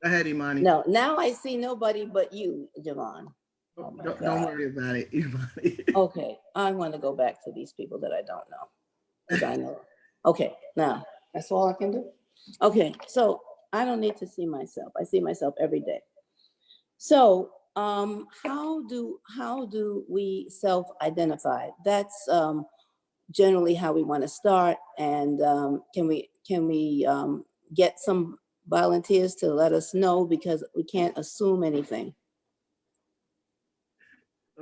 Go ahead, Imani. No, now I see nobody but you, Jevon. Oh my Don't God. worry about it, Imani. Okay, I want to go back to these people that I don't know, because I know. Okay, now that's all I can do. Okay, so I don't need to see myself. I see myself every day. So, how do we self-identify? That's generally how we want to start. And can we get some volunteers to let us know, because we can't assume anything.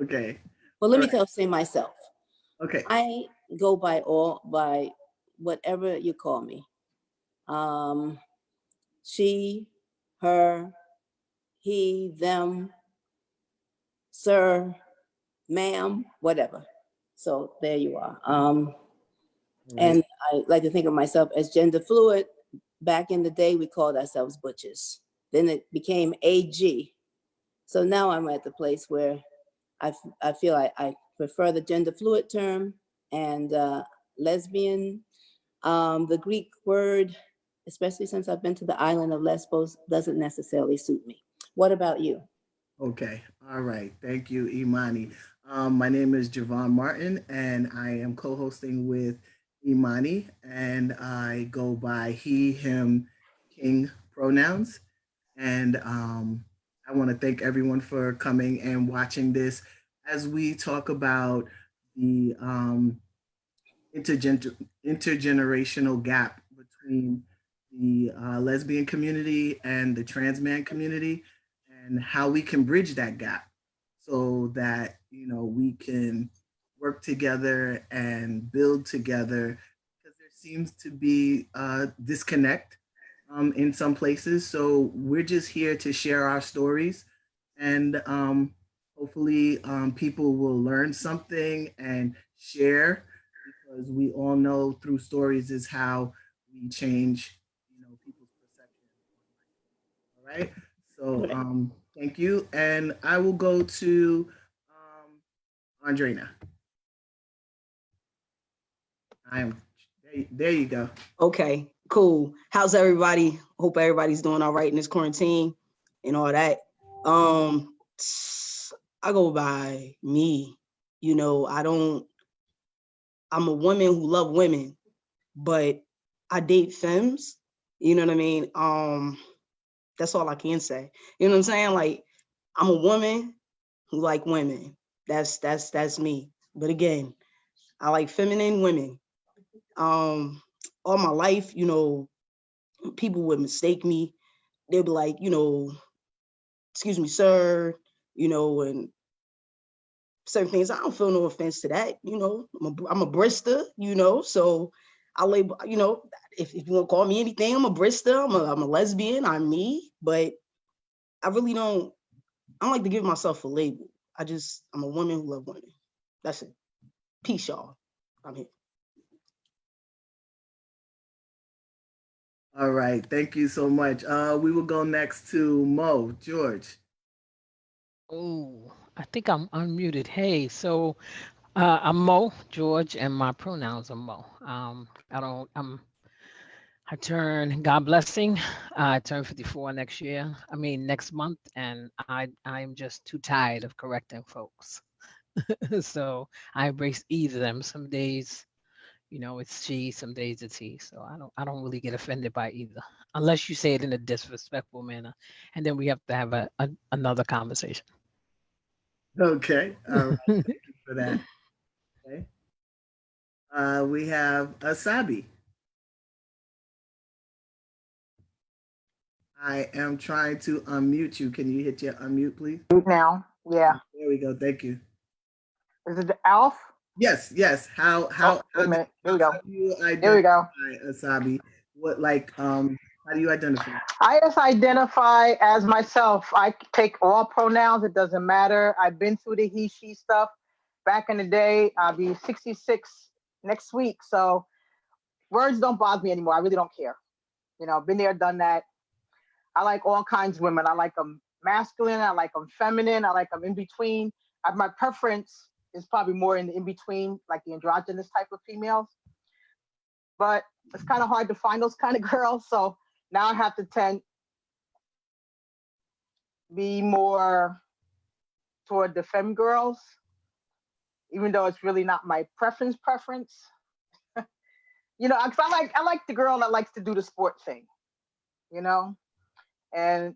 Okay. Well, All let me right. say myself. Okay. I go by whatever you call me. Um, she, her, he, them, sir, ma'am, whatever. So there you are. All right. And I like to think of myself as gender fluid. Back in the day, we called ourselves butches. Then it became AG. So now I'm at the place where I feel I prefer the gender fluid term, and lesbian. The Greek word, especially since I've been to the island of Lesbos, doesn't necessarily suit me. What about you? Okay. All right. Thank you, Imani. My name is Jevon Martin, and I am co-hosting with Imani, and I go by he, him, king pronouns. And I want to thank everyone for coming and watching this as we talk about the intergenerational gap between the lesbian community and the trans man community, and how we can bridge that gap so that we can work together and build together, because there seems to be a disconnect in some places. So we're just here to share our stories, and hopefully people will learn something and share, because we all know through stories is how we change, people's perception on life. All right. So Right. thank you, and I will go to Ondrena. I am there. You go. Okay, cool. How's everybody? Hope everybody's doing all right in this quarantine and all that. Um, I go by me. I don't. I'm a woman who love women, but I date femmes. You know what I mean? That's all I can say. You know what I'm saying? Like, I'm a woman who like women. That's me. But again, I like feminine women. All my life, people would mistake me. They'd be like, excuse me, sir, and certain things. I don't feel no offense to that. I'm a Brista, so I label, if you want to call me anything, I'm a Brista, I'm a lesbian, I'm me, but I really I don't like to give myself a label. I'm a woman who love women. That's it. Peace, y'all. I'm here. All right. Thank you so much. We will go next to Mo George. Oh, I think I'm unmuted. Hey, so I'm Mo George, and my pronouns are Mo. I don't. I turn God blessing. I turn 54 next year. I mean next month, and I'm just too tired of correcting folks. So I embrace either of them. Some days, it's she. Some days it's he. So I don't really get offended by either, unless you say it in a disrespectful manner, and then we have to have another conversation. Okay. All right. Thank you for that. Okay. We have Asabi. I am trying to unmute you. Can you hit your unmute, please? Now. Yeah. There we go. Thank you. Is it Alf? Yes, yes. How Oh, how wait how a do, minute. Here we go. how do you Here we go. identify, Asabi? What, how do you identify? I just identify as myself. I take all pronouns. It doesn't matter. I've been through the he, she stuff back in the day. I'll be 66 next week. So words don't bother me anymore. I really don't care. Been there, done that. I like all kinds of women. I like them masculine. I like them feminine. I like them in between. My preference is probably more in the in between, like the androgynous type of females. But it's kind of hard to find those kind of girls. So now I have to tend be more toward the femme girls, even though it's really not my preference. You know, because I like the girl that likes to do the sport thing, you know, and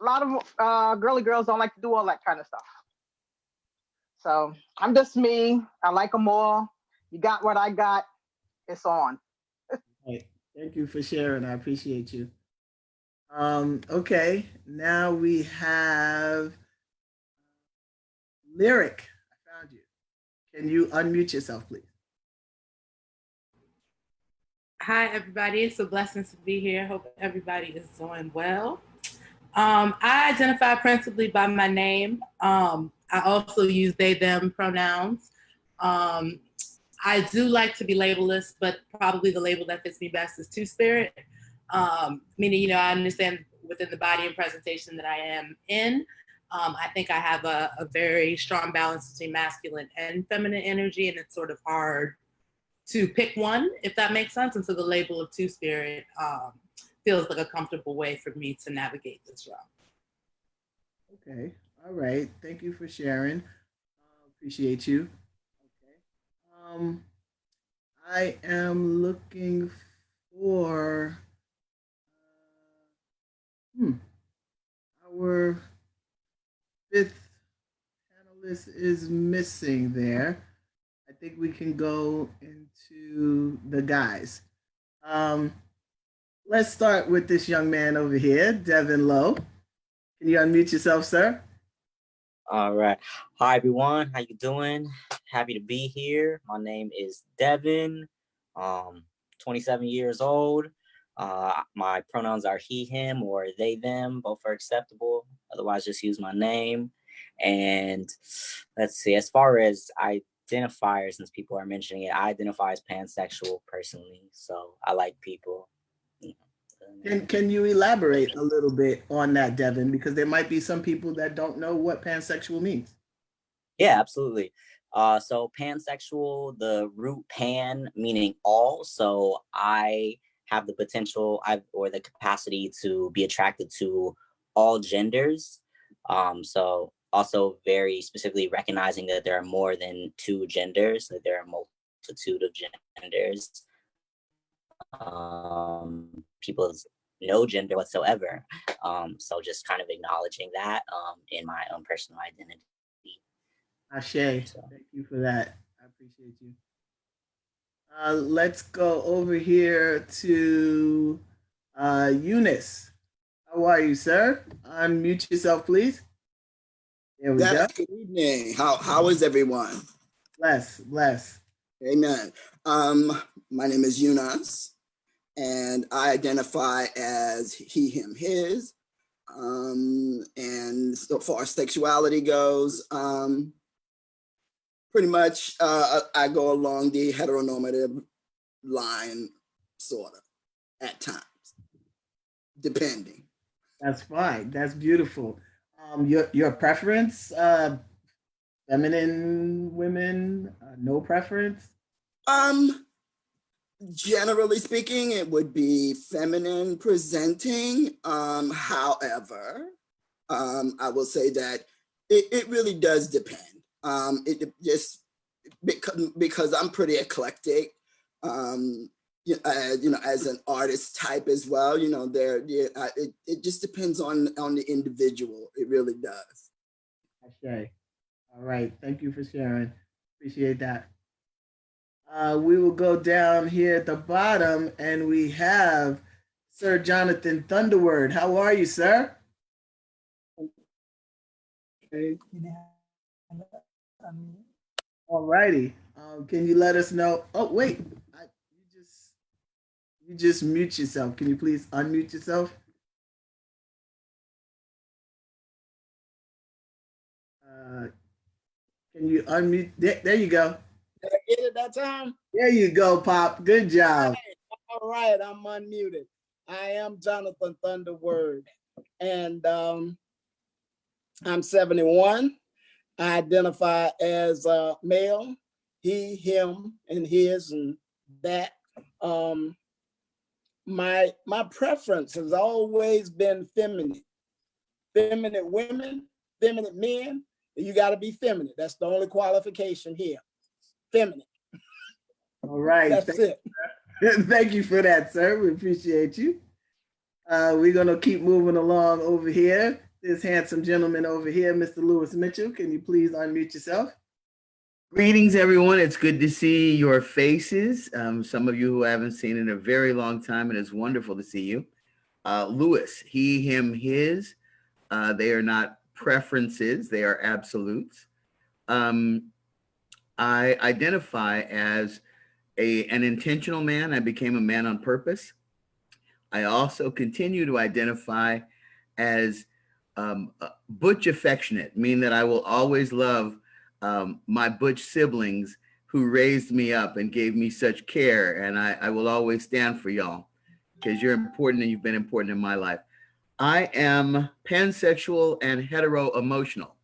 a lot of girly girls don't like to do all that kind of stuff. So I'm just me. I like them all. You got what I got. It's on. Hey, thank you for sharing. I appreciate you. Okay, now we have Lyric. I found you. Can you unmute yourself, please? Hi, everybody. It's a blessing to be here. Hope everybody is doing well. I identify principally by my name. I also use they, them pronouns. I do like to be labelless, but probably the label that fits me best is two-spirit. Meaning, you know, I understand within the body and presentation that I am in. I think I have a very strong balance between masculine and feminine energy, and it's sort of hard to pick one, if that makes sense. And so the label of two-spirit feels like a comfortable way for me to navigate this route. Okay. All right. Thank you for sharing. Appreciate you. Okay. I am looking for our fifth panelist is missing there. I think we can go into the guys. Let's start with this young man over here, Devin Lowe. Can you unmute yourself, sir? All right. Hi, everyone. How you doing? Happy to be here. My name is Devin, 27 years old. My pronouns are he, him, or they, them. Both are acceptable. Otherwise, just use my name. And let's see, as far as identifiers, since people are mentioning it, I identify as pansexual personally. So I like people. Can you elaborate a little bit on that, Devin? Because there might be some people that don't know what pansexual means. Yeah, absolutely. So pansexual, the root pan meaning all. So I have the potential or the capacity to be attracted to all genders. So also very specifically recognizing that there are more than two genders, that there are a multitude of genders. People's no gender whatsoever. So just kind of acknowledging that in my own personal identity. Ashe, thank you for that. I appreciate you. Let's go over here to Yunus. How are you, sir? Unmute yourself, please. There we go. Good evening. How is everyone? Bless. Amen. My name is Yunus, and I identify as he, him, his. And so far as sexuality goes, pretty much I go along the heteronormative line, sort of, at times, depending. That's fine. That's beautiful. Your preference, feminine women, no preference? Generally speaking, it would be feminine presenting. However, I will say that it really does depend. It just because I'm pretty eclectic. As an artist type as well. It just depends on the individual. It really does. Okay. All right. Thank you for sharing. Appreciate that. We will go down here at the bottom and we have Sir Jonathon Thunderword. How are you, sir? All righty. Can you let us know? Oh, wait. You just mute yourself. Can you please unmute yourself? Can you unmute? There you go. Did I get it that time? There you go, Pop. Good job. All right, I'm unmuted. I am Jonathon Thunderword, and I'm 71. I identify as male, he, him, and his, and that. My preference has always been feminine. feminine women, feminine men, you got to be feminine. That's the only qualification here. Feminine. All right. That's it. Thank you for that, sir. We appreciate you. We're going to keep moving along over here. This handsome gentleman over here, Mr. Lewis Mitchell. Can you please unmute yourself? Greetings, everyone. It's good to see your faces. Some of you who I haven't seen in a very long time, and it's wonderful to see you. Lewis, he, him, his. They are not preferences, they are absolutes. I identify as an intentional man. I became a man on purpose. I also continue to identify as butch affectionate, meaning that I will always love my butch siblings who raised me up and gave me such care. And I will always stand for y'all because you're important and you've been important in my life. I am pansexual and hetero-emotional,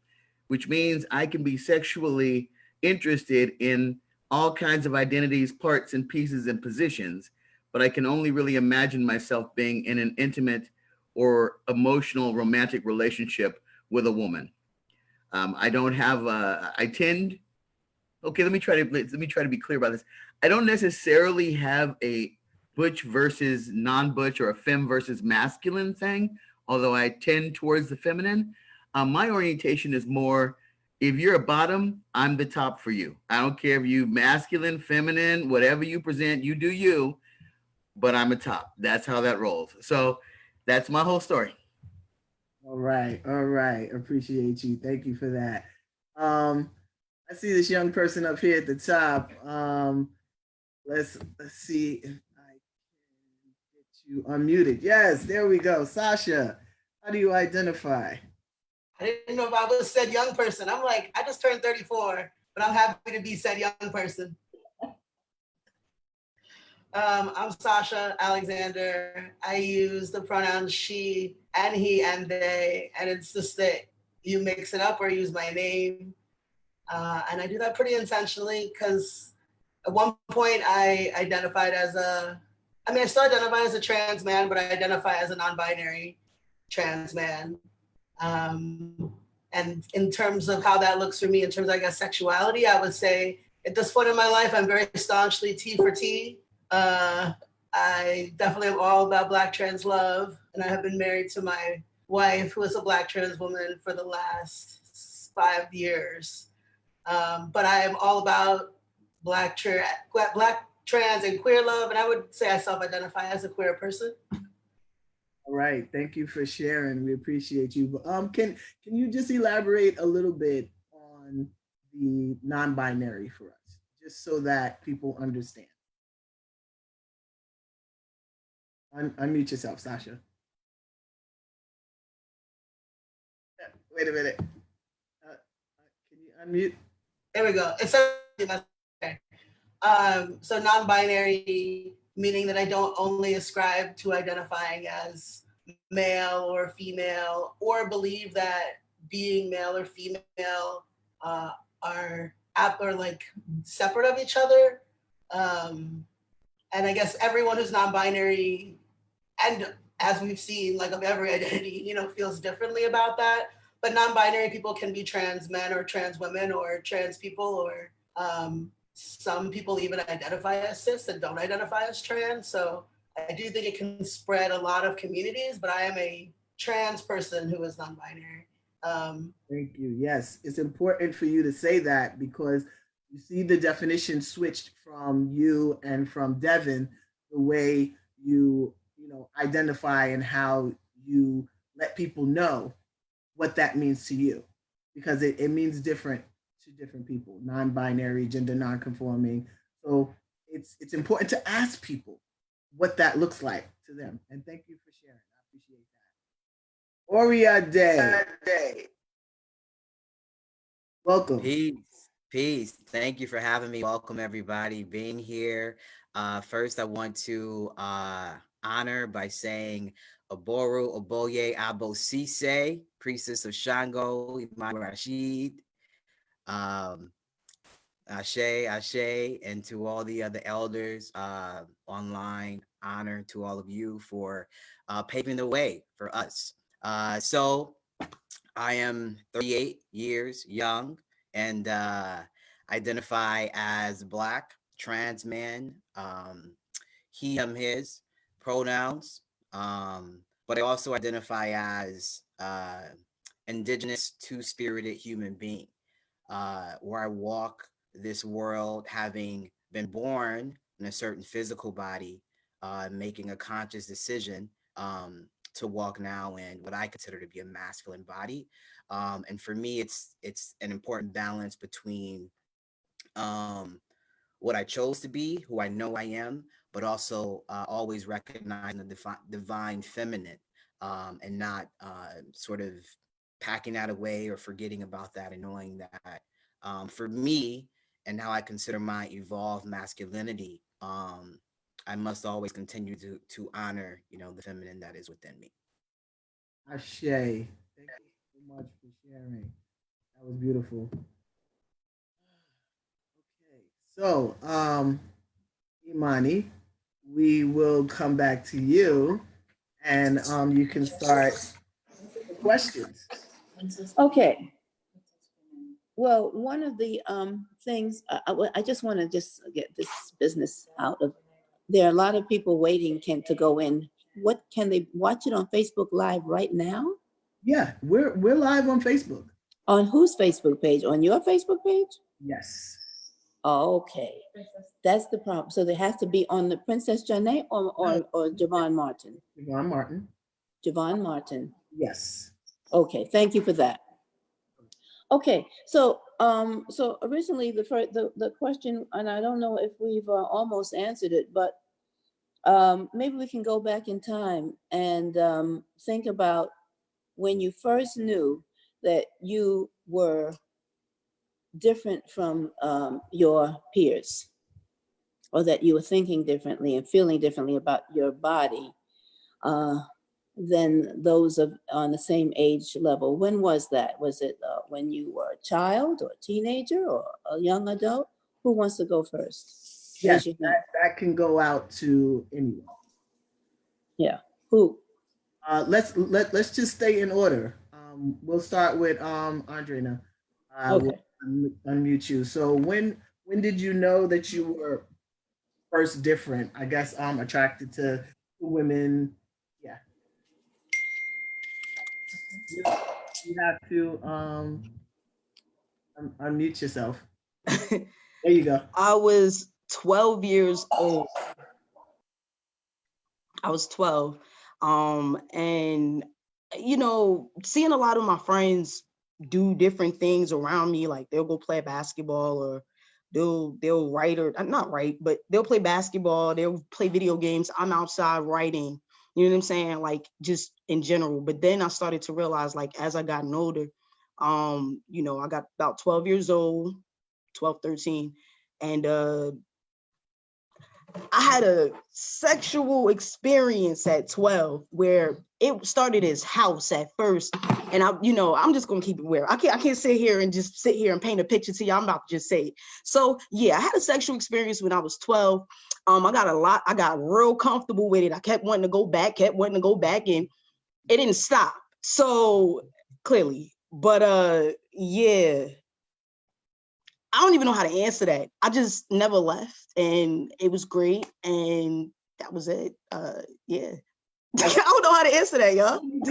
which means I can be sexually interested in all kinds of identities, parts, and pieces and positions, but I can only really imagine myself being in an intimate or emotional romantic relationship with a woman. I don't have let me try to be clear about this. I don't necessarily have a butch versus non-butch or a femme versus masculine thing, although I tend towards the feminine. My orientation is more, if you're a bottom, I'm the top for you. I don't care if you masculine, feminine, whatever you present, you do you, but I'm a top. That's how that rolls. So that's my whole story. All right. All right. Appreciate you. Thank you for that. I see this young person up here at the top. Let's see if I can get you unmuted. Yes, there we go. Sasha, how do you identify? I didn't know if I was said young person. I'm like, I just turned 34, but I'm happy to be said young person. I'm Sasha Alexander. I use the pronouns she and he and they, and it's just that you mix it up or use my name. And I do that pretty intentionally because at one point I identified as I still identify as a trans man, but I identify as a non-binary trans man. And in terms of how that looks for me, in terms of, I guess, sexuality, I would say at this point in my life, I'm very staunchly T for T. I definitely am all about Black trans love. And I have been married to my wife, who is a Black trans woman, for the last 5 years. But I am all about Black trans and queer love. And I would say I self-identify as a queer person. All right, thank you for sharing. We appreciate you. Can you just elaborate a little bit on the non-binary for us, just so that people understand? Unmute yourself, Sasha. Wait a minute. Can you unmute? There we go. It's okay. So non-binary, meaning that I don't only ascribe to identifying as male or female, or believe that being male or female are like separate of each other. And I guess everyone who's non-binary, and as we've seen, like of every identity, feels differently about that. But non-binary people can be trans men or trans women or trans people, or some people even identify as cis and don't identify as trans. So I do think it can spread a lot of communities, but I am a trans person who is non-binary. Thank you. Yes, it's important for you to say that because you see the definition switched from you and from Devin, the way you identify and how you let people know what that means to you, because it means different to different people, non-binary, gender non-conforming. So it's important to ask people what that looks like to them. And thank you for sharing. I appreciate that. Oriade. Welcome. Peace. Thank you for having me. Welcome everybody being here. First, I want to honor by saying Aboru Oboye Abo Sise, priestess of Shango, Imani Rashid, Ashe, and to all the other elders online, honor to all of you for paving the way for us. So I am 38 years young and identify as Black, trans man, he, him, his pronouns. But I also identify as indigenous, two-spirited human being, where I walk this world having been born in a certain physical body, making a conscious decision to walk now in what I consider to be a masculine body. And for me, it's an important balance between what I chose to be, who I know I am, but also always recognizing the divine feminine, and not sort of packing that away or forgetting about that, and knowing that for me and how I consider my evolved masculinity, I must always continue to honor, the feminine that is within me. Ashe. Thank you so much for sharing. That was beautiful. Okay. So, Imani, we will come back to you and you can start the questions. Okay. Well, one of the things I just want to just get this business out of. There are a lot of people waiting to go in. What can they watch it on Facebook Live right now? Yeah, we're live on Facebook. On whose Facebook page? On your Facebook page? Yes. Okay, that's the problem. So they have to be on the Princess Janae or Jevon Martin. Jevon Martin. Jevon Martin. Yes. Okay, thank you for that. Okay, so so originally the question, and I don't know if we've almost answered it, but maybe we can go back in time and think about when you first knew that you were different from your peers, or that you were thinking differently and feeling differently about your body than those on the same age level. When was that? Was it when you were a child or a teenager or a young adult? Who wants to go first? Yes, that can go out to anyone. Yeah. Who? Let's just stay in order. We'll start with Ondrena. Okay. We'll unmute you. So when did you know that you were first different? I guess attracted to women. Yeah. You have to unmute yourself. There you go. I was 12 years old. I was 12. And seeing a lot of my friends do different things around me, like they'll go play basketball, or they'll write, or not write, but they'll play basketball, they'll play video games. I'm outside writing, you know what I'm saying? Like just in general. But then I started to realize, like, as I got older, I got about 12 years old, 12, 13. And I had a sexual experience at 12 where it started as house at first. And I'm just gonna keep it real. I can't sit here and paint a picture to you. I'm about to just say it. So yeah, I had a sexual experience when I was 12. I got real comfortable with it. I kept wanting to go back, and it didn't stop. So clearly, but yeah. I don't even know how to answer that. I just never left, and it was great, and that was it. Yeah. I don't know how to answer that, y'all. You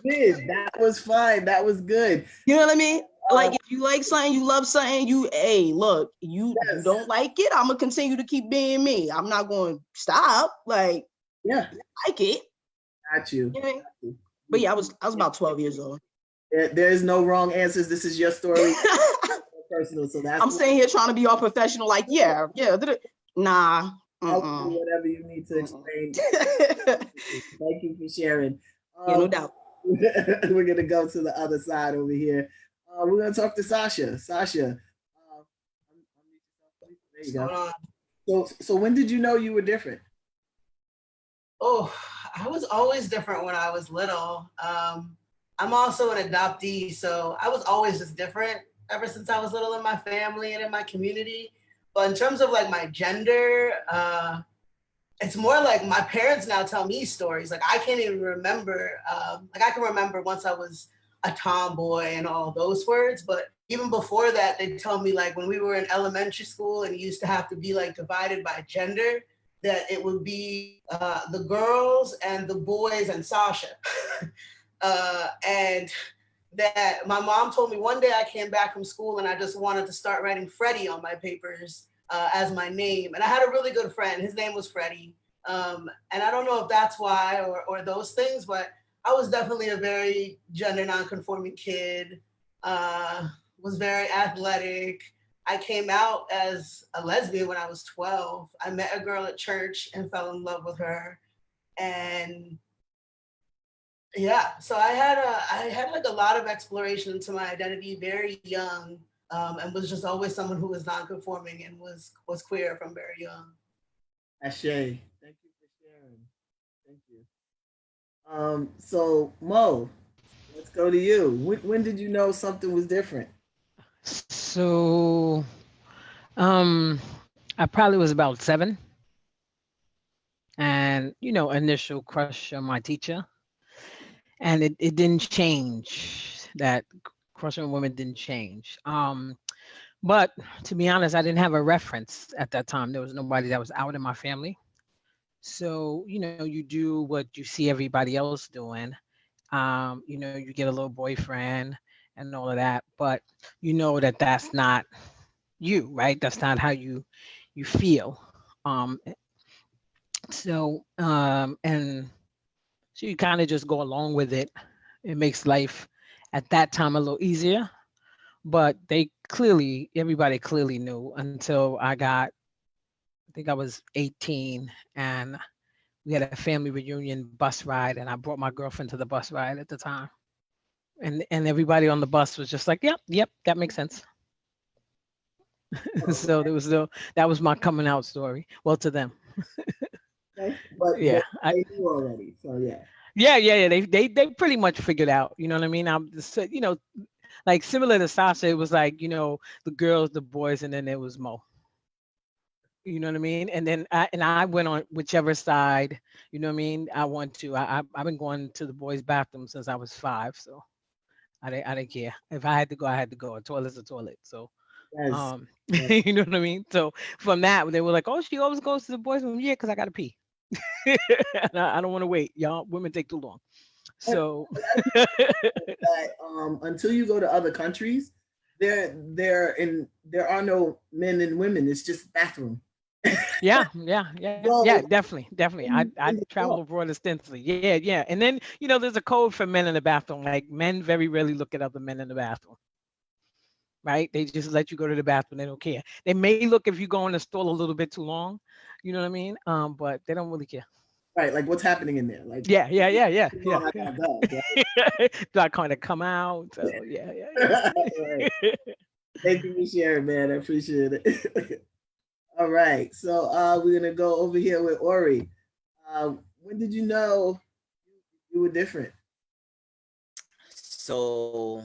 did. That was fine. That was good. You know what I mean? Like, if you like something, you love something, you don't like it, I'm gonna continue to keep being me. I'm not going to stop. Like, yeah, I like it. Got you. You know? But yeah, I was about 12 years old. There is no wrong answers. This is your story. Personal, so that's I'm sitting here trying to be all professional, like, yeah. Nah. Whatever you need to explain. Thank you for sharing. Yeah, no doubt. We're gonna go to the other side over here. We're gonna talk to Sasha. Sasha, there you go. So when did you know you were different? Oh, I was always different when I was little. I'm also an adoptee, so I was always just different ever since I was little in my family and in my community. But in terms of like my gender, it's more like my parents now tell me stories. Like I can't even remember, like I can remember once I was a tomboy and all those words. But even before that, they tell me like when we were in elementary school and it used to have to be like divided by gender, that it would be the girls and the boys and Sasha. And that my mom told me one day I came back from school and I just wanted to start writing Freddie on my papers as my name. And I had a really good friend. His name was Freddie. And I don't know if that's why or those things, but I was definitely a very gender nonconforming kid, was very athletic. I came out as a lesbian when I was 12. I met a girl at church and fell in love with her. And yeah, so I had like a lot of exploration into my identity very young, and was just always someone who was nonconforming and was queer from very young. Ashe, thank you for sharing. Thank you. So Mo, let's go to you. When did you know something was different? So, I probably was about 7, and initial crush on my teacher, and it didn't change. That crush on women didn't change. But to be honest, I didn't have a reference at that time. There was nobody that was out in my family. So, you do what you see everybody else doing. You get a little boyfriend and all of that, but you know that that's not you, right? That's not how you feel. Um, and so you kind of just go along with it. It makes life at that time a little easier. But everybody clearly knew until I think I was 18, and we had a family reunion bus ride, and I brought my girlfriend to the bus ride at the time. And everybody on the bus was just like, yep, that makes sense. So that was my coming out story. Well, to them. Okay, but Yeah. they knew already. So yeah. Yeah. They pretty much figured out. You know what I mean? I'm just, like similar to Sasha, it was like, the girls, the boys, and then there was Mo. You know what I mean? And then I went on whichever side, you know what I mean? I want to. I've been going to the boys' bathroom since I was 5, so I didn't care. If I had to go, I had to go. A toilet's a toilet. So Yes. Yes. you know what I mean? So from that, they were like, "Oh, she always goes to the boys' room." Yeah, because I gotta pee. And I don't want to wait. Y'all, women take too long. So That until you go to other countries, there are no men and women. It's just bathroom. yeah, Well, definitely. I travel abroad extensively. Yeah. And then there's a code for men in the bathroom. Like men very rarely look at other men in the bathroom. Right? They just let you go to the bathroom. They don't care. They may look if you go in the stall a little bit too long. You know what I mean? But they don't really care. Right, like what's happening in there? Like Yeah. I gotta go. Right? Do I kind of come out? So yeah. Right. Thank you for sharing, man. I appreciate it. All right, so we're gonna go over here with Ori. When did you know you were different? So,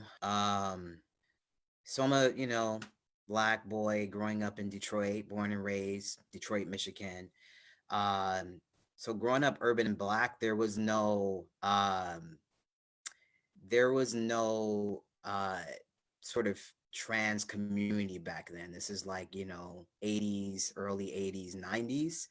so I'm a, Black boy growing up in Detroit, born and raised Detroit, Michigan. So growing up urban and Black, there was no sort of trans community back then. This is like, 80s, early 80s, 90s.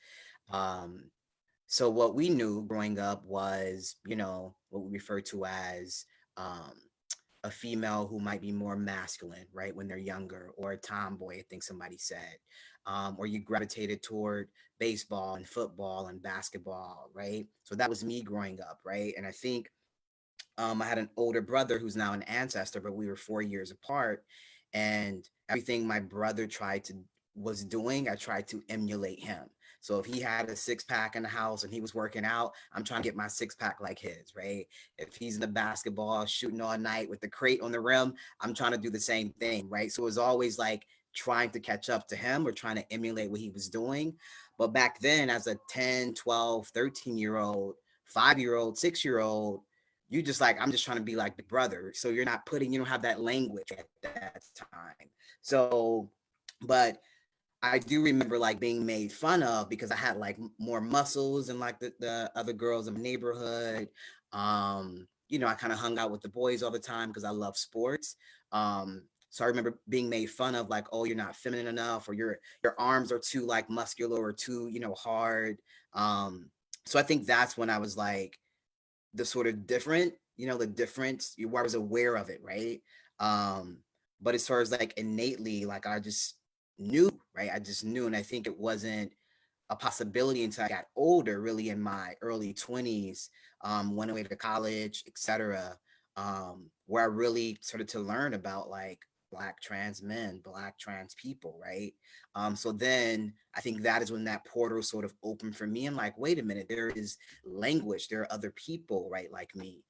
So what we knew growing up was, what we refer to as a female who might be more masculine, right, when they're younger, or a tomboy, I think somebody said, or you gravitated toward baseball and football and basketball, right? So that was me growing up, right? And I think I had an older brother who's now an ancestor, but we were 4 years apart. And everything my brother was doing, I tried to emulate him. So if he had a 6-pack in the house and he was working out, I'm trying to get my 6-pack like his, right? If he's in the basketball shooting all night with the crate on the rim, I'm trying to do the same thing, right? So it was always like trying to catch up to him or trying to emulate what he was doing. But back then, as a 10, 12, 13-year-old, 5-year-old, 6-year-old, you just like, I'm just trying to be like the brother. So you don't have that language at that time. So, but I do remember like being made fun of because I had like more muscles and like the other girls in the neighborhood. you know, I kind of hung out with the boys all the time because I love sports. So I remember being made fun of, like, oh, you're not feminine enough, or your arms are too like muscular or too, you know, hard. So I think that's when I was like the sort of different, you know, the difference, where I was aware of it, right? But as far as like innately, like I just knew, right? I just knew, and I think it wasn't a possibility until I got older, really in my early 20s, went away to college, etc., where I really started to learn about like Black trans men, Black trans people, right? So then I think that is when that portal sort of opened for me, and like, wait a minute, there is language, there are other people, right, like me.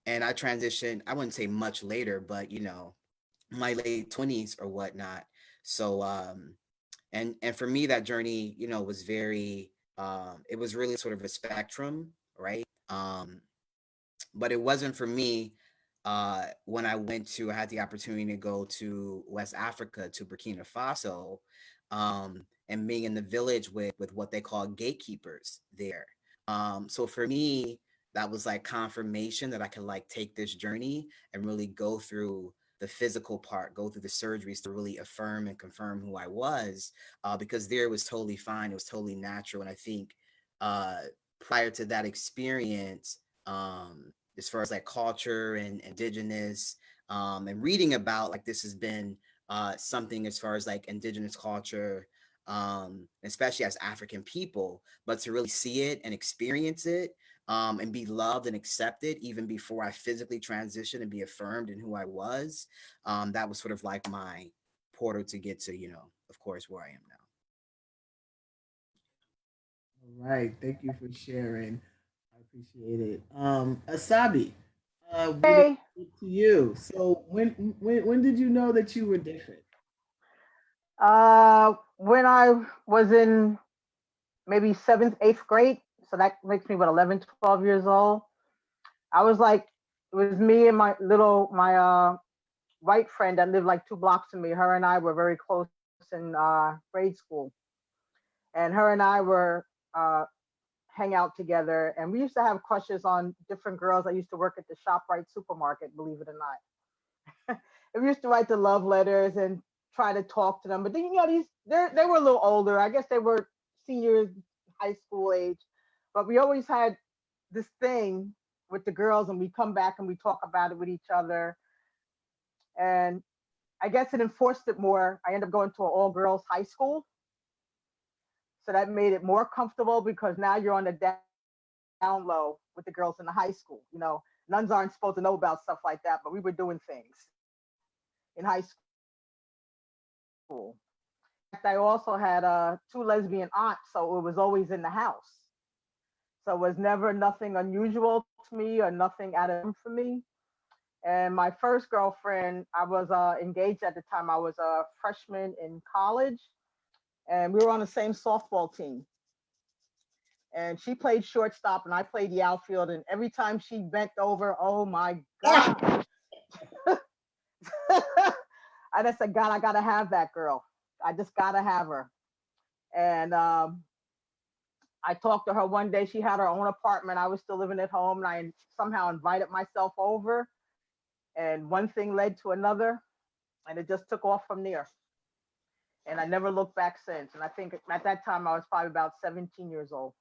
And I transitioned, I wouldn't say much later, but you know, my late 20s or whatnot. So and for me, that journey, you know, was very it was really sort of a spectrum, right? But it wasn't for me when I had the opportunity to go to West Africa, to Burkina Faso, and being in the village with what they call gatekeepers there. So for me, that was like confirmation that I could like take this journey and really go through the physical part, go through the surgeries to really affirm and confirm who I was, because there it was totally fine. It was totally natural. And I think prior to that experience, as far as like culture and indigenous, and reading about, like, this has been something as far as like indigenous culture, especially as African people, but to really see it and experience it, and be loved and accepted even before I physically transitioned and be affirmed in who I was. That was sort of like my portal to get to, you know, of course, where I am now. All right. Thank you for sharing. I appreciate it. Asabi, we're gonna Hey, get to you. So when did you know that you were different? when I was in maybe seventh, eighth grade, so that makes me about 11, 12 years old. I was like, it was me and my white friend that lived like 2 blocks from me. Her and I were very close in grade school, and her and I were uh, hang out together, and we used to have crushes on different girls that used to work at the ShopRite supermarket, believe it or not. And we used to write the love letters and try to talk to them. But then, you know, they were a little older. I guess they were seniors, high school age. But we always had this thing with the girls, and we come back and we talk about it with each other. And I guess it enforced it more. I ended up going to an all girls high school. So that made it more comfortable because now you're on the down low with the girls in the high school. You know, nuns aren't supposed to know about stuff like that, but we were doing things in high school. I also had 2 lesbian aunts, so it was always in the house. So it was never nothing unusual to me or nothing out of for me. And my first girlfriend, I was engaged at the time. I was a freshman in college, and we were on the same softball team. And she played shortstop, and I played the outfield. And every time she bent over, oh my God. I just said, God, I got to have that girl. I just got to have her. And I talked to her one day. She had her own apartment. I was still living at home, and I somehow invited myself over. And one thing led to another, and it just took off from there. And I never looked back since. And I think at that time I was probably about 17 years old.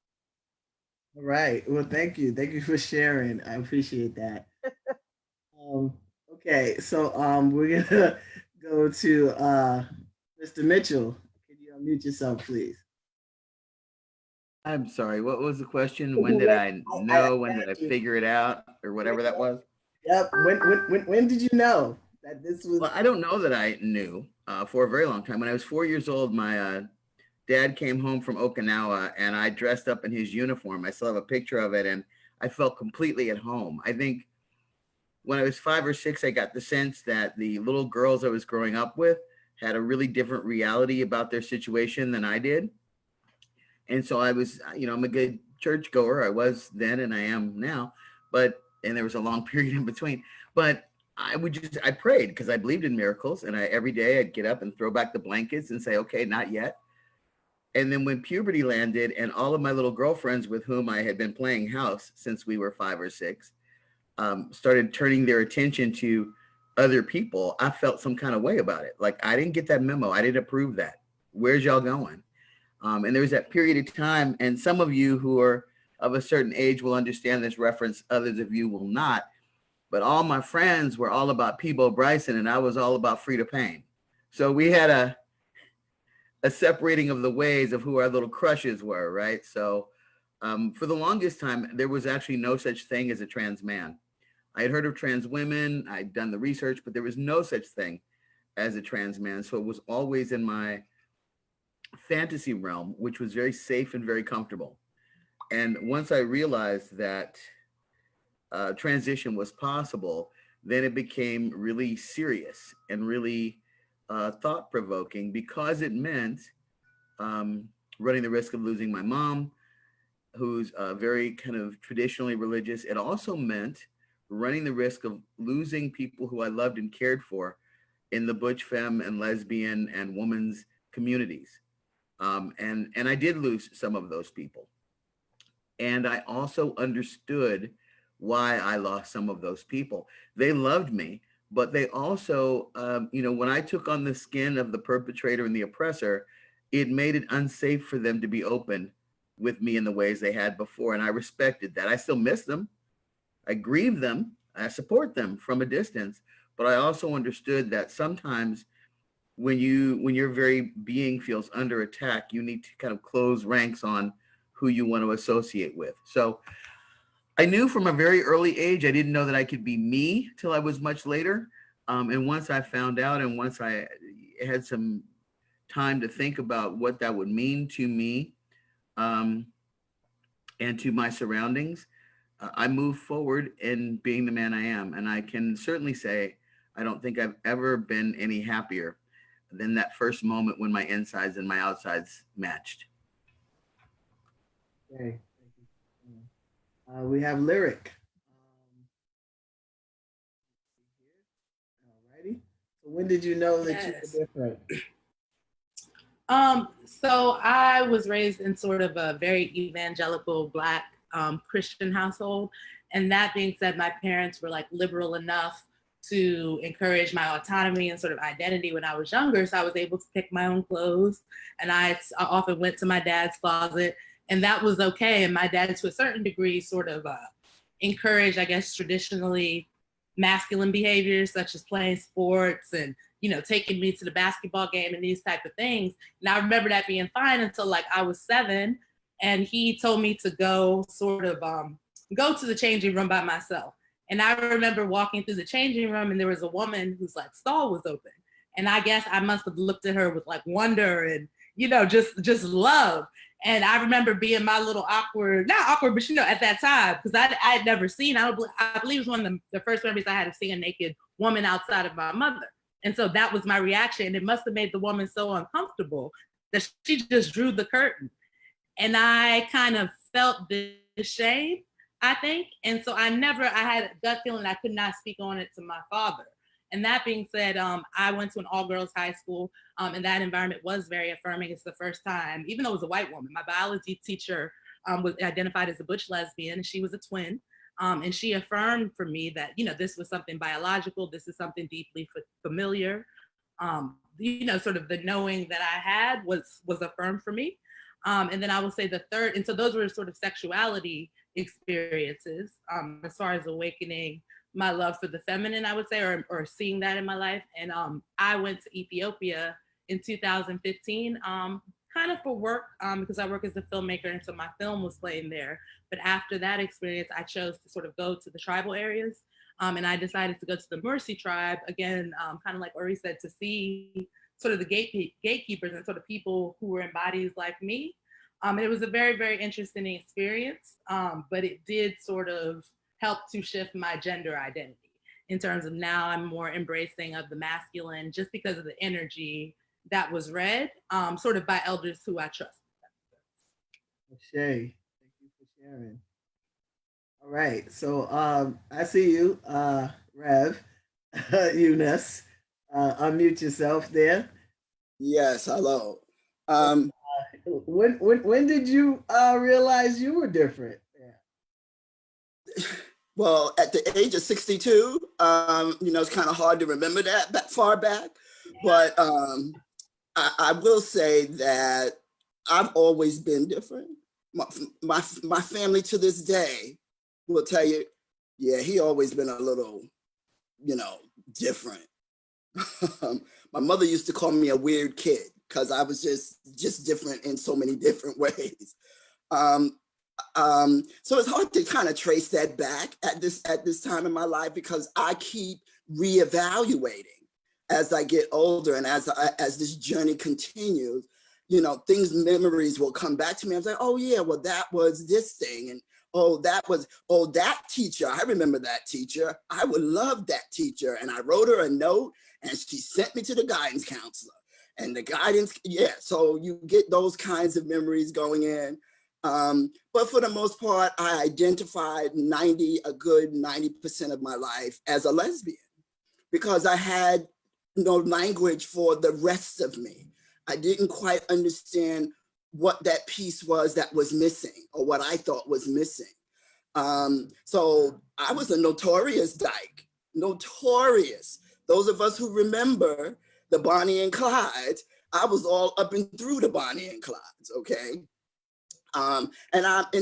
All right. Well, thank you. Thank you for sharing. I appreciate that. Um, okay, so we're gonna go to Mr. Mitchell. Can you unmute yourself, please? I'm sorry. What was the question? When did I know? When did I figure it out, or whatever that was? Yep. When did you know that this was? Well, I don't know that I knew for a very long time. When I was 4 years old, my dad came home from Okinawa, and I dressed up in his uniform. I still have a picture of it, and I felt completely at home. I think when I was 5 or 6, I got the sense that the little girls I was growing up with had a really different reality about their situation than I did. And so I was, I'm a good churchgoer. I was then, and I am now, and there was a long period in between, but I prayed because I believed in miracles. And every day I'd get up and throw back the blankets and say, okay, not yet. And then when puberty landed, and all of my little girlfriends with whom I had been playing house since we were 5 or 6, started turning their attention to other people, I felt some kind of way about it. Like, I didn't get that memo. I didn't approve that. Where's y'all going? And there was that period of time, and some of you who are of a certain age will understand this reference, others of you will not. But all my friends were all about Peebo Bryson, and I was all about Frida Payne. So we had a separating of the ways of who our little crushes were, right? So for the longest time, there was actually no such thing as a trans man. I had heard of trans women, I'd done the research, but there was no such thing as a trans man. So it was always in my fantasy realm, which was very safe and very comfortable. And once I realized that transition was possible, then it became really serious and really thought-provoking, because it meant running the risk of losing my mom, who's very kind of traditionally religious. It also meant running the risk of losing people who I loved and cared for in the butch, femme, and lesbian and women's communities. And I did lose some of those people. And I also understood why I lost some of those people. They loved me, but they also, when I took on the skin of the perpetrator and the oppressor, it made it unsafe for them to be open with me in the ways they had before. And I respected that. I still miss them. I grieve them. I support them from a distance. But I also understood that sometimes when your very being feels under attack, you need to kind of close ranks on who you want to associate with. So I knew from a very early age, I didn't know that I could be me till I was much later. And once I found out, and once I had some time to think about what that would mean to me and to my surroundings, I moved forward in being the man I am. And I can certainly say, I don't think I've ever been any happier than that first moment when my insides and my outsides matched. Okay. We have Lyric. Alrighty. So when did you know that you were different? So I was raised in sort of a very evangelical Black Christian household. And that being said, my parents were like liberal enough to encourage my autonomy and sort of identity when I was younger. So I was able to pick my own clothes. And I often went to my dad's closet, and that was okay. And my dad, to a certain degree, sort of encouraged, I guess, traditionally masculine behaviors, such as playing sports and, taking me to the basketball game and these type of things. And I remember that being fine until like I was 7, and he told me to go sort of go to the changing room by myself. And I remember walking through the changing room, and there was a woman whose like stall was open. And I guess I must have looked at her with like wonder and, just love. And I remember being my little awkward, not awkward, but at that time, because I had never seen, I believe it was one of the first memories I had of seeing a naked woman outside of my mother. And so that was my reaction. It must have made the woman so uncomfortable that she just drew the curtain. And I kind of felt this shame, I think. And so I had a gut feeling I could not speak on it to my father. And that being said, I went to an all-girls high school, and that environment was very affirming. It's the first time, even though it was a white woman, my biology teacher was identified as a butch lesbian. She was a twin. And she affirmed for me that, this was something biological. This is something deeply familiar. Sort of the knowing that I had was affirmed for me. And then I will say the third, and so those were sort of sexuality experiences as far as awakening my love for the feminine, I would say, or seeing that in my life. And I went to Ethiopia in 2015, kind of for work, because I work as a filmmaker, and so my film was playing there. But after that experience, I chose to sort of go to the tribal areas, and I decided to go to the Mercy tribe, again, kind of like Ori said, to see sort of the gatekeepers and sort of people who were in bodies like me. And it was a very, very interesting experience, but it did sort of help to shift my gender identity in terms of now I'm more embracing of the masculine just because of the energy that was read, sort of by elders who I trust. Shay, thank you for sharing. All right, so I see you, Rev, Yunus. Unmute yourself there. Yes, hello. When did you realize you were different? Well, at the age of 62, it's kind of hard to remember that far back, but I will say that I've always been different. My family to this day will tell you, yeah, he always been a little, different. My mother used to call me a weird kid because I was just different in so many different ways. So it's hard to kind of trace that back at this time in my life because I keep reevaluating as I get older and as this journey continues. Memories will come back to me. I was like, oh yeah, well that was this thing, and that teacher. I remember that teacher. I would love that teacher, and I wrote her a note, and she sent me to the guidance counselor, and the guidance. Yeah, so you get those kinds of memories going in. But for the most part, I identified a good 90% of my life as a lesbian because I had no language for the rest of me. I didn't quite understand what that piece was that was missing or what I thought was missing. So I was a notorious dyke, notorious. Those of us who remember the Bonnie and Clydes, I was all up and through the Bonnie and Clydes, okay? And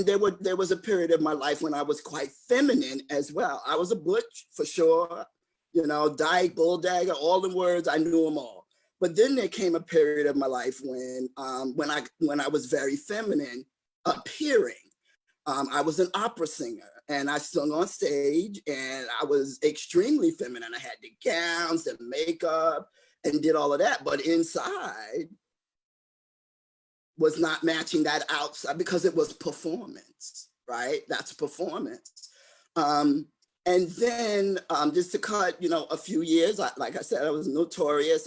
there was a period of my life when I was quite feminine as well. I was a butch for sure, dyke, bull dagger, all the words, I knew them all. But then there came a period of my life when I was very feminine, appearing. I was an opera singer and I sung on stage and I was extremely feminine. I had the gowns, the makeup, and did all of that. But inside was not matching that outside because it was performance, right? That's performance. And then just to cut, a few years, like I said, I was notorious.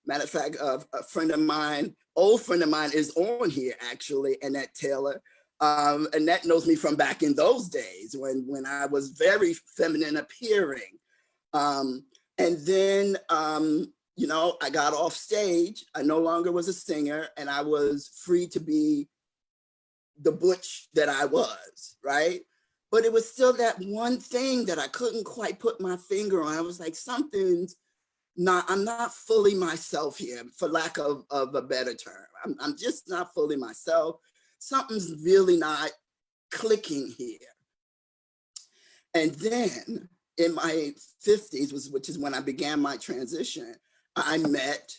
Matter of fact, a friend of mine, old friend of mine is on here actually, Annette Taylor. Annette knows me from back in those days when I was very feminine appearing. And then, I got off stage. I no longer was a singer and I was free to be the butch that I was, right? But it was still that one thing that I couldn't quite put my finger on. I was like, I'm not fully myself here, for lack of a better term. I'm just not fully myself. Something's really not clicking here. And then in my 50s, which is when I began my transition, I met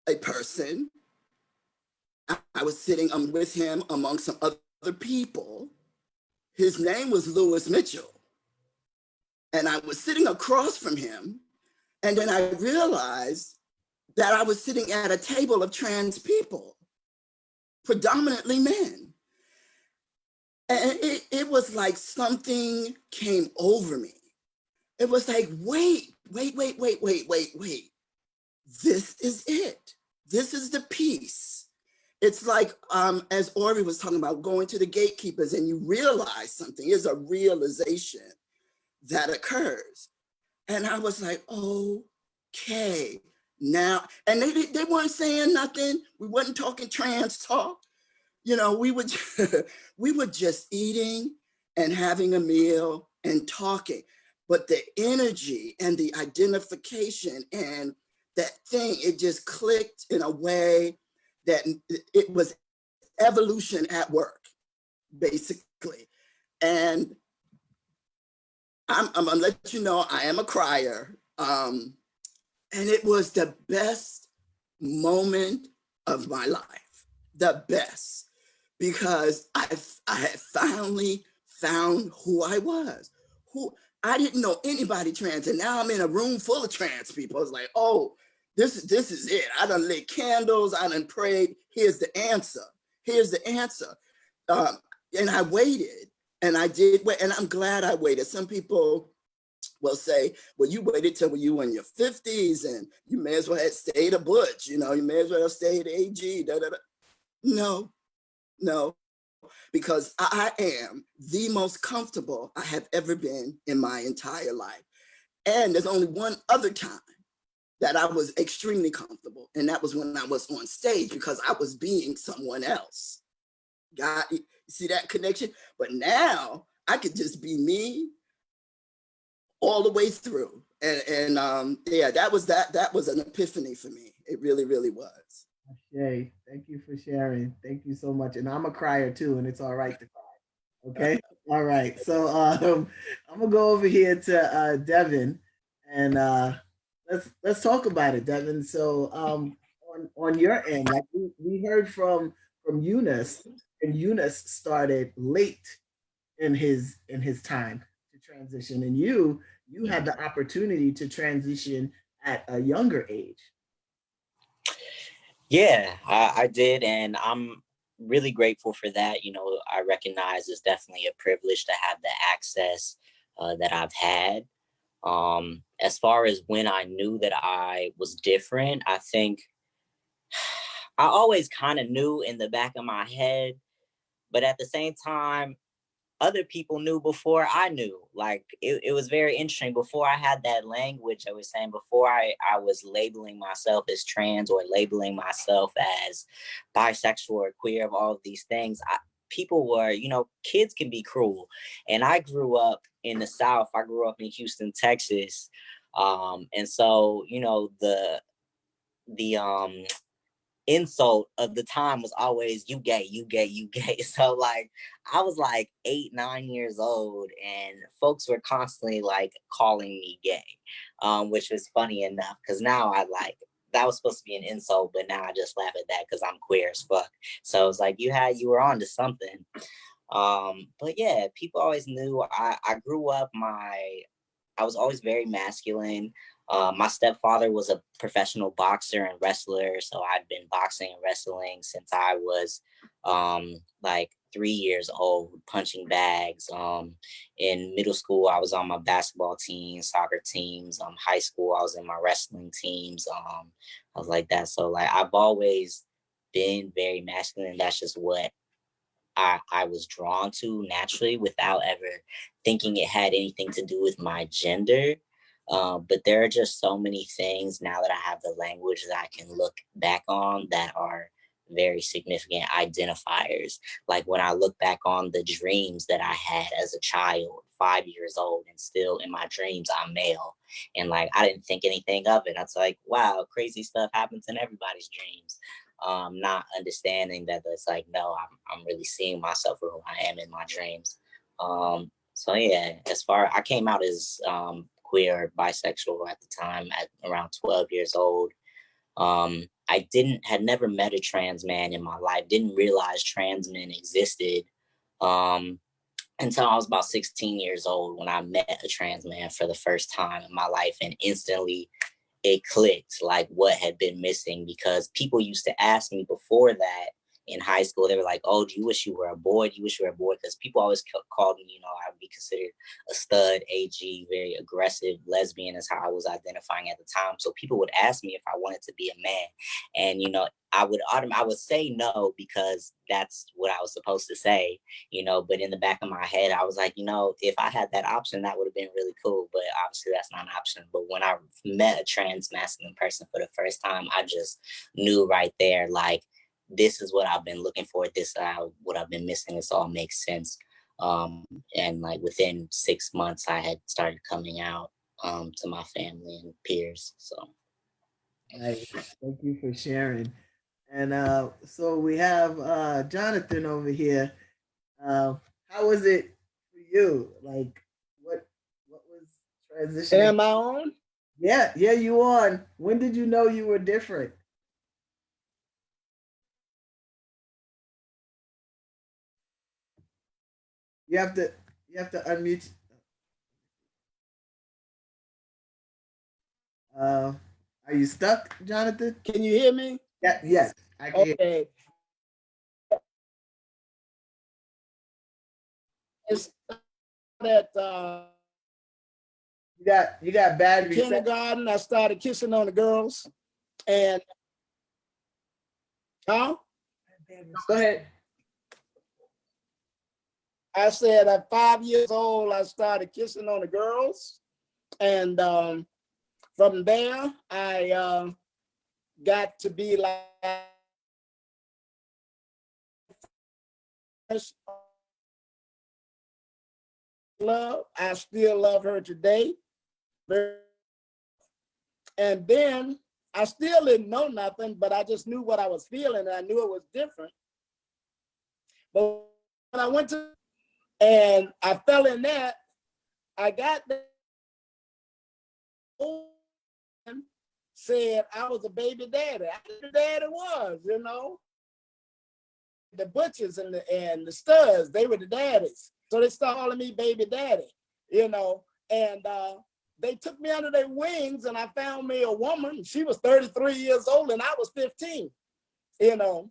a person. I was sitting with him among some other people. His name was Lewis Mitchell. And I was sitting across from him. And then I realized that I was sitting at a table of trans people, predominantly men. And it was like something came over me. It was like, wait. This is it. This is the piece. It's like, as Ori was talking about, going to the gatekeepers and you realize something. Is a realization that occurs. And I was like, okay, now, and they weren't saying nothing. We wasn't talking trans talk. We were just eating and having a meal and talking. But the energy and the identification and that thing, it just clicked in a way that it was evolution at work, basically. And I'm gonna let you know, I am a crier. And it was the best moment of my life, the best, because I had finally found who I was. I didn't know anybody trans, and now I'm in a room full of trans people. I was like, oh, this is it. I done lit candles, I done prayed. Here's the answer. Here's the answer. And I waited, and I did wait, and I'm glad I waited. Some people will say, well, you waited till you were in your 50s, and you may as well have stayed a butch, you may as well have stayed AG, da, da, da. No, because I am the most comfortable I have ever been in my entire life. And there's only one other time that I was extremely comfortable, and that was when I was on stage because I was being someone else. God, you see that connection? But now I could just be me all the way through. And yeah, that was an epiphany for me. It really, really was. Shay, thank you for sharing. Thank you so much. And I'm a crier too, and it's all right to cry. Okay. All right. So I'm gonna go over here to Devin, and let's talk about it, Devin. So on your end, like we heard from Yunus, and Yunus started late in his time to transition, and you had the opportunity to transition at a younger age. Yeah, I did, and I'm really grateful for that. You know, I recognize it's definitely a privilege to have the access that I've had. As far as when I knew that I was different, I think I always kind of knew in the back of my head, but at the same time, other people knew before I knew. Like it was very interesting. Before I had that language, I was saying before I was labeling myself as trans or labeling myself as bisexual or queer of all of these things, people were, you know, kids can be cruel. And I grew up in the South. I grew up in Houston, Texas. And so, you know, the insult of the time was always you gay, you gay, you gay. So like I was like 8, 9 years old and folks were constantly like calling me gay, which was funny enough because now I like that was supposed to be an insult, but now I just laugh at that because I'm queer as fuck. So it's like you were on to something. But yeah, people always knew. I grew up I was always very masculine. My stepfather was a professional boxer and wrestler, so I've been boxing and wrestling since I was like 3 years old, punching bags. In middle school, I was on my basketball team, soccer teams. High school, I was in my wrestling teams. I was like that. So like I've always been very masculine. That's just what I was drawn to naturally without ever thinking it had anything to do with my gender. But there are just so many things now that I have the language that I can look back on that are very significant identifiers. Like when I look back on the dreams that I had as a child, 5 years old, and still in my dreams, I'm male. And like, I didn't think anything of it. I was like, wow, crazy stuff happens in everybody's dreams. Not understanding that it's like, no, I'm really seeing myself for who I am in my dreams. So yeah, as far I came out as queer, bisexual at the time at around 12 years old. I had never met a trans man in my life, didn't realize trans men existed until I was about 16 years old when I met a trans man for the first time in my life, and instantly it clicked like what had been missing, because people used to ask me before that in high school. They were like, oh, do you wish you were a boy? Do you wish you were a boy? Because people always called me, you know, I would be considered a stud, AG, very aggressive, lesbian is how I was identifying at the time. So people would ask me if I wanted to be a man. And, you know, I would say no because that's what I was supposed to say, you know, but in the back of my head, I was like, you know, if I had that option, that would have been really cool. But obviously that's not an option. But when I met a trans masculine person for the first time, I just knew right there, like, this is what I've been looking for. This is what I've been missing. This all makes sense. And like within 6 months, I had started coming out to my family and peers. So. Nice. Thank you for sharing. And so we have Jonathon over here. How was it for you? Like, what was transitioning? Am I on? Yeah, you on. When did you know you were different? You have to unmute. Uh, are you stuck, Jonathon? Can you hear me? Yeah, yes, I can. Okay. It's that You got bad reception. kindergarten. I started kissing on the girls, and Go ahead. I said at 5 years old, I started kissing on the girls, and from there, I got to be like love. I still love her today. And then I still didn't know nothing, but I just knew what I was feeling, and I knew it was different. But when I went to, and I fell in that, I got there, said I was a baby daddy. I knew the daddy was, you know. The butchers and the studs, they were the daddies. So they started calling me baby daddy, you know. And they took me under their wings, and I found me a woman. She was 33 years old and I was 15, you know.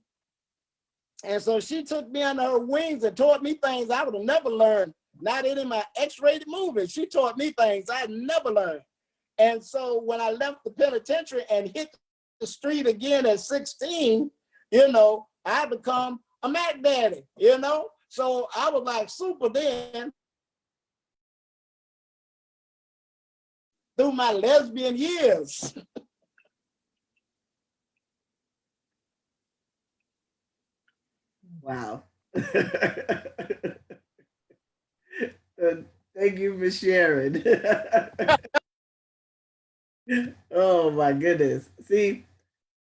And so she took me under her wings and taught me things I would have never learned, not in my X-rated movies. She taught me things I'd never learned. And so when I left the penitentiary and hit the street again at 16, you know, I become a Mac Daddy, you know? So I was like super then through my lesbian years. Wow. Thank you for sharing. Oh my goodness. See,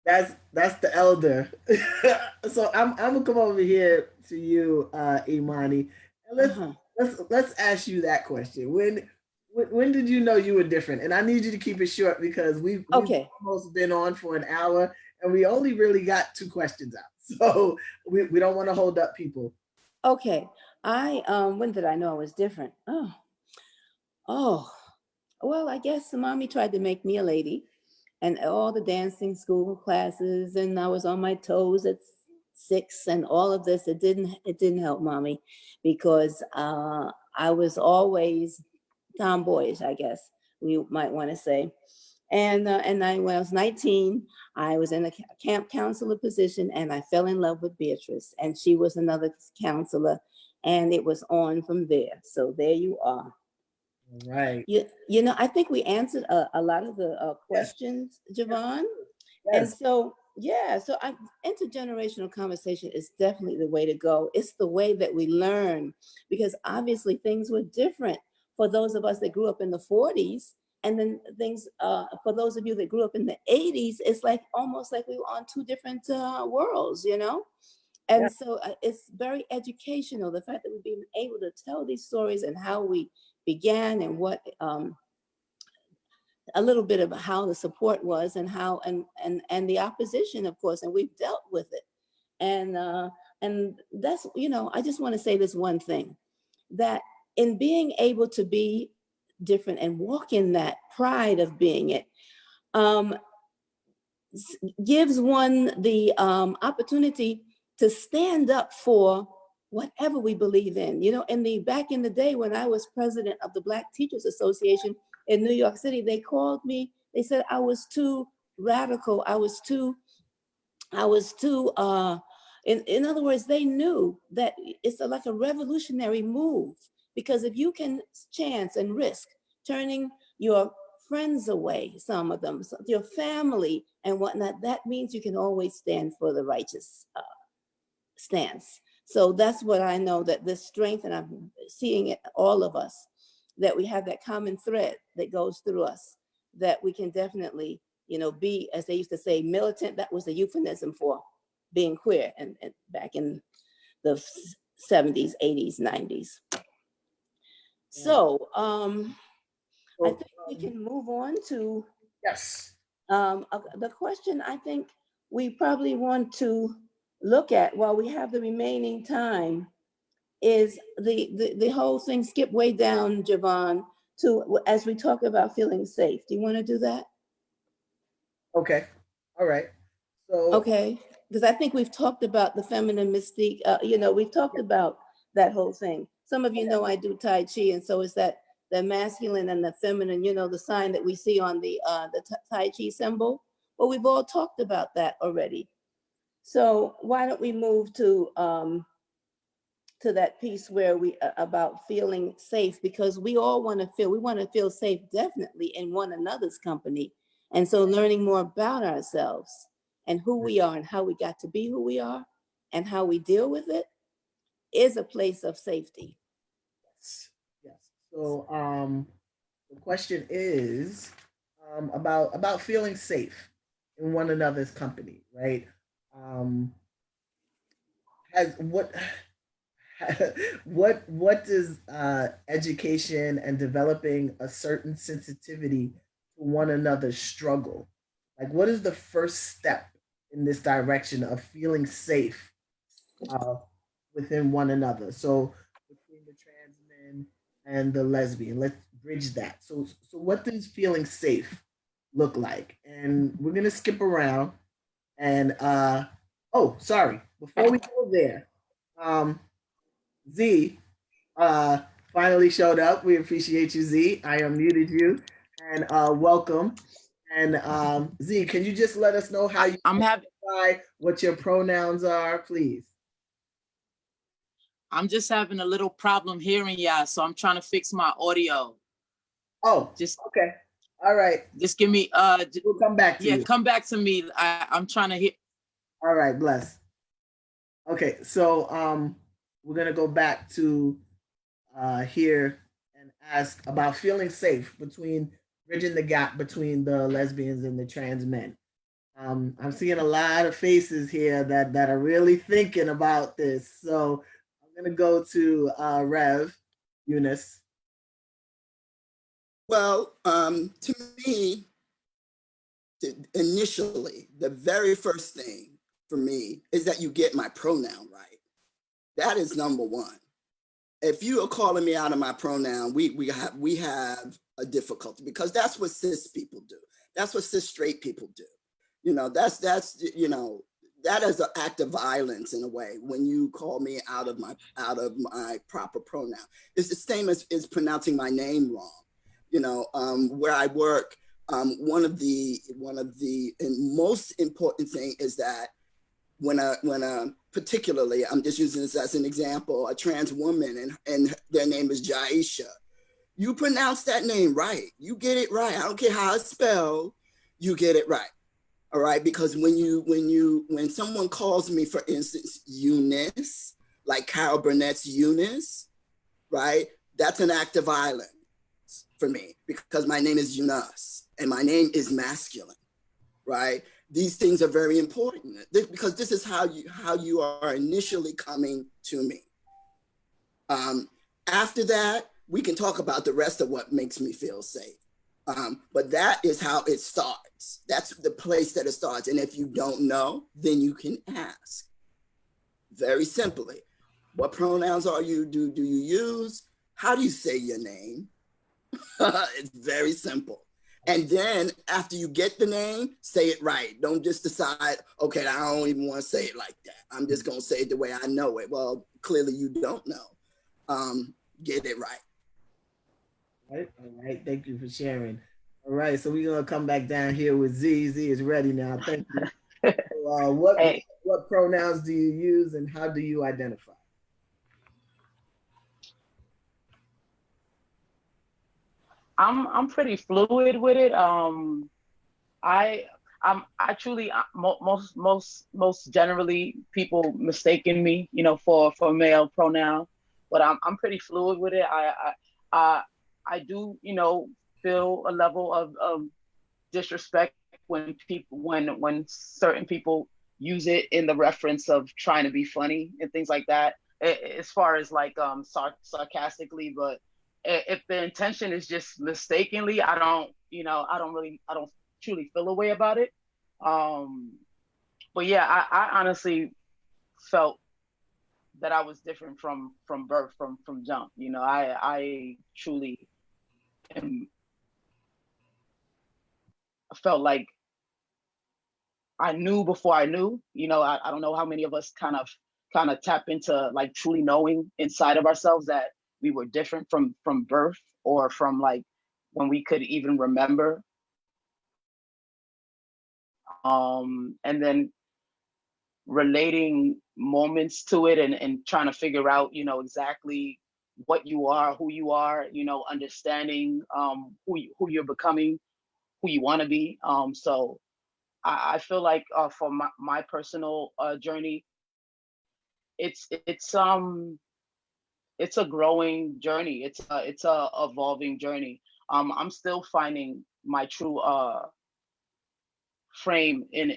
that's the elder. So I'm gonna come over here to you, Imani, and let's ask you that question. When did you know you were different? And I need you to keep it short because we've almost been on for an hour and we only really got 2 questions out. So we don't want to hold up people. Okay. When did I know I was different? Well, I guess mommy tried to make me a lady, and all the dancing school classes, and I was on my toes at 6 and all of this. It didn't help mommy because I was always tomboyish, I guess we might want to say. And when I was 19, I was in a camp counselor position, and I fell in love with Beatrice, and she was another counselor, and it was on from there. So there you are. Right. You know, I think we answered a lot of the questions, Jevon. Yes. And so, yeah, so intergenerational conversation is definitely the way to go. It's the way that we learn, because obviously things were different for those of us that grew up in the 40s. And then things, for those of you that grew up in the 80s, it's like almost like we were on 2 different worlds, you know? And so it's very educational, the fact that we've been able to tell these stories and how we began and what, a little bit about how the support was and how, and the opposition, of course, and we've dealt with it. And that's, you know, I just want to say this one thing, that in being able to be different and walk in that pride of being it, gives one the opportunity to stand up for whatever we believe in. You know, back in the day when I was president of the Black Teachers Association in New York City, they called me, they said I was too radical, I was too, in other words, they knew that it's like a revolutionary move, because if you can chance and risk turning your friends away, some of them, your family and whatnot, that means you can always stand for the righteous stance. So that's what I know, that this strength, and I'm seeing it, all of us, that we have that common thread that goes through us, that we can definitely, you know, be, as they used to say, militant. That was a euphemism for being queer, and back in the 70s, 80s, 90s. So I think we can move on to the question I think we probably want to look at while we have the remaining time is the whole thing, skip way down, Jevon, to as we talk about feeling safe. Do you want to do that? Okay. All right. So okay, because I think we've talked about the feminine mystique. You know, we've talked about that whole thing. Some of you know I do Tai Chi, and so it's that the masculine and the feminine. You know, the sign that we see on the Tai Chi symbol. Well, we've all talked about that already. So why don't we move to that piece where we about feeling safe, because we all want to feel safe definitely in one another's company. And so learning more about ourselves and who we are and how we got to be who we are and how we deal with it is a place of safety. Yes. So the question is about feeling safe in one another's company, right? Has what what does education and developing a certain sensitivity to one another's struggle, like what is the first step in this direction of feeling safe uh, within one another? So between the trans men and the lesbian, let's bridge that. So what does feeling safe look like? And we're gonna skip around and oh, sorry, before we go there, um Z uh, finally showed up. We appreciate you, Z. I unmuted you, and welcome. And Z, can you just let us know how you I'm identify, what your pronouns are, please? just having a little problem hearing y'all, so I'm trying to fix my audio. Oh, just okay. All right. Just give me we'll come back to you. Come back to me. I'm trying to hear. All right, bless. Okay, so we're gonna go back to here and ask about feeling safe between bridging the gap between the lesbians and the trans men. I'm seeing a lot of faces here that are really thinking about this. So I'm gonna go to Rev, Yunus. Well, to me, initially, the very first thing for me is that you get my pronoun right. That is number one. If you are calling me out of my pronoun, we have a difficulty, because that's what cis people do. That's what cis straight people do. You know, that's that is an act of violence in a way when you call me out of my proper pronoun. It's the same as pronouncing my name wrong. You know, where I work, one of the most important thing is that when particularly, I'm just using this as an example, a trans woman and their name is Jaisha, you pronounce that name right. You get it right. I don't care how it's spelled, you get it right. All right, because when someone calls me, for instance, Yunus, like Carol Burnett's Yunus, right? That's an act of violence for me, because my name is Yunus and my name is masculine, right? These things are very important because this is how you are initially coming to me. After that, we can talk about the rest of what makes me feel safe. But that is how it starts. That's the place that it starts. And if you don't know, then you can ask. Very simply, what pronouns do you use? How do you say your name? It's very simple. And then after you get the name, say it right. Don't just decide, okay, I don't even want to say it like that. I'm just going to say it the way I know it. Well, clearly you don't know. Get it right. All right. Thank you for sharing. All right, so we're gonna come back down here with Z. Z is ready now. Thank you. So, what pronouns do you use and how do you identify? I'm pretty fluid with it. I truly most generally people mistaken me, for male pronoun, but I'm pretty fluid with it. I do, feel a level of disrespect when certain people use it in the reference of trying to be funny and things like that, as far as like sarcastically. But if the intention is just mistakenly, I don't truly feel a way about it. But yeah, I honestly felt that I was different from birth, from jump. I truly felt like I knew before I knew. I don't know how many of us kind of tap into like truly knowing inside of ourselves that we were different from birth, or from like when we could even remember. And then relating moments to it, and trying to figure out, exactly what you are, who you are, understanding who you're becoming, who you want to be. So I feel like for my personal journey, it's it's a growing journey. It's a evolving journey. I'm still finding my true frame in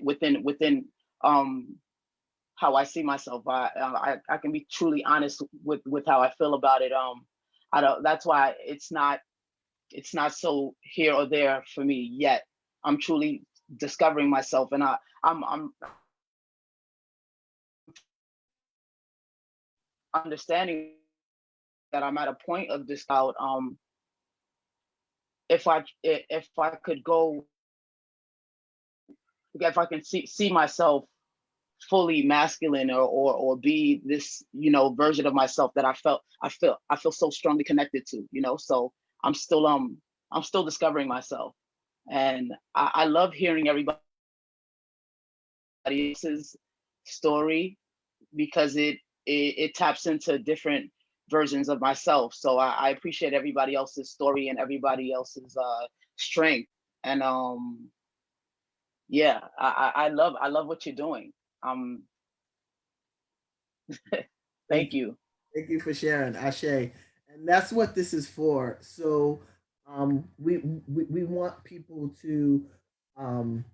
within how I see myself. I can be truly honest with how I feel about it. I don't. That's why it's not so here or there for me yet. I'm truly discovering myself, and I'm understanding that I'm at a point of this out. If I could go, if I can see myself fully masculine or be this, you know, version of myself that I feel so strongly connected to, you know. So I'm still discovering myself, and I love hearing everybody else's story because it taps into different versions of myself. So I appreciate everybody else's story and everybody else's strength. And yeah, I love what you're doing. Thank you. Thank you for sharing, Ashe. And that's what this is for. So we want people to um,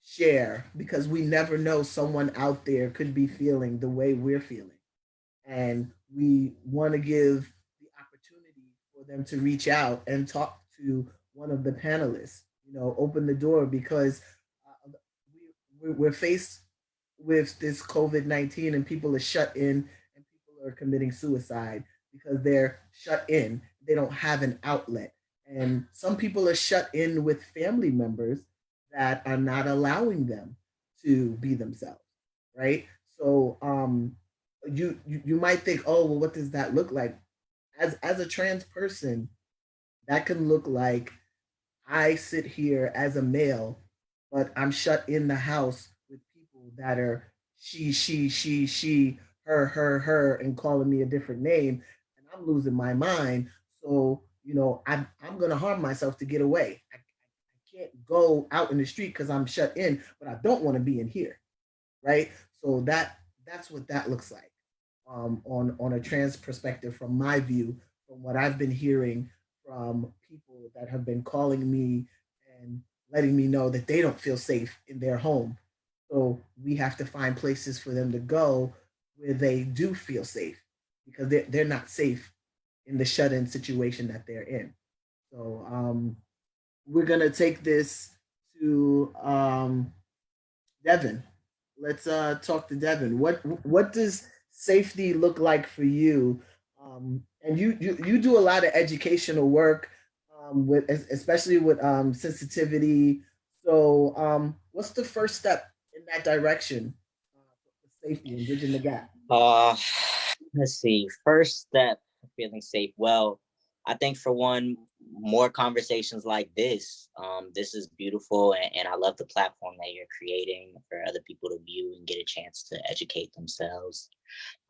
share because we never know someone out there could be feeling the way we're feeling. And we want to give the opportunity for them to reach out and talk to one of the panelists, you know, open the door because we're faced with this COVID-19 and people are shut in and people are committing suicide because they're shut in. They don't have an outlet. And some people are shut in with family members that are not allowing them to be themselves, right? So you might think, oh, well, what does that look like? As a trans person, that can look like I sit here as a male, but I'm shut in the house with people that are she, her, and calling me a different name, and I'm losing my mind. So, you know, I'm gonna harm myself to get away. I can't go out in the street because I'm shut in, but I don't want to be in here, right? So that's what that looks like on a trans perspective from my view, from what I've been hearing from people that have been calling me and letting me know that they don't feel safe in their home. So we have to find places for them to go where they do feel safe because they're not safe in the shut-in situation that they're in. So we're gonna take this to Devin. Let's talk to Devin. What does safety look like for you? And you do a lot of educational work with especially with sensitivity. So what's the first step in that direction for safety and bridging the gap? Let's see. First step, feeling safe. Well, I think for one, more conversations like this. This is beautiful, and I love the platform that you're creating for other people to view and get a chance to educate themselves.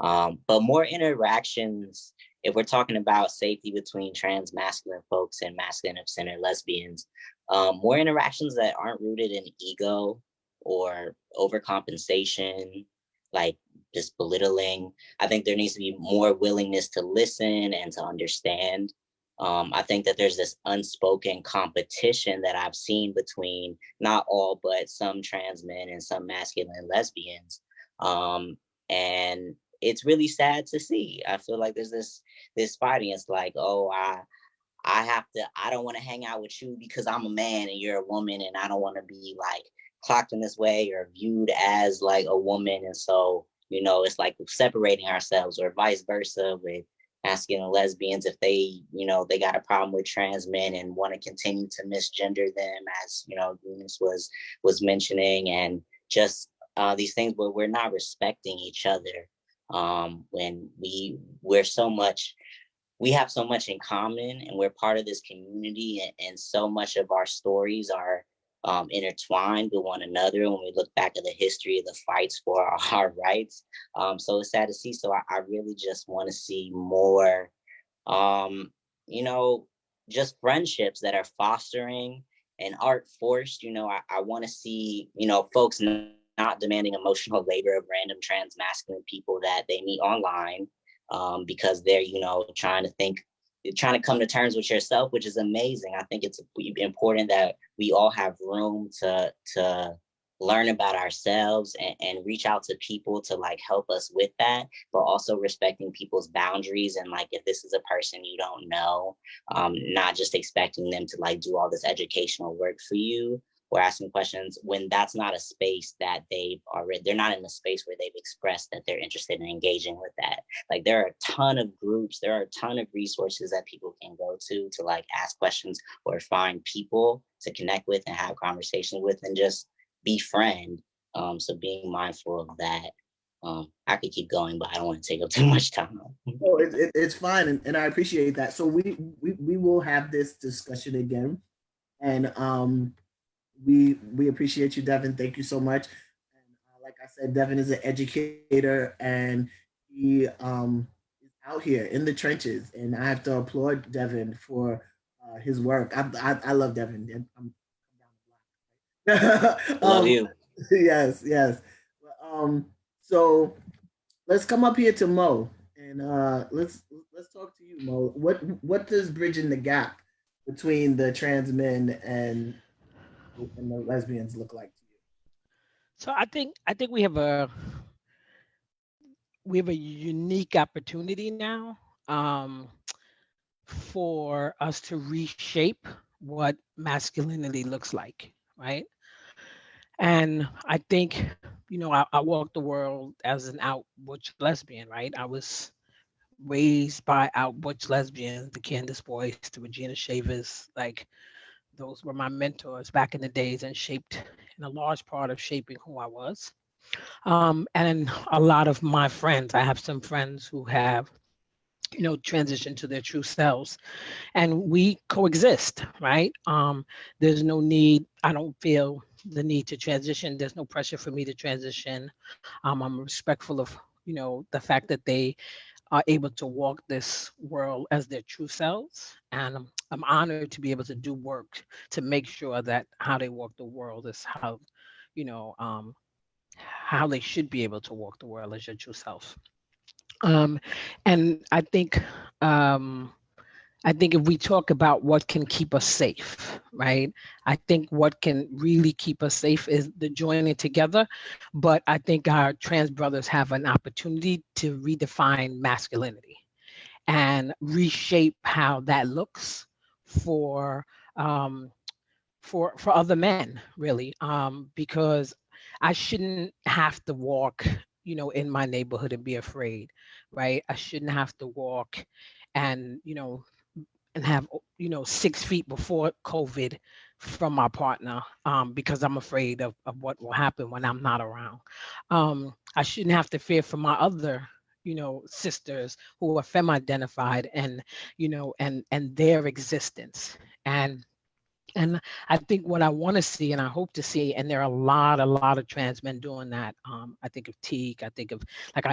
But more interactions, if we're talking about safety between trans masculine folks and masculine of center lesbians, more interactions that aren't rooted in ego or overcompensation, like just belittling. I think there needs to be more willingness to listen and to understand. I think that there's this unspoken competition that I've seen between not all, but some trans men and some masculine lesbians. And it's really sad to see. I feel like there's this fighting. It's like, oh, I don't want to hang out with you because I'm a man and you're a woman, and I don't want to be like clocked in this way or viewed as like a woman. And so, you know, it's like separating ourselves, or vice versa with masculine and lesbians. If they, you know, they got a problem with trans men and want to continue to misgender them, as, you know, Yunus was mentioning, and just these things where we're not respecting each other, when we have so much in common and we're part of this community, and so much of our stories are intertwined with one another when we look back at the history of the fights for our rights. So it's sad to see. So I really just want to see more, you know, just friendships that are fostering and aren't forced. You know, I want to see, you know, folks not demanding emotional labor of random trans masculine people that they meet online, because they're, trying to come to terms with yourself, which is amazing. I think it's important that we all have room to learn about ourselves and reach out to people to like help us with that, but also respecting people's boundaries. And like, if this is a person you don't know, not just expecting them to like do all this educational work for you or asking questions when that's not a space that they're not in a space where they've expressed that they're interested in engaging with that. Like, there are a ton of groups, there are a ton of resources that people can go to like ask questions or find people to connect with and have conversations with and just befriend. So being mindful of that. I could keep going, but I don't want to take up too much time. Oh, it's fine, and I appreciate that. So we will have this discussion again, and we appreciate you, Devin. Thank you so much. And like I said, Devin is an educator, and he is out here in the trenches, and I have to applaud Devin for his work. I love Devin. Love you. Yes, yes. So let's come up here to Mo, and let's talk to you, Mo. What does bridging the gap between the trans men and the lesbians look like to you? So I think we have a unique opportunity now, for us to reshape what masculinity looks like, right? And I think, I walked the world as an out butch lesbian, right? I was raised by out butch lesbians, the Candace Boys, the Regina Shavers, like those were my mentors back in the days and shaped in a large part of shaping who I was. And a lot of my friends, I have some friends who have, transitioned to their true selves, and we coexist, right? There's no need, I don't feel the need to transition. There's no pressure for me to transition. I'm respectful of, the fact that they are able to walk this world as their true selves. And I'm honored to be able to do work to make sure that how they walk the world is how, you know, um, how they should be able to walk the world as your true self. Um, and um, I think if we talk about what can keep us safe, right? I think what can really keep us safe is the joining together. But I think our trans brothers have an opportunity to redefine masculinity and reshape how that looks for um, for other men, really, because I shouldn't have to walk, in my neighborhood and be afraid, right? I shouldn't have to walk and and have 6 feet before COVID from my partner, because I'm afraid of what will happen when I'm not around. I shouldn't have to fear for my other sisters who are femme identified and and their existence. And I think what I want to see and I hope to see, and there are a lot of trans men doing that. I think of Teague. I think of, like,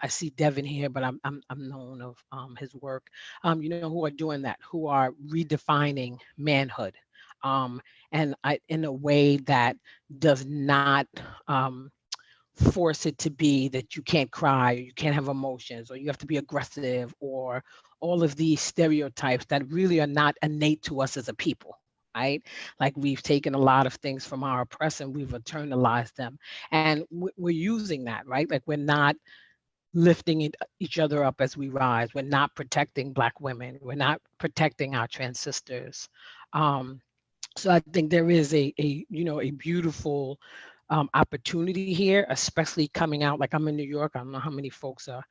I see Devin here, but I'm known of his work. Who are doing that, who are redefining manhood, and in a way that does not force it to be that you can't cry or you can't have emotions or you have to be aggressive or all of these stereotypes that really are not innate to us as a people, right? Like, we've taken a lot of things from our oppressor and we've internalized them, and we're using that, right? Like, we're not lifting each other up as we rise. We're not protecting Black women. We're not protecting our trans sisters. So I think there is a beautiful opportunity here, especially coming out. Like, I'm in New York. I don't know how many folks are,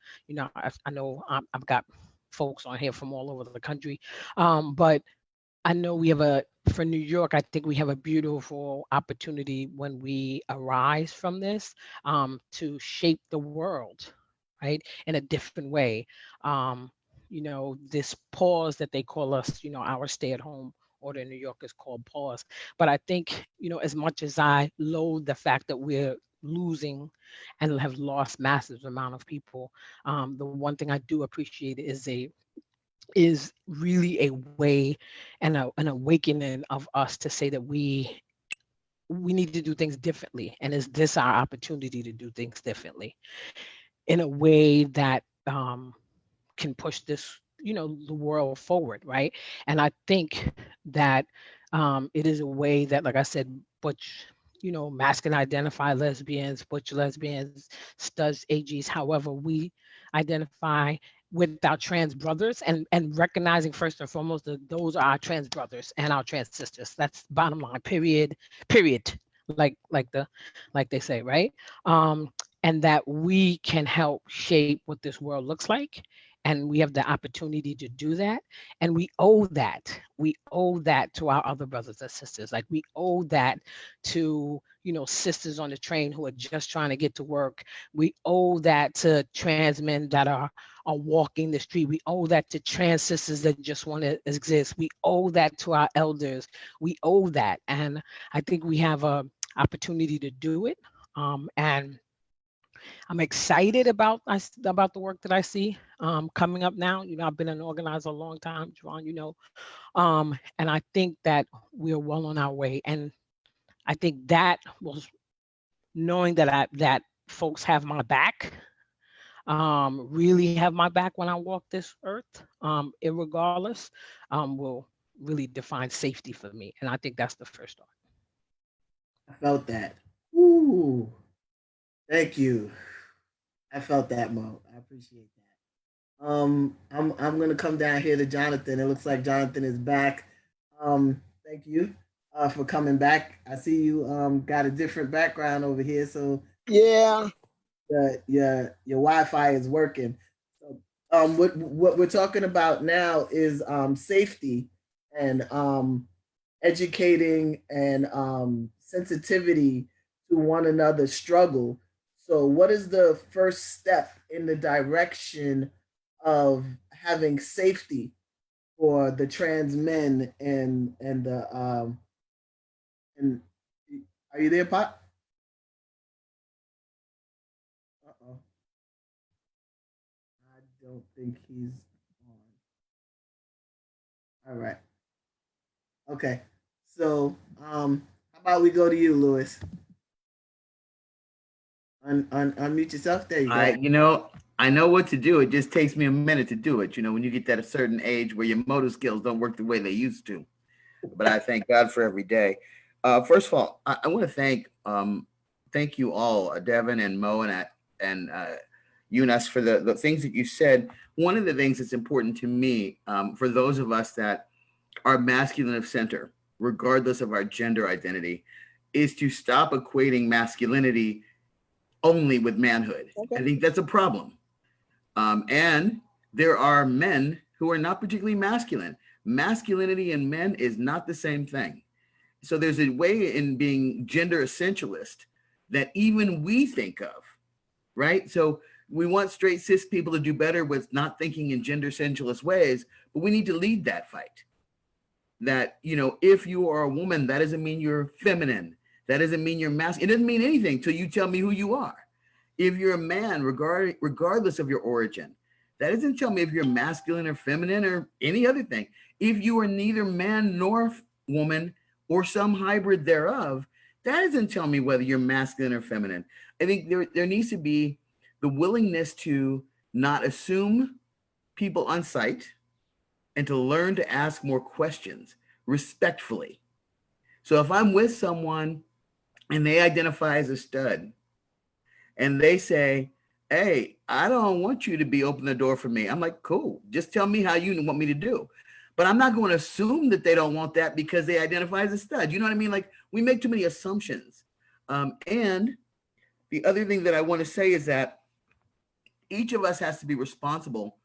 I know I've got folks on here from all over the country. But I know for New York, I think we have a beautiful opportunity when we arise from this, to shape the world, right, in a different way. This pause that they call us, our stay-at-home order in New York is called pause. But I think, as much as I loathe the fact that we're losing and have lost massive amount of people, the one thing I do appreciate is really a way and an awakening of us to say that we need to do things differently. And is this our opportunity to do things differently? in a way that can push this, the world forward, right? And I think that it is a way that, like I said, butch, masculine identify lesbians, butch lesbians, studs, AGs, however we identify, with our trans brothers, and recognizing first and foremost that those are our trans brothers and our trans sisters. That's bottom line, period, like they say, right? And that we can help shape what this world looks like, and we have the opportunity to do that, and we owe that to our other brothers and sisters. Like, we owe that to sisters on the train who are just trying to get to work. We owe that to trans men that are walking the street. We owe that to trans sisters that just want to exist. We owe that to our elders. We owe that, and I think we have a opportunity to do it. And I'm excited about the work that I see coming up now. I've been an organizer a long time, Jevon, and I think that we're well on our way. And I think that was knowing that folks have my back, really have my back when I walk this earth, irregardless, will really define safety for me. And I think that's the first start. I felt that. Ooh, thank you. I felt that, Mo. I appreciate that. I'm gonna come down here to Jonathon. It looks like Jonathon is back. Thank you for coming back. I see you got a different background over here, so Yeah. your Wi-Fi is working. So, what we're talking about now is safety and educating and sensitivity to one another's struggle. So, what is the first step in the direction of having safety for the trans men and the and are you there, Pop? Uh-oh. I don't think he's on. All right. Okay. So, how about we go to you, Lewis? Unmute yourself. There you go. I know what to do. It just takes me a minute to do it. When you get that a certain age where your motor skills don't work the way they used to. But I thank God for every day. First of all, I want to thank you all, Devin and Mo and Yunus, for the things that you said. One of the things that's important to me, for those of us that are masculine of center, regardless of our gender identity, is to stop equating masculinity only with manhood. Okay. I think that's a problem. And there are men who are not particularly masculine. Masculinity in men is not the same thing. So there's a way in being gender essentialist that even we think of, right? So we want straight cis people to do better with not thinking in gender essentialist ways, but we need to lead that fight. That, if you are a woman, that doesn't mean you're feminine. That doesn't mean you're masculine. It doesn't mean anything till you tell me who you are. If you're a man, regardless of your origin, that doesn't tell me if you're masculine or feminine or any other thing. If you are neither man nor woman or some hybrid thereof, that doesn't tell me whether you're masculine or feminine. I think there needs to be the willingness to not assume people on sight and to learn to ask more questions respectfully. So if I'm with someone and they identify as a stud and they say, hey, I don't want you to be open the door for me. I'm like, cool, just tell me how you want me to do. But I'm not going to assume that they don't want that because they identify as a stud. You know what I mean? Like, we make too many assumptions. And the other thing that I want to say is that each of us has to be responsible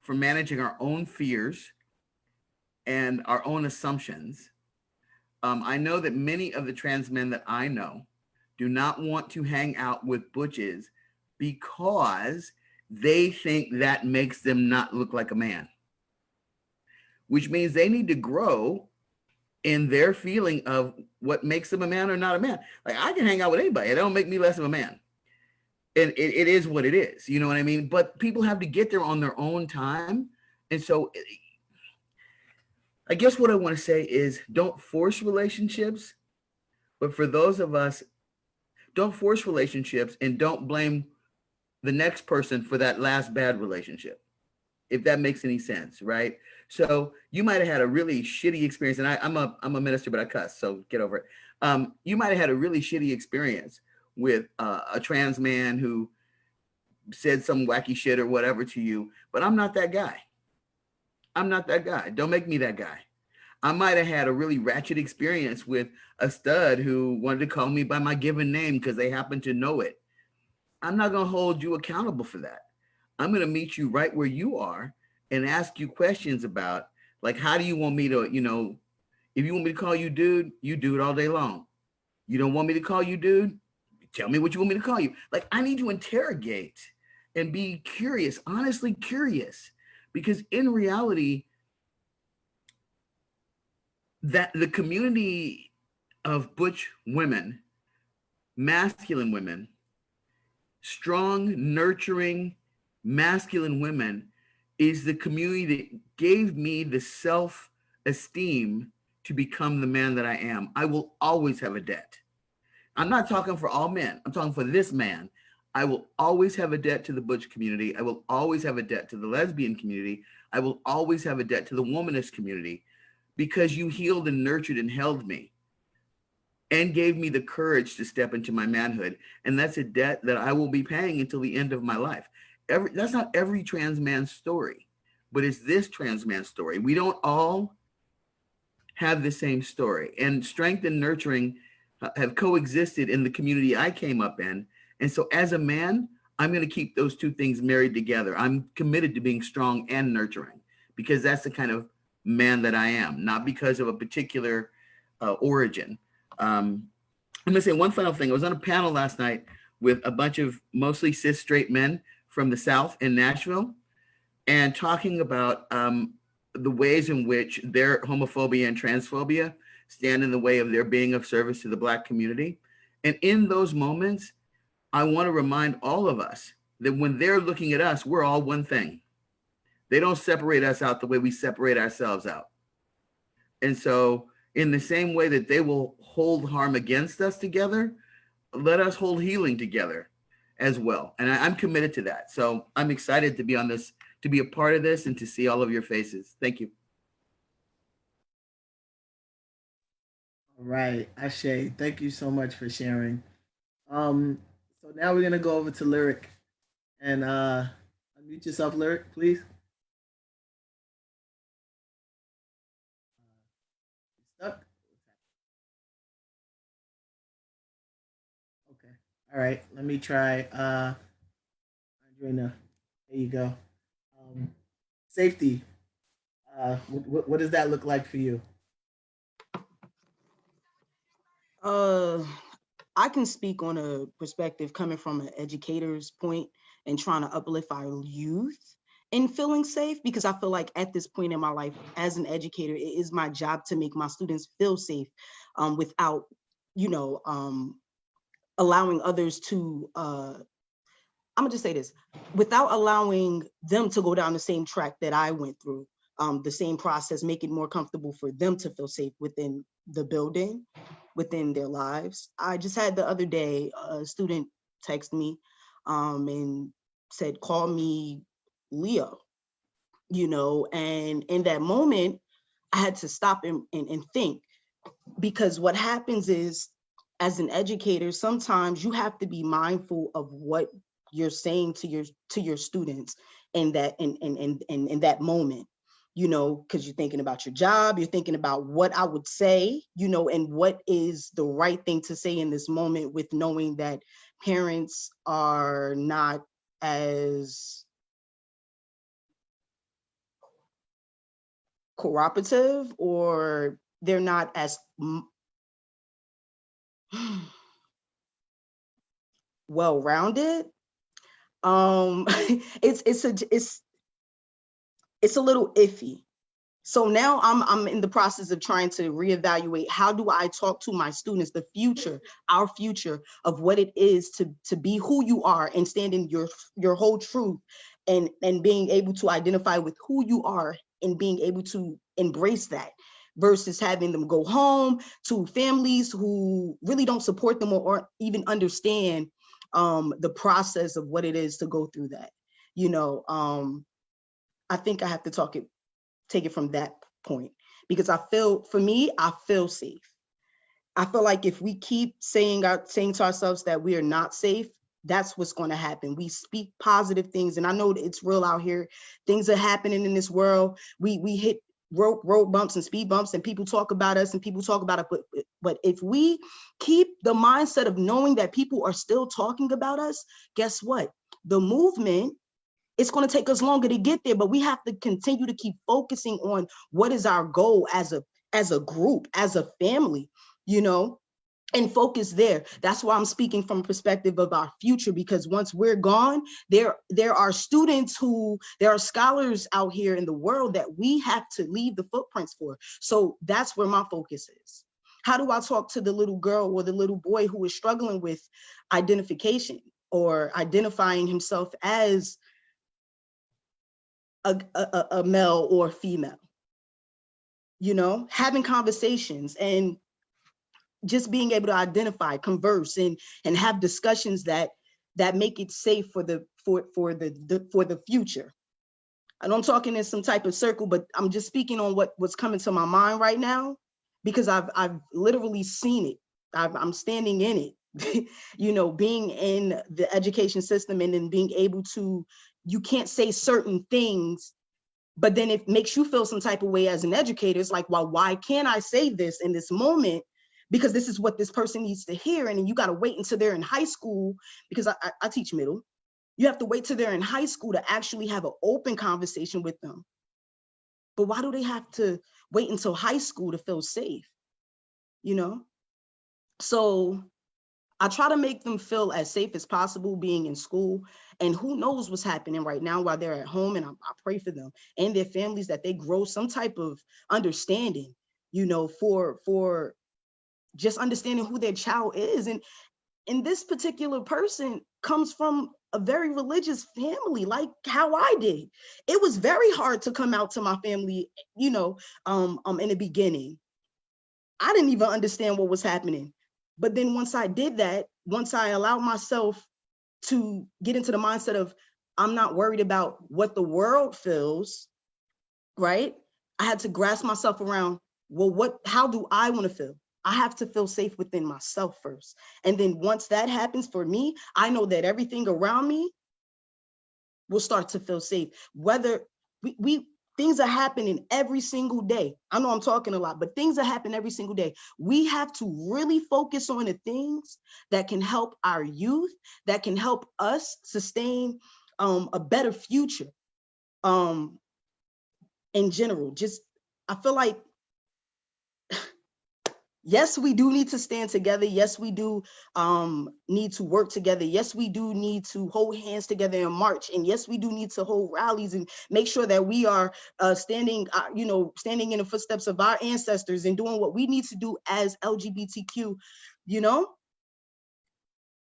for managing our own fears and our own assumptions. I know that many of the trans men that I know do not want to hang out with butches because they think that makes them not look like a man, which means they need to grow in their feeling of what makes them a man or not a man. Like, I can hang out with anybody. It don't make me less of a man. And it is what it is. You know what I mean? But people have to get there on their own time. And so I guess what I want to say is, don't force relationships. But for those of us, don't force relationships and don't blame the next person for that last bad relationship, if that makes any sense, right? So you might have had a really shitty experience, and I'm a minister, but I cuss, so get over it. You might have had a really shitty experience with a trans man who said some wacky shit or whatever to you, but I'm not that guy. I'm not that guy. Don't make me that guy. I might have had a really ratchet experience with a stud who wanted to call me by my given name because they happen to know it. I'm not going to hold you accountable for that. I'm going to meet you right where you are and ask you questions about, like, how do you want me to, you know, if you want me to call you dude, you do it all day long. You don't want me to call you dude? Tell me what you want me to call you. Like, I need to interrogate and be curious, honestly curious, because in reality, that the community of butch women, masculine women, strong, nurturing, masculine women is the community that gave me the self-esteem to become the man that I am. I will always have a debt. I'm not talking for all men. I'm talking for this man. I will always have a debt to the butch community. I will always have a debt to the lesbian community. I will always have a debt to the womanist community, because you healed and nurtured and held me and gave me the courage to step into my manhood. And that's a debt that I will be paying until the end of my life. That's not every trans man's story, but it's this trans man's story. We don't all have the same story, and strength and nurturing have coexisted in the community I came up in. And so as a man, I'm going to keep those two things married together. I'm committed to being strong and nurturing, because that's the kind of man that I am, not because of a particular origin. I'm going to say one final thing. I was on a panel last night with a bunch of mostly cis straight men from the South in Nashville, and talking about the ways in which their homophobia and transphobia stand in the way of their being of service to the Black community. And in those moments, I want to remind all of us that when they're looking at us, we're all one thing. They don't separate us out the way we separate ourselves out. And so in the same way that they will hold harm against us together, let us hold healing together as well. And I'm committed to that. So I'm excited to be on this, to be a part of this, and to see all of your faces. Thank you. All right, Ashe, thank you so much for sharing. So now we're gonna go over to Lyric, and unmute yourself, Lyric, please. Stuck? Okay. All right. Let me try. Ondrena. There you go. Safety. What does that look like for you? I can speak on a perspective coming from an educator's point and trying to uplift our youth and feeling safe, because I feel like at this point in my life as an educator, it is my job to make my students feel safe without, allowing others to, I'm gonna just say this, without allowing them to go down the same track that I went through, the same process, make it more comfortable for them to feel safe within the building, within their lives. I just had the other day, a student text me and said, call me Leo, and in that moment, I had to stop and think, because what happens is, as an educator, sometimes you have to be mindful of what you're saying to your students in that in that moment, because you're thinking about your job, you're thinking about what I would say, and what is the right thing to say in this moment, with knowing that parents are not as cooperative, or they're not as well-rounded. It's a little iffy. So now I'm in the process of trying to reevaluate, how do I talk to my students, the future, our future, of what it is to be who you are and stand in your whole truth, and being able to identify with who you are and being able to embrace that, versus having them go home to families who really don't support them or even understand the process of what it is to go through that. You know, I think I have to take it from that point, because I feel safe. I feel like if we keep saying to ourselves that we are not safe, that's what's going to happen. We speak positive things, and I know that it's real out here. Things are happening in this world. We hit road bumps and speed bumps, and people talk about us and people talk about it. But if we keep the mindset of knowing that people are still talking about us, guess what? The movement, it's going to take us longer to get there, but we have to continue to keep focusing on what is our goal as a group, as a family, you know, and focus there. That's why I'm speaking from a perspective of our future, because once we're gone, there are scholars out here in the world that we have to leave the footprints for. So that's where my focus is. How do I talk to the little girl or the little boy who is struggling with identification or identifying himself as a male or female? You know, having conversations and just being able to identify, converse, and have discussions that make it safe for the future. I know I'm talking in some type of circle, but I'm just speaking on what's coming to my mind right now, because I've literally seen it. I'm standing in it. You know, being in the education system and then being able to, you can't say certain things, but then it makes you feel some type of way as an educator. It's like, well, why can't I say this in this moment? Because this is what this person needs to hear. And then you got to wait until they're in high school, because I teach middle. You have to wait till they're in high school to actually have an open conversation with them. But why do they have to wait until high school to feel safe? You know? So I try to make them feel as safe as possible being in school. And who knows what's happening right now while they're at home. And I pray for them and their families that they grow some type of understanding, you know, for just understanding who their child is. And this particular person comes from a very religious family, like how I did. It was very hard to come out to my family, you know, in the beginning. I didn't even understand what was happening. But then once I did that, once I allowed myself to get into the mindset of, I'm not worried about what the world feels, right? I had to grasp myself around, well, how do I want to feel? I have to feel safe within myself first. And then once that happens for me, I know that everything around me will start to feel safe. Whether things are happening every single day. I know I'm talking a lot, but things are happening every single day. We have to really focus on the things that can help our youth, that can help us sustain a better future. In general, just, I feel like, yes, we do need to stand together. Yes, we do need to work together. Yes, we do need to hold hands together and march. And yes, we do need to hold rallies and make sure that we are standing in the footsteps of our ancestors and doing what we need to do as LGBTQ, you know?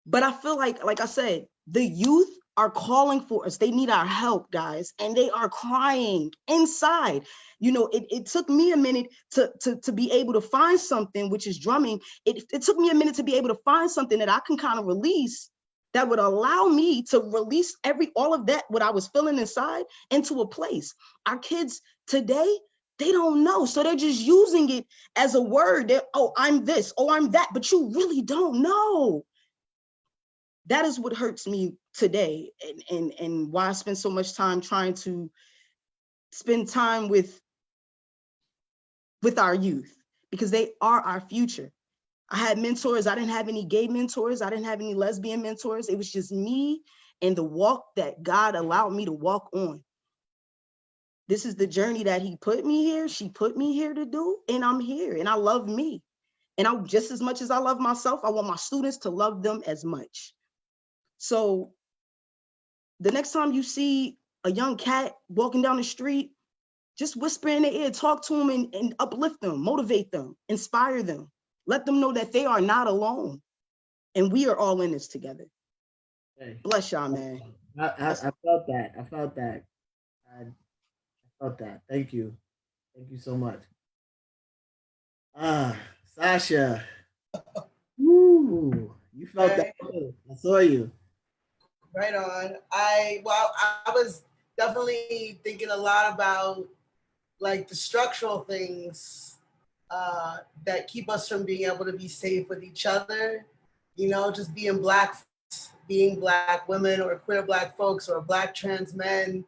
But I feel like I said, the youth are calling for us. They need our help, guys, and they are crying inside. You know, it took me a minute to be able to find something, which is drumming. It took me a minute to be able to find something that I can kind of release, that would allow me to release all of that, what I was feeling inside, into a place. Our kids today, they don't know. So they're just using it as a word. Oh, I'm this, oh, I'm that, but you really don't know. That is what hurts me today, and why I spend so much time trying to spend time with our youth, because they are our future. I had mentors. I didn't have any gay mentors. I didn't have any lesbian mentors. It was just me and the walk that God allowed me to walk on. This is the journey that he put me here. She put me here to do, and I'm here, and I love me. And I, just as much as I love myself, I want my students to love them as much. So the next time you see a young cat walking down the street, just whisper in their ear, talk to them and uplift them, motivate them, inspire them. Let them know that they are not alone, and we are all in this together. Hey. Bless y'all, man. I felt that. I felt that. I felt that. Thank you. Thank you so much. Sasha. Woo. You felt that too. I saw you. Right on. I was definitely thinking a lot about like the structural things that keep us from being able to be safe with each other. You know, just being black women or queer black folks or black trans men.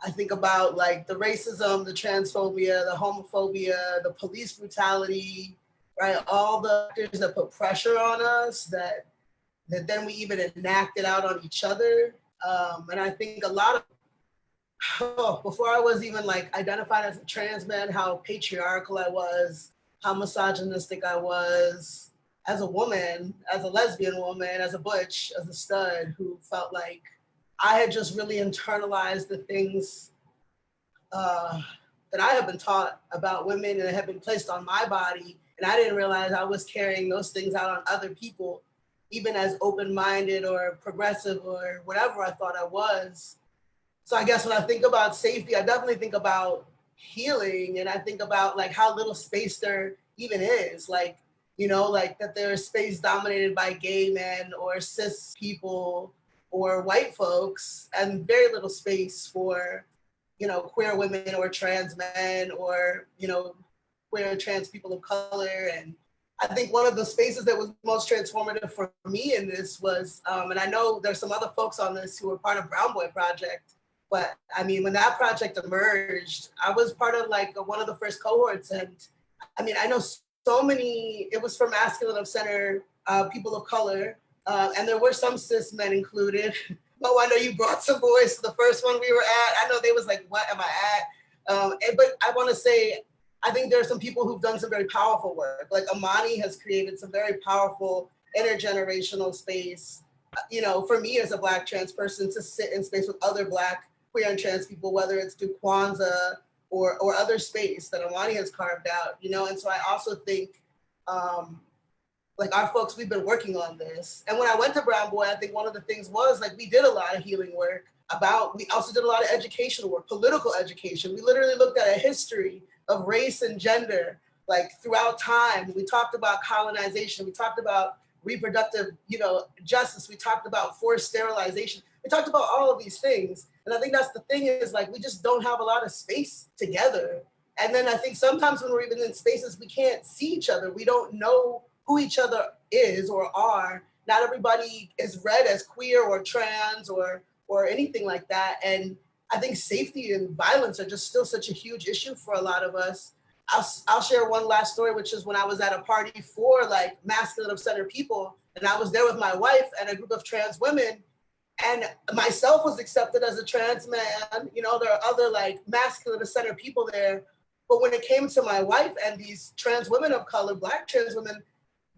I think about like the racism, the transphobia, the homophobia, the police brutality, right? All the factors that put pressure on us that then we even enact it out on each other. And I think a lot of, before I was even like identified as a trans man, how patriarchal I was, how misogynistic I was as a woman, as a lesbian woman, as a butch, as a stud who felt like I had just really internalized the things that I have been taught about women and have been placed on my body. And I didn't realize I was carrying those things out on other people, even as open-minded or progressive or whatever I thought I was. So I guess when I think about safety, I definitely think about healing, and I think about like how little space there even is. Like, you know, like that there's space dominated by gay men or cis people or white folks, and very little space for, you know, queer women or trans men or, you know, queer trans people of color. And I think one of the spaces that was most transformative for me in this was, and I know there's some other folks on this who were part of Brown Boy Project, but I mean, when that project emerged, I was part of like one of the first cohorts. And I mean, I know so many, it was for masculine of center people of color, and there were some cis men included. Oh, I know you brought some boys to the first one we were at. I know they was like, what am I at? But I want to say, I think there are some people who've done some very powerful work. Like Imani has created some very powerful intergenerational space, you know, for me as a Black trans person to sit in space with other Black queer and trans people, whether it's through Kwanzaa or other space that Imani has carved out, you know? And so I also think, like our folks, we've been working on this. And when I went to Brown Boy, I think one of the things was like, we did a lot of healing work we also did a lot of educational work, political education. We literally looked at a history of race and gender, like throughout time. We talked about colonization. We talked about reproductive, you know, justice. We talked about forced sterilization. We talked about all of these things. And I think that's the thing is like, we just don't have a lot of space together. And then I think sometimes when we're even in spaces, we can't see each other. We don't know who each other is or are. Not everybody is read as queer or trans or anything like that. And I think safety and violence are just still such a huge issue for a lot of us. I'll share one last story, which is when I was at a party for like masculine of center people, and I was there with my wife and a group of trans women, and myself was accepted as a trans man. You know, there are other like masculine of center people there. But when it came to my wife and these trans women of color, Black trans women,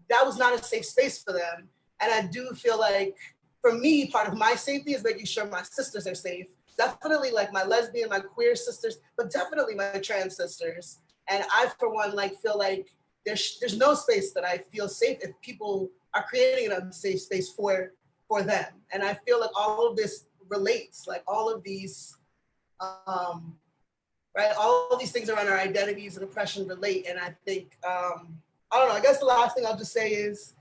that was not a safe space for them. And I do feel like, for me, part of my safety is making sure my sisters are safe. Definitely like my lesbian, my queer sisters, but definitely my trans sisters. And I, for one, like feel like there's no space that I feel safe if people are creating an unsafe space for them. And I feel like all of this relates, like all of these, right? All of these things around our identities and oppression relate. And I think, I don't know, I guess the last thing I'll just say is,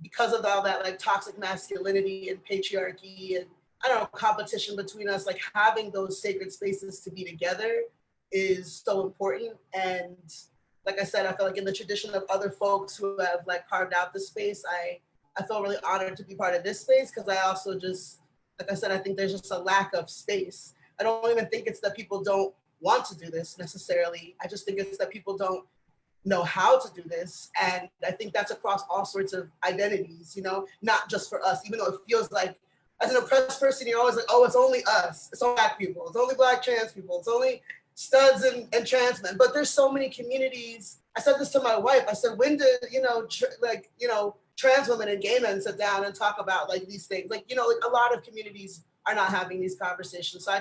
because of all that like toxic masculinity and patriarchy and I don't know, competition between us, like having those sacred spaces to be together is so important. And like I said, I feel like in the tradition of other folks who have like carved out this space, I feel really honored to be part of this space because I also just, like I said, I think there's just a lack of space. I don't even think it's that people don't want to do this necessarily. I just think it's that people don't know how to do this. And I think that's across all sorts of identities, you know, not just for us, even though it feels like as an oppressed person, you're always like, oh, it's only us. It's only Black people. It's only Black trans people. It's only studs and trans men. But there's so many communities. I said this to my wife. I said, when did, you know, trans women and gay men sit down and talk about like these things? Like, you know, like a lot of communities are not having these conversations. So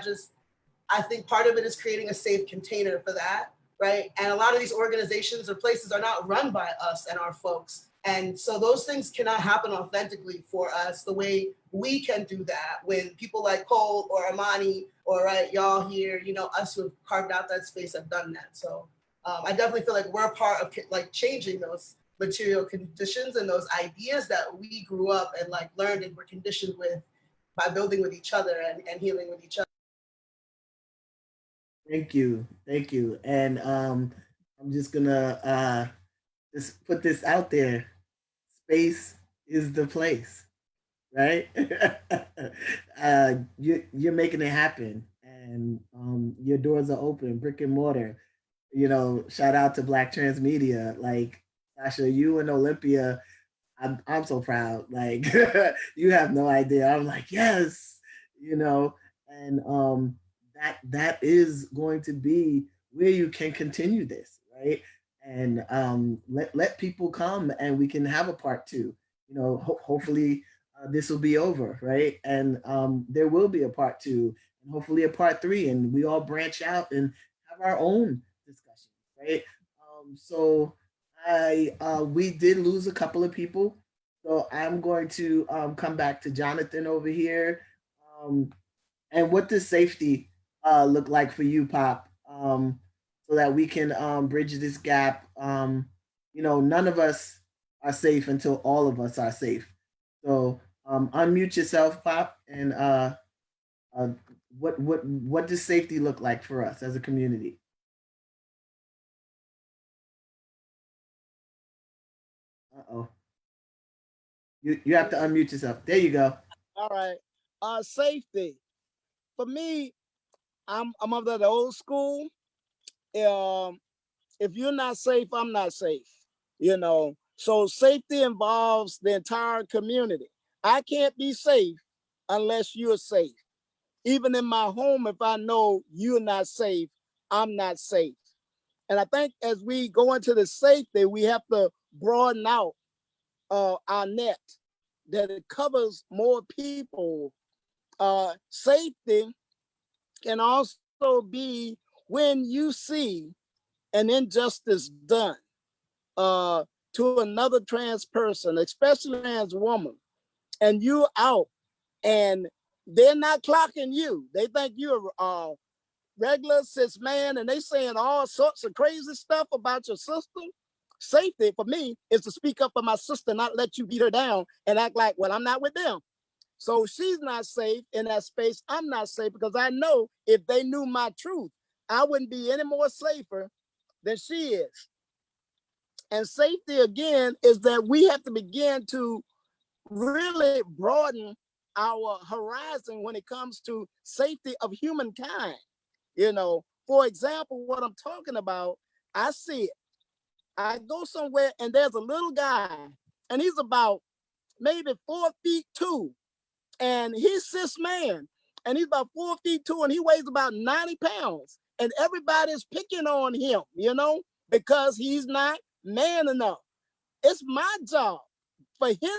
I think part of it is creating a safe container for that. Right. And a lot of these organizations or places are not run by us and our folks. And so those things cannot happen authentically for us the way we can do that when people like Cole or Imani or right, y'all here, you know, us who have carved out that space have done that. So I definitely feel like we're part of like changing those material conditions and those ideas that we grew up and like learned and were conditioned with by building with each other and healing with each other. Thank you. Thank you. And I'm just gonna just put this out there. Space is the place, right? You're making it happen, and your doors are open, brick and mortar. You know, shout out to Black Trans Media, like Sasha, you and Olympia. I'm so proud. Like you have no idea. I'm like yes, you know, and that is going to be where you can continue this, right? And let people come and we can have a part two. You know, hopefully this will be over, right? And there will be a part two, and hopefully a part three, and we all branch out and have our own discussions, right? So I we did lose a couple of people, so I'm going to come back to Jonathon over here. Um, and what does safety look like for you, Pop? So that we can bridge this gap. You know, none of us are safe until all of us are safe. So unmute yourself, Pop, and uh, what does safety look like for us as a community? Uh oh. You have to unmute yourself. There you go. All right. Safety. For me, I'm of the old school. If you're not safe, I'm not safe. You know, so safety involves the entire community. I can't be safe unless you're safe. Even in my home, if I know you're not safe, I'm not safe. And I think as we go into the safety, we have to broaden out our net, that it covers more people. Safety can also be when you see an injustice done uh, to another trans person, especially a trans woman, and you out and they're not clocking you. They think you're a regular cis man and they saying all sorts of crazy stuff about your sister. Safety for me is to speak up for my sister, not let you beat her down and act like, well, I'm not with them. So she's not safe in that space. I'm not safe because I know if they knew my truth, I wouldn't be any more safer than she is. And safety, again, is that we have to begin to really broaden our horizon when it comes to safety of humankind. You know, for example, what I'm talking about, I see it. I go somewhere and there's a little guy and he's about maybe 4'2", and he's cis man and he's about 4'2" and he weighs about 90 pounds. And everybody's picking on him, you know, because he's not man enough. It's my job for him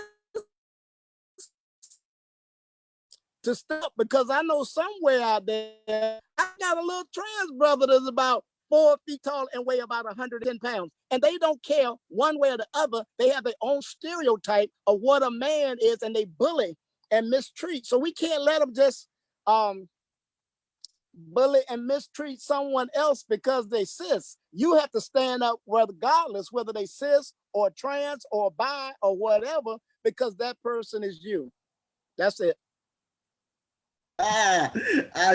to stop, because I know somewhere out there, I got a little trans brother that's about 4 feet tall and weigh about 110 pounds. And they don't care one way or the other. They have their own stereotype of what a man is, and they bully and mistreat. So we can't let them just bully and mistreat someone else because they cis. You have to stand up regardless whether they cis or trans or bi or whatever, because that person is you. That's it.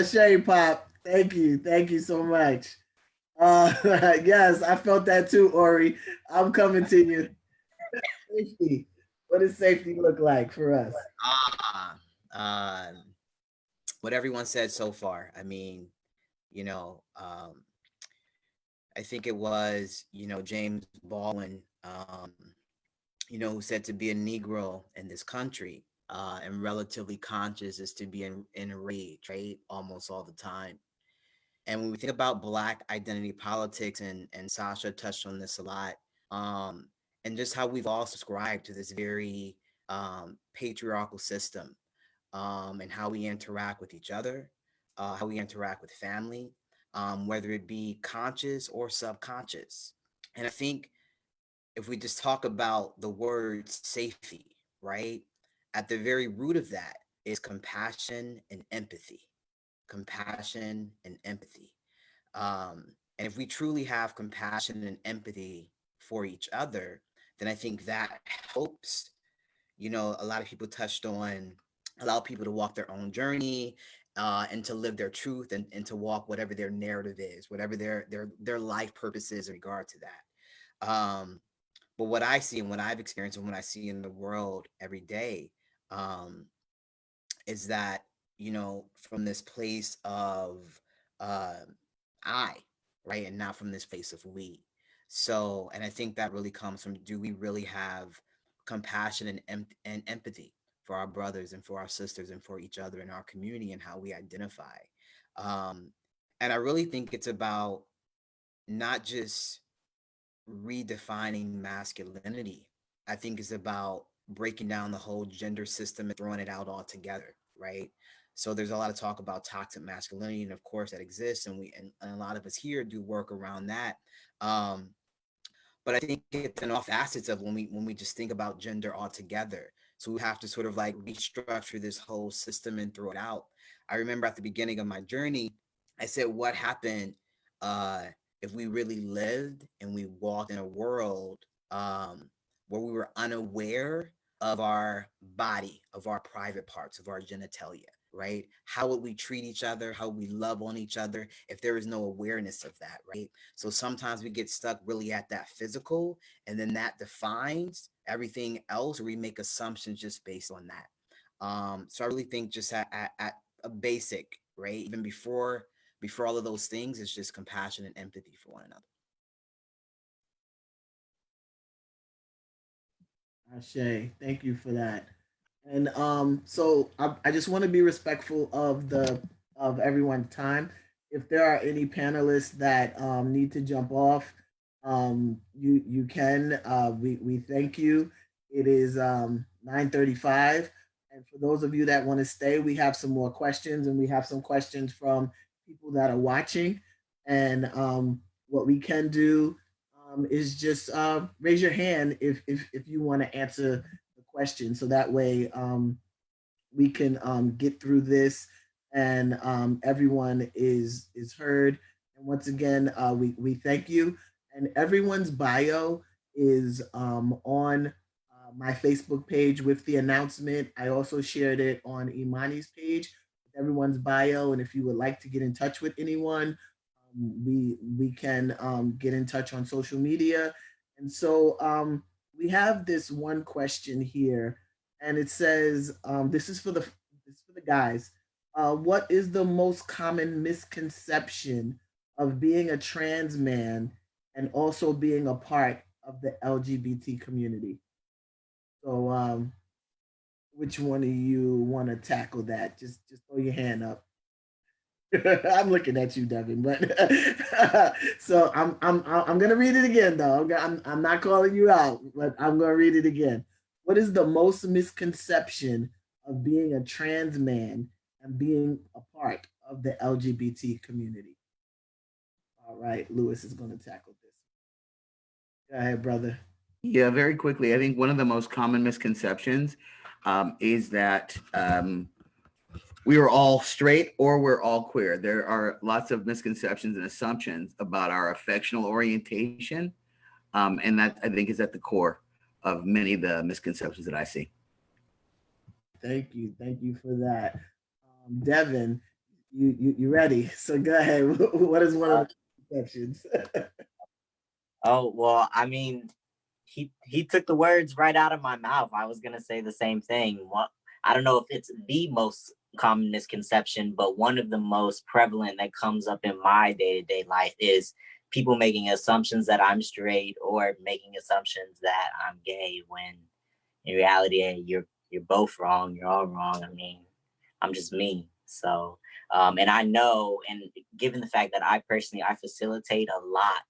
Sherry Pop, thank you. Thank you so much. Yes, I felt that too, Ori. I'm coming to you. Safety. What does safety look like for us? Uh, what everyone said so far. I mean, you know, I think it was, you know, James Baldwin, you know, who said to be a Negro in this country and relatively conscious is to be in rage, right? Almost all the time. And when we think about Black identity politics, and Sasha touched on this a lot, and just how we've all subscribed to this very patriarchal system, and how we interact with each other, how we interact with family, whether it be conscious or subconscious. And I think if we just talk about the word safety, right? At the very root of that is compassion and empathy. Compassion and empathy. And if we truly have compassion and empathy for each other, then I think that helps. You know, a lot of people touched on allow people to walk their own journey, and to live their truth, and to walk whatever their narrative is, whatever their life purpose is in regard to that. But what I see and what I've experienced and what I see in the world every day, um, is that, you know, from this place of uh, I, right, and not from this place of we. So, and I think that really comes from, do we really have compassion and empathy for our brothers and for our sisters and for each other in our community and how we identify? Um, and I really think it's about not just redefining masculinity. I think it's about breaking down the whole gender system and throwing it out altogether, right? So there's a lot of talk about toxic masculinity, and of course that exists, and and a lot of us here do work around that. Um, but I think it's in all facets of when we just think about gender altogether. So we have to sort of like restructure this whole system and throw it out. I remember at the beginning of my journey, I said, what happened uh, if we really lived and we walked in a world where we were unaware of our body, of our private parts, of our genitalia, right? How would we treat each other? How would we love on each other if there is no awareness of that, right? So sometimes we get stuck really at that physical, and then that defines everything else, or we make assumptions just based on that. So I really think just at a basic, right? Even before all of those things, it's just compassion and empathy for one another. Ashe, thank you for that. And so I just want to be respectful of the of everyone's time. If there are any panelists that need to jump off, you can. We thank you. It is 9:35, and for those of you that want to stay, we have some more questions, and we have some questions from people that are watching. And what we can do is just raise your hand if you want to answer the question, so that way we can get through this and everyone is heard. And once again, we thank you. And everyone's bio is on my Facebook page with the announcement. I also shared it on Imani's page with everyone's bio. And if you would like to get in touch with anyone, we can get in touch on social media. And so we have this one question here, and it says, this is for the guys. What is the most common misconception of being a trans man and also being a part of the LGBT community? So, which one of you want to tackle that? Just throw your hand up. I'm looking at you, Devin. But so I'm gonna read it again, though. I'm not calling you out, but I'm gonna read it again. What is the most misconception of being a trans man and being a part of the LGBT community? All right, Lewis is gonna tackle this. Go ahead, brother. Yeah, very quickly. I think one of the most common misconceptions is that we are all straight or we're all queer. There are lots of misconceptions and assumptions about our affectional orientation. And that I think is at the core of many of the misconceptions that I see. Thank you. Thank you for that. Devin, you ready? So go ahead. What is one of the misconceptions? Oh, well, I mean, he took the words right out of my mouth. I was gonna say the same thing. I don't know if it's the most common misconception, but one of the most prevalent that comes up in my day-to-day life is people making assumptions that I'm straight or making assumptions that I'm gay, when in reality, hey, you're both wrong. You're all wrong. I mean, I'm just me. So, and I know, and given the fact that I facilitate a lot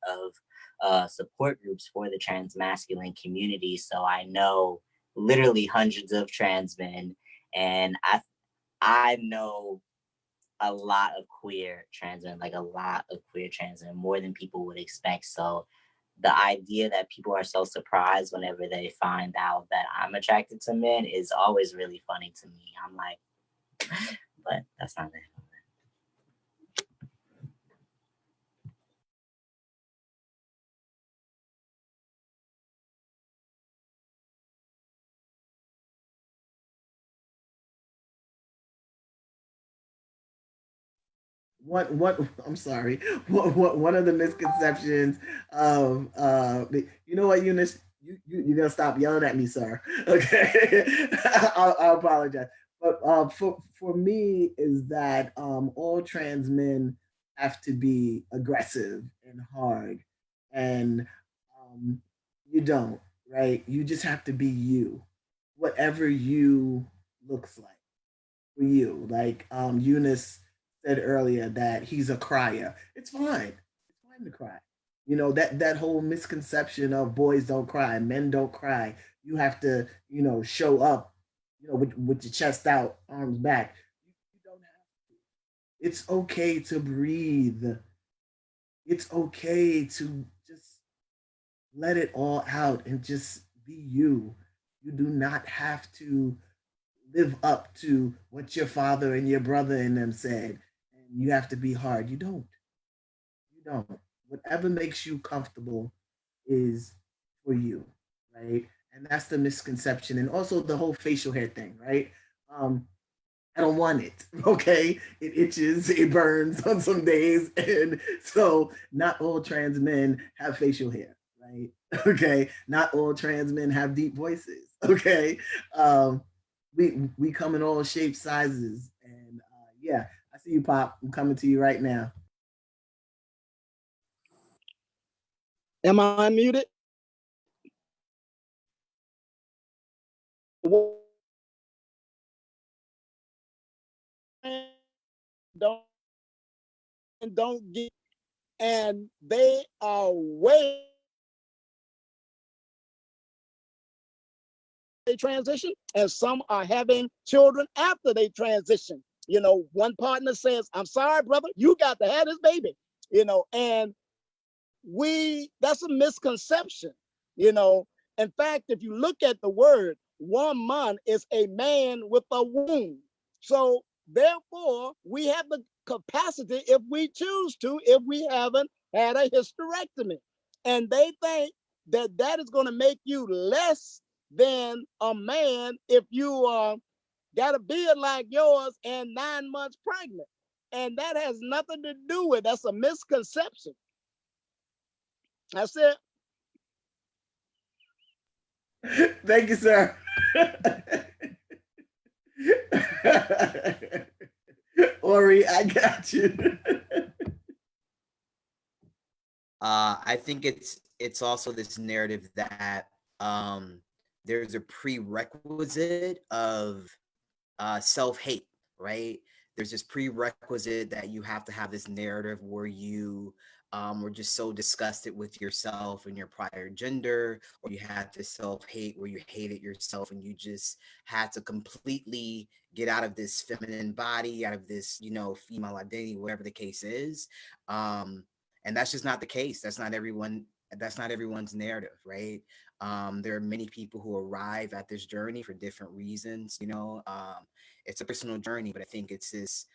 of support groups for the trans masculine community, so I know literally hundreds of trans men, and I know a lot of queer trans men, like a lot of queer trans men, more than people would expect. So the idea that people are so surprised whenever they find out that I'm attracted to men is always really funny to me. I'm like, but that's not it. I'm sorry. One of the misconceptions of you know what, Eunice, you're gonna stop yelling at me, sir. Okay, I apologize. But for me is that all trans men have to be aggressive and hard, and um, you don't, right? You just have to be you, whatever you looks like for you. Like Eunice said earlier that he's a crier. It's fine. It's fine to cry. You know, that whole misconception of boys don't cry, men don't cry. You have to, show up, with your chest out, arms back. You don't have to. It's okay to breathe. It's okay to just let it all out and just be you. You do not have to live up to what your father and your brother and them said. And you have to be hard. You don't. You don't. Whatever makes you comfortable is for you, right? And that's the misconception. And also the whole facial hair thing, right? Um, I don't want it. Okay. It itches, it burns on some days. And so not all trans men have facial hair, right? Okay. Not all trans men have deep voices. Okay. We come in all shapes, sizes. And yeah, I see you, Pop. I'm coming to you right now. Am I unmuted? Don't don't get, and they are way transition, and some are having children after they transition. One partner says, "I'm sorry, brother, you got to have this baby," and that's a misconception. you know in fact, if you look at the word, woman is a man with a womb. So therefore we have the capacity, if we choose to, if we haven't had a hysterectomy. And they think that that is going to make you less than a man if you got a beard like yours and 9 months pregnant. And that has nothing to do with, that's a misconception. That's it. Thank you, sir. Ori, I got you. I think it's also this narrative that there's a prerequisite of self-hate, right? There's this prerequisite that you have to have this narrative where you were just so disgusted with yourself and your prior gender, or you had this self-hate where you hated yourself and you just had to completely get out of this feminine body, out of this, female identity, whatever the case is. And that's just not the case. That's not everyone's narrative, right? There are many people who arrive at this journey for different reasons. It's a personal journey, but I think it's this.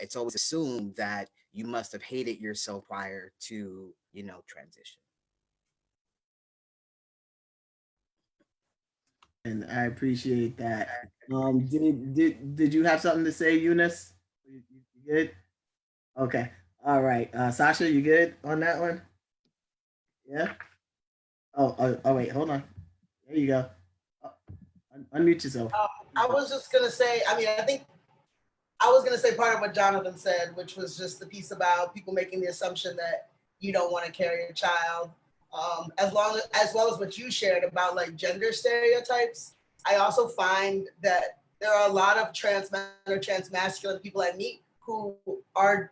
It's always assumed that you must have hated yourself prior to, transition. And I appreciate that. Did you have something to say, Eunice? You good? Okay. All right. Sasha, you good on that one? Yeah. Oh, wait, hold on. There you go. Oh, unmute yourself. I was just gonna say. I think I was gonna say part of what Jonathon said, which was just the piece about people making the assumption that you don't want to carry a child. As well as what you shared about like gender stereotypes. I also find that there are a lot of trans men or trans masculine people I meet who are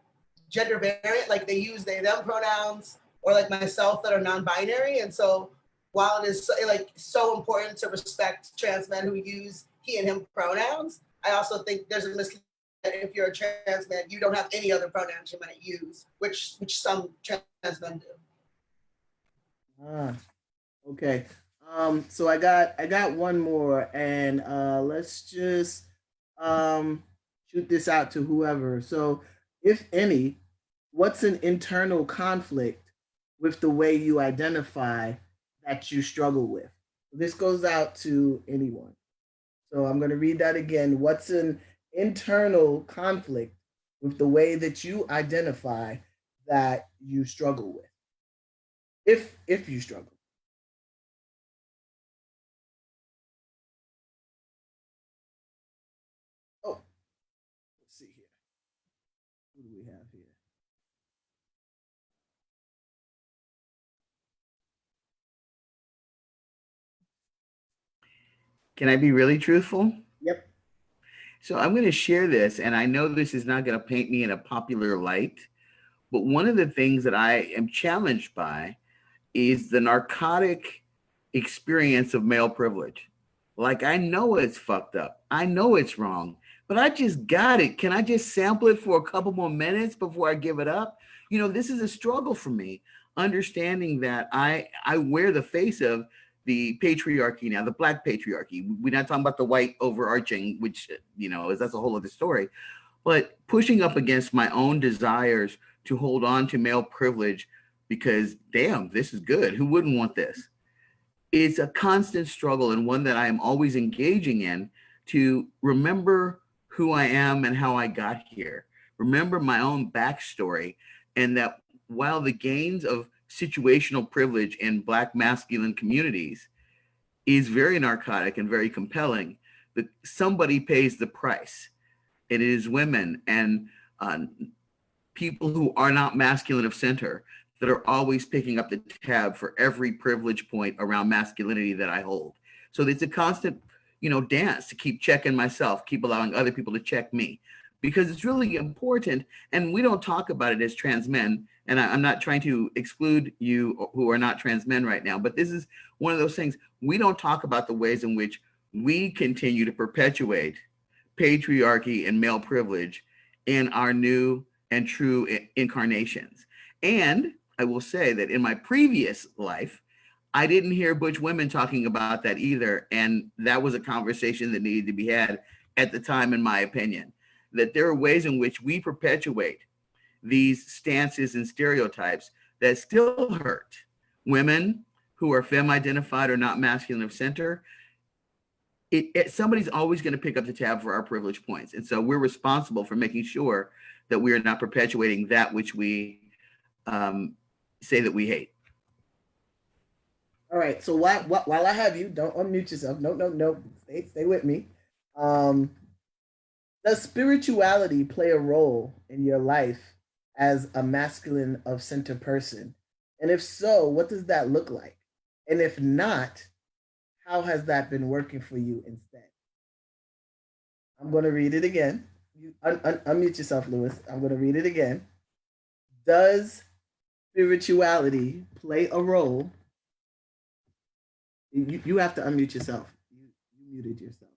gender variant, like they use they them pronouns, or like myself that are non-binary. And so while it is so important to respect trans men who use he and him pronouns, I also think there's a misconception that if you're a trans man, you don't have any other pronouns you might use, which some trans men do. Okay. So I got one more, and let's just shoot this out to whoever. So, if any, what's an internal conflict with the way you identify that you struggle with? This goes out to anyone. So I'm going to read that again. What's an internal conflict with the way that you identify that you struggle with, if you struggle. Oh, let's see here. Who do we have here? Can I be really truthful? Yep. So I'm going to share this, and I know this is not going to paint me in a popular light, but one of the things that I am challenged by is the narcotic experience of male privilege. Like, I know it's fucked up. I know it's wrong, but I just got it. Can I just sample it for a couple more minutes before I give it up? You know, this is a struggle for me, understanding that I wear the face of the patriarchy now, the black patriarchy. We're not talking about the white overarching, which, you know, is that's a whole other story. But pushing up against my own desires to hold on to male privilege because, damn, this is good. Who wouldn't want this? It's a constant struggle and one that I am always engaging in to remember who I am and how I got here. Remember my own backstory, and that while the gains of situational privilege in Black masculine communities is very narcotic and very compelling, that somebody pays the price. It is women and people who are not masculine of center that are always picking up the tab for every privilege point around masculinity that I hold. So it's a constant, you know, dance to keep checking myself, keep allowing other people to check me, because it's really important. And we don't talk about it as trans men. And I'm not trying to exclude you who are not trans men right now, but this is one of those things. We don't talk about the ways in which we continue to perpetuate patriarchy and male privilege in our new and true incarnations. And I will say that in my previous life, I didn't hear butch women talking about that either. And that was a conversation that needed to be had at the time, in my opinion, that there are ways in which we perpetuate these stances and stereotypes that still hurt women who are femme identified or not masculine of center. Somebody's always going to pick up the tab for our privilege points. And so we're responsible for making sure that we are not perpetuating that which we say that we hate. All right. So while I have you, don't unmute yourself. No. Stay with me. Does spirituality play a role in your life as a masculine of center person? And if so, what does that look like? And if not, how has that been working for you instead? I'm going to read it again. You unmute yourself, Lewis. I'm going to read it again. Does spirituality play a role? You have to unmute yourself. You muted yourself.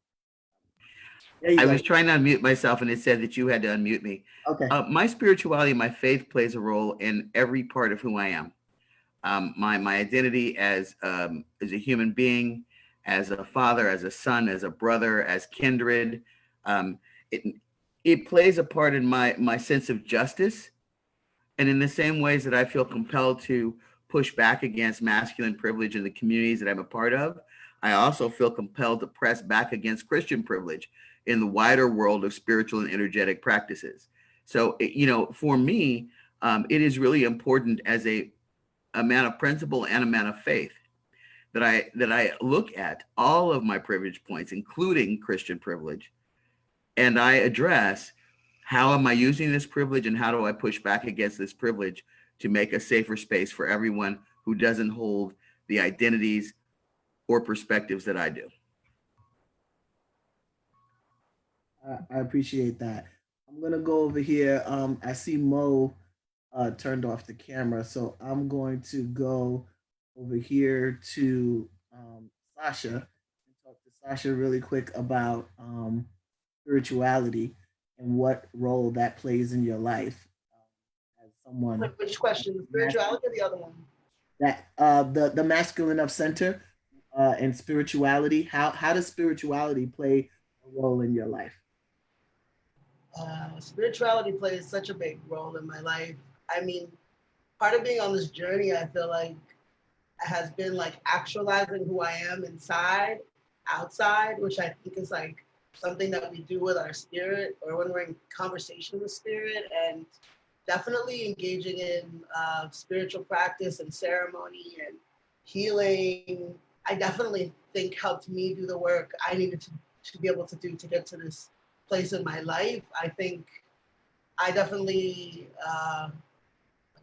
I was trying to unmute myself and it said that you had to unmute me. Okay. My spirituality, my faith plays a role in every part of who I am. My identity as a human being, as a father, as a son, as a brother, as kindred. It plays a part in my sense of justice. And in the same ways that I feel compelled to push back against masculine privilege in the communities that I'm a part of, I also feel compelled to press back against Christian privilege in the wider world of spiritual and energetic practices. So, you know, for me, it is really important as a man of principle and a man of faith that I look at all of my privilege points, including Christian privilege, and I address how am I using this privilege and how do I push back against this privilege to make a safer space for everyone who doesn't hold the identities or perspectives that I do. I appreciate that. I'm gonna go over here. I see Mo turned off the camera, so I'm going to go over here to Sasha and talk to Sasha really quick about spirituality and what role that plays in your life as someone. Which question, the spirituality or the other one? That the masculine of center and spirituality. How does spirituality play a role in your life? Spirituality plays such a big role in my life. I mean, part of being on this journey, I feel like, has been like actualizing who I am inside, outside, which I think is like something that we do with our spirit, or when we're in conversation with spirit, and definitely engaging in spiritual practice and ceremony and healing, I definitely think helped me do the work I needed to be able to do to get to this place in my life. I think I definitely,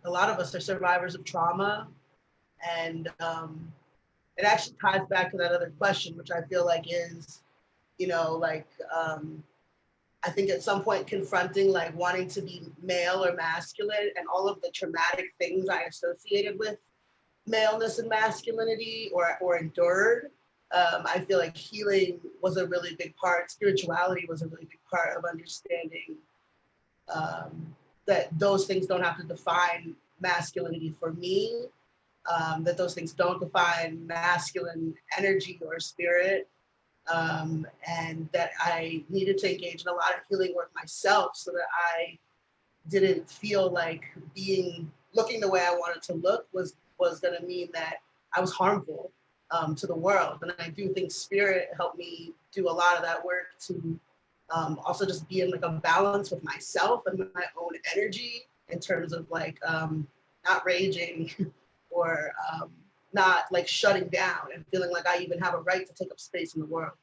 a lot of us are survivors of trauma, and it actually ties back to that other question, which I feel like is, I think at some point confronting like wanting to be male or masculine and all of the traumatic things I associated with maleness and masculinity or endured. I feel like healing was a really big part. Spirituality was a really big part of understanding that those things don't have to define masculinity for me, that those things don't define masculine energy or spirit, and that I needed to engage in a lot of healing work myself so that I didn't feel like looking the way I wanted to look was going to mean that I was harmful to the world. And I do think spirit helped me do a lot of that work to also just be in like a balance with myself and my own energy in terms of like not raging or not like shutting down and feeling like I even have a right to take up space in the world.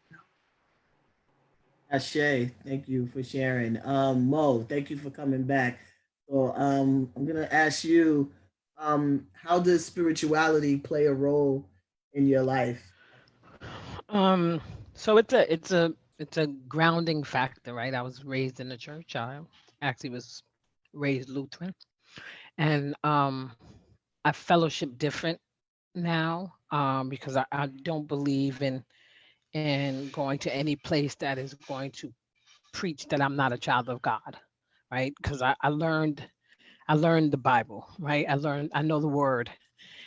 Ashe, thank you for sharing. Mo, thank you for coming back. So I'm gonna ask you, how does spirituality play a role in your life? So it's a grounding factor, right? I was raised in the church. I actually was raised Lutheran, and I fellowship different now, because I don't believe in going to any place that is going to preach that I'm not a child of God, right? Because I learned the Bible, right? I know the word,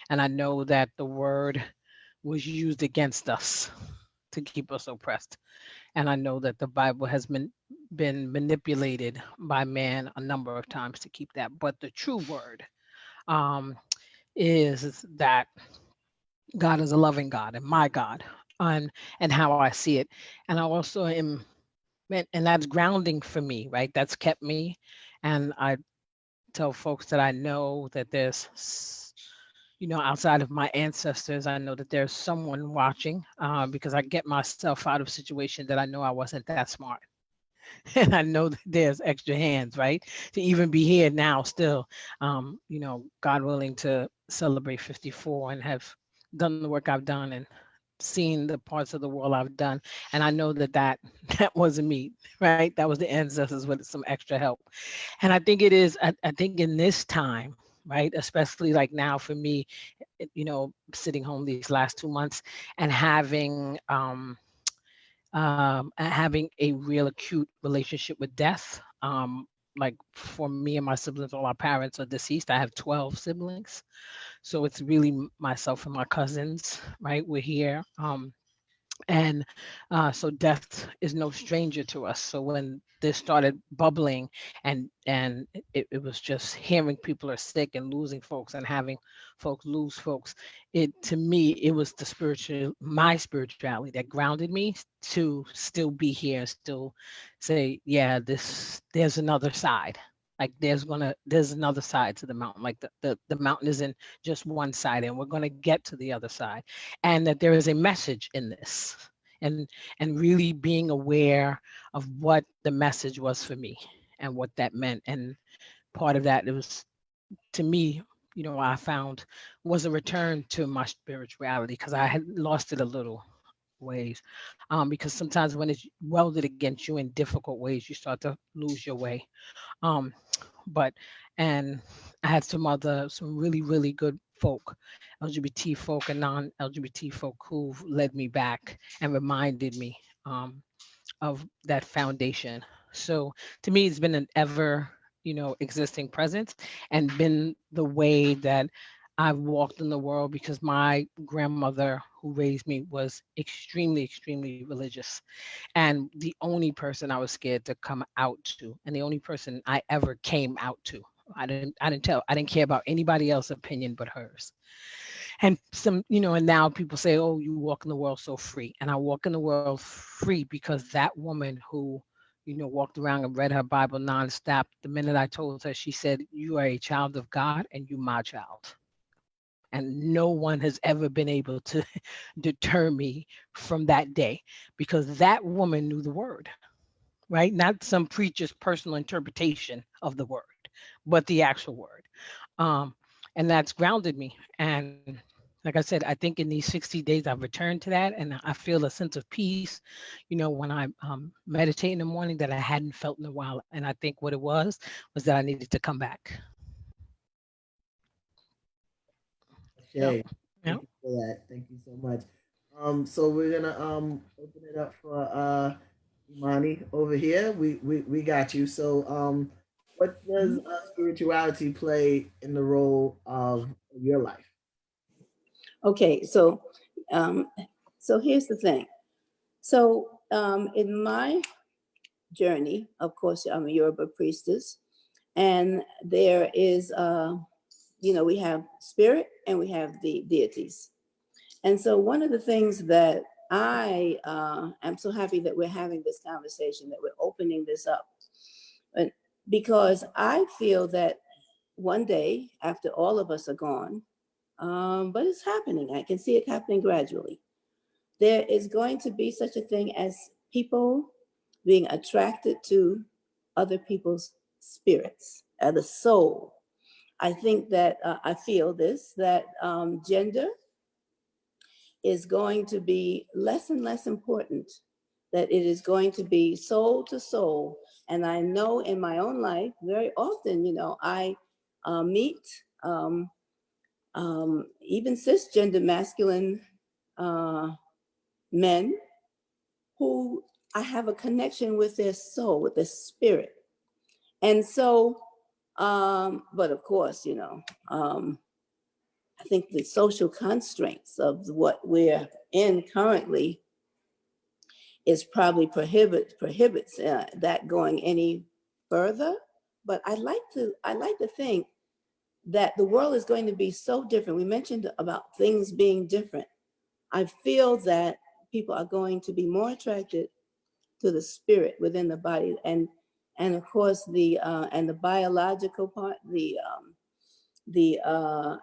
and I know that the word was used against us to keep us oppressed. And I know that the Bible has been manipulated by man a number of times to keep that. But the true word um, is that God is a loving God and my God, and how I see it. And I also am, and that's grounding for me, right? That's kept me. And I tell folks that I know that outside of my ancestors, I know that there's someone watching, because I get myself out of situations that I know I wasn't that smart. And I know that there's extra hands, right? To even be here now still, God willing to celebrate 54 and have done the work I've done and seen the parts of the world I've done. And I know that that wasn't me, right? That was the ancestors with some extra help. And I think it is, I think in this time, right, especially like now for me, sitting home these last 2 months and having a real acute relationship with death. Like for me and my siblings, all our parents are deceased. I have 12 siblings. So it's really myself and my cousins, right? We're here. And so death is no stranger to us. So when this started bubbling and it was just hearing people are sick and losing folks and having folks lose folks, it to me it was my spirituality that grounded me to still be here and still say, yeah, there's another side. Like there's another side to the mountain. Like the mountain isn't just one side, and we're gonna get to the other side, and that there is a message in this, and really being aware of what the message was for me and what that meant. And part of that, it was, to me, I found was a return to my spirituality, because I had lost it a little ways, because sometimes when it's welded against you in difficult ways, you start to lose your way. um but and I had some really really good folk, LGBT folk and non-LGBT folk, who led me back and reminded me of that foundation. So to me, it's been an ever existing presence, and been the way that I've walked in the world, because my grandmother who raised me was extremely extremely religious, and the only person I was scared to come out to, and the only person I ever came out to. I didn't care about anybody else's opinion but hers. And some, and now people say, oh, you walk in the world so free. And I walk in the world free because that woman who, walked around and read her Bible nonstop, the minute I told her, she said, you are a child of God and you my child. And no one has ever been able to deter me from that day because that woman knew the word, right? Not some preacher's personal interpretation of the word, but the actual word. And that's grounded me. And like I said, I think in these 60 days, I've returned to that. And I feel a sense of peace, when I meditate in the morning that I hadn't felt in a while. And I think what it was that I needed to come back. Okay. Yeah. Thank you for that. Thank you so much. So we're gonna open it up for Imani over here. We got you. So what does spirituality play in the role of your life? Okay, so here's the thing. So in my journey, of course, I'm a Yoruba priestess, and there is, we have spirit and we have the deities. And so one of the things that I am so happy that we're having this conversation, that we're opening this up, because I feel that one day after all of us are gone, but it's happening. I can see it happening gradually. There is going to be such a thing as people being attracted to other people's spirits, the soul. I think that I feel this, that gender is going to be less and less important, that it is going to be soul to soul. And I know in my own life, very often, I meet even cisgender masculine men who I have a connection with their soul, with their spirit. And so, but of course, I think the social constraints of what we're in currently is probably prohibits that going any further. But I like to think that the world is going to be so different. We mentioned about things being different. I feel that people are going to be more attracted to the spirit within the body, and of course the biological part,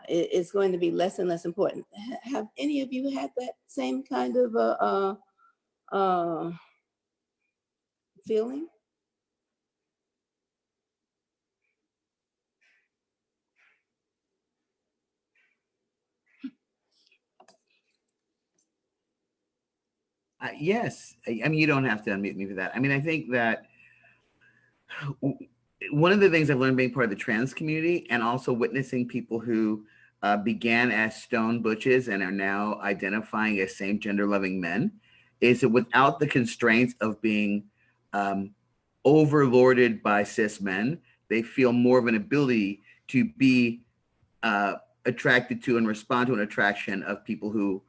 it's going to be less and less important. Have any of you had that same kind of feeling? Yes. I mean, you don't have to unmute me for that. I mean, I think that one of the things I've learned being part of the trans community and also witnessing people who began as stone butches and are now identifying as same gender loving men is that without the constraints of being overlorded by cis men, they feel more of an ability to be attracted to and respond to an attraction of people who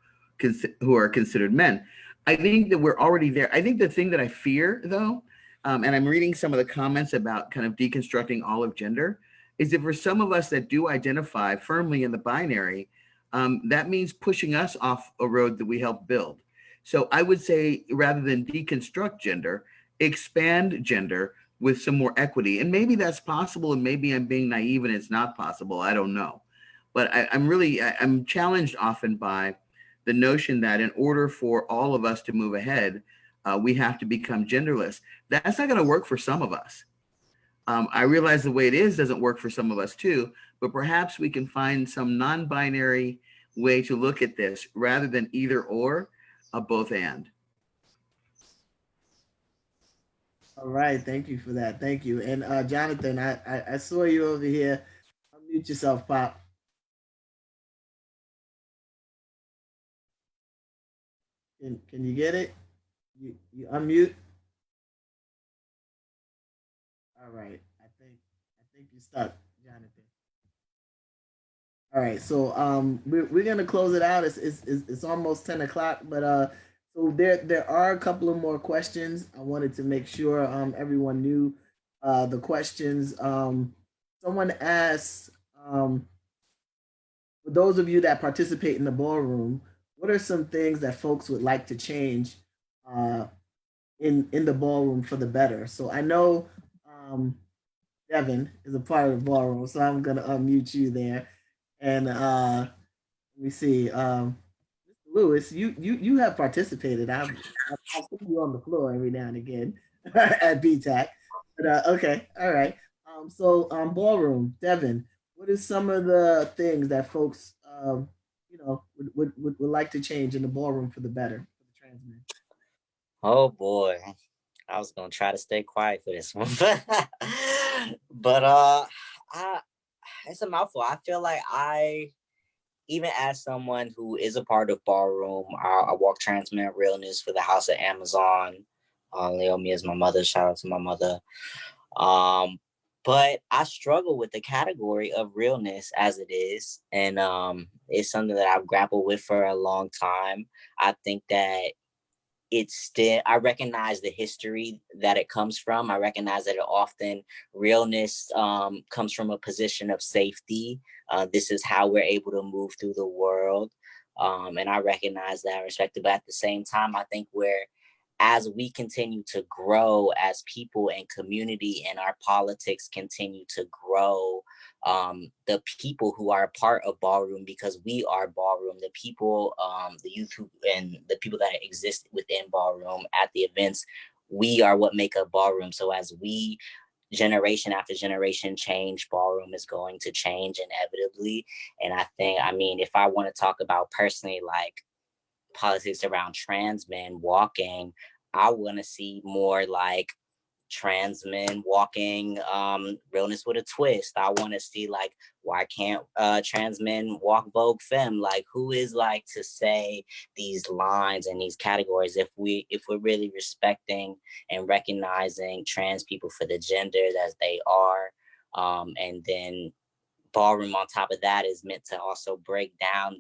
are considered men. I think that we're already there. I think the thing that I fear, though, and I'm reading some of the comments about kind of deconstructing all of gender, is that for some of us that do identify firmly in the binary, that means pushing us off a road that we helped build. So I would say rather than deconstruct gender, expand gender with some more equity. And maybe that's possible, and maybe I'm being naive and it's not possible. I don't know. But I'm challenged often by the notion that in order for all of us to move ahead, we have to become genderless. That's not going to work for some of us. I realize the way it is doesn't work for some of us too, but perhaps we can find some non-binary way to look at this rather than either or, both and. All right, thank you for that. Thank you. And Jonathon, I saw you over here. Unmute yourself, Pop. Can you get it? You unmute. All right. I think you're stuck, Jonathan. All right, so we're gonna close it out. It's almost 10 o'clock, but so there are a couple of more questions. I wanted to make sure everyone knew the questions. Someone asked, for those of you that participate in the ballroom, what are some things that folks would like to change uh, in the ballroom for the better? So I know Devin is a part of the ballroom, so I'm gonna unmute you there. And let me see, Lewis, you have participated. I've seen you on the floor every now and again at BTAC. But okay, all right. So ballroom, Devin, what is some of the things that folks would like to change in the ballroom for the better for the trans men? Oh boy. I was gonna try to stay quiet for this one. But it's a mouthful. I feel like even as someone who is a part of ballroom, I walk Transmen Realness for the House of Amazon. Leomi is my mother. Shout out to my mother. But I struggle with the category of realness as it is. And it's something that I've grappled with for a long time. I think that I recognize the history that it comes from. I recognize that it often realness comes from a position of safety. This is how we're able to move through the world. And I recognize that, respect it. But at the same time, I think as we continue to grow as people and community and our politics continue to grow, the people who are a part of ballroom, because we are ballroom, the people, the youth and the people that exist within ballroom at the events, we are what make up ballroom. So as we generation after generation change, ballroom is going to change inevitably. And I mean, if I want to talk about personally, like politics around trans men walking, I want to see more like trans men walking realness with a twist. I want to see like, why can't trans men walk Vogue Femme? Like, who is like to say these lines and these categories if we're really respecting and recognizing trans people for the gender that they are. And then ballroom on top of that is meant to also break down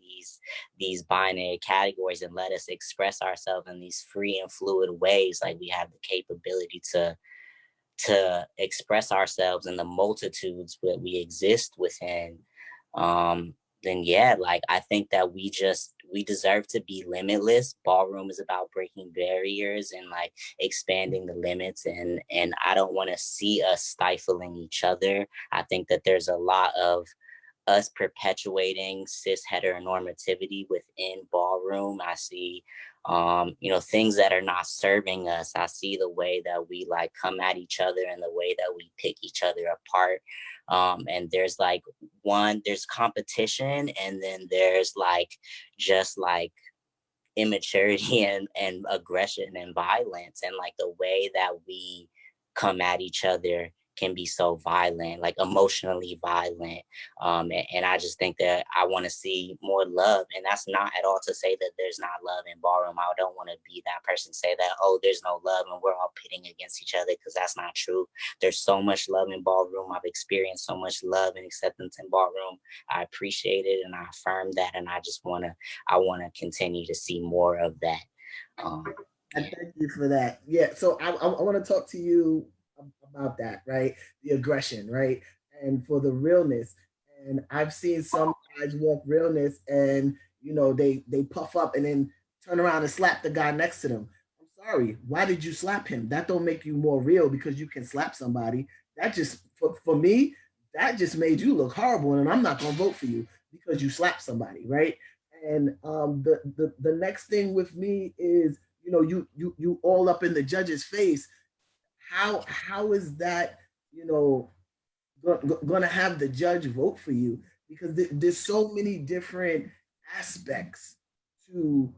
these binary categories and let us express ourselves in these free and fluid ways. Like, we have the capability to express ourselves in the multitudes that we exist within. Then yeah, like, I think that we deserve to be limitless. Ballroom is about breaking barriers and like expanding the limits, and I don't want to see us stifling each other. I think that there's a lot of us perpetuating cis heteronormativity within ballroom. I see things that are not serving us. I see the way that we like come at each other and the way that we pick each other apart. And there's there's competition, and then there's like just like immaturity and aggression and violence, and like the way that we come at each other can be so violent, like emotionally violent. And I just think that I want to see more love. And that's not at all to say that there's not love in ballroom. I don't want to be that person say that, oh, there's no love and we're all pitting against each other, because that's not true. There's so much love in ballroom. I've experienced so much love and acceptance in ballroom. I appreciate it and I affirm that. And I want to continue to see more of that. And thank you for that. Yeah, so I want to talk to you about that, right? The aggression, right? And for the realness. And I've seen some guys walk realness and they puff up and then turn around and slap the guy next to them. I'm sorry, why did you slap him? That don't make you more real because you can slap somebody. That just for me, that just made you look horrible, and I'm not gonna vote for you because you slapped somebody, right? And the next thing with me is, you all up in the judge's face. How is that, going to have the judge vote for you? Because there's so many different aspects to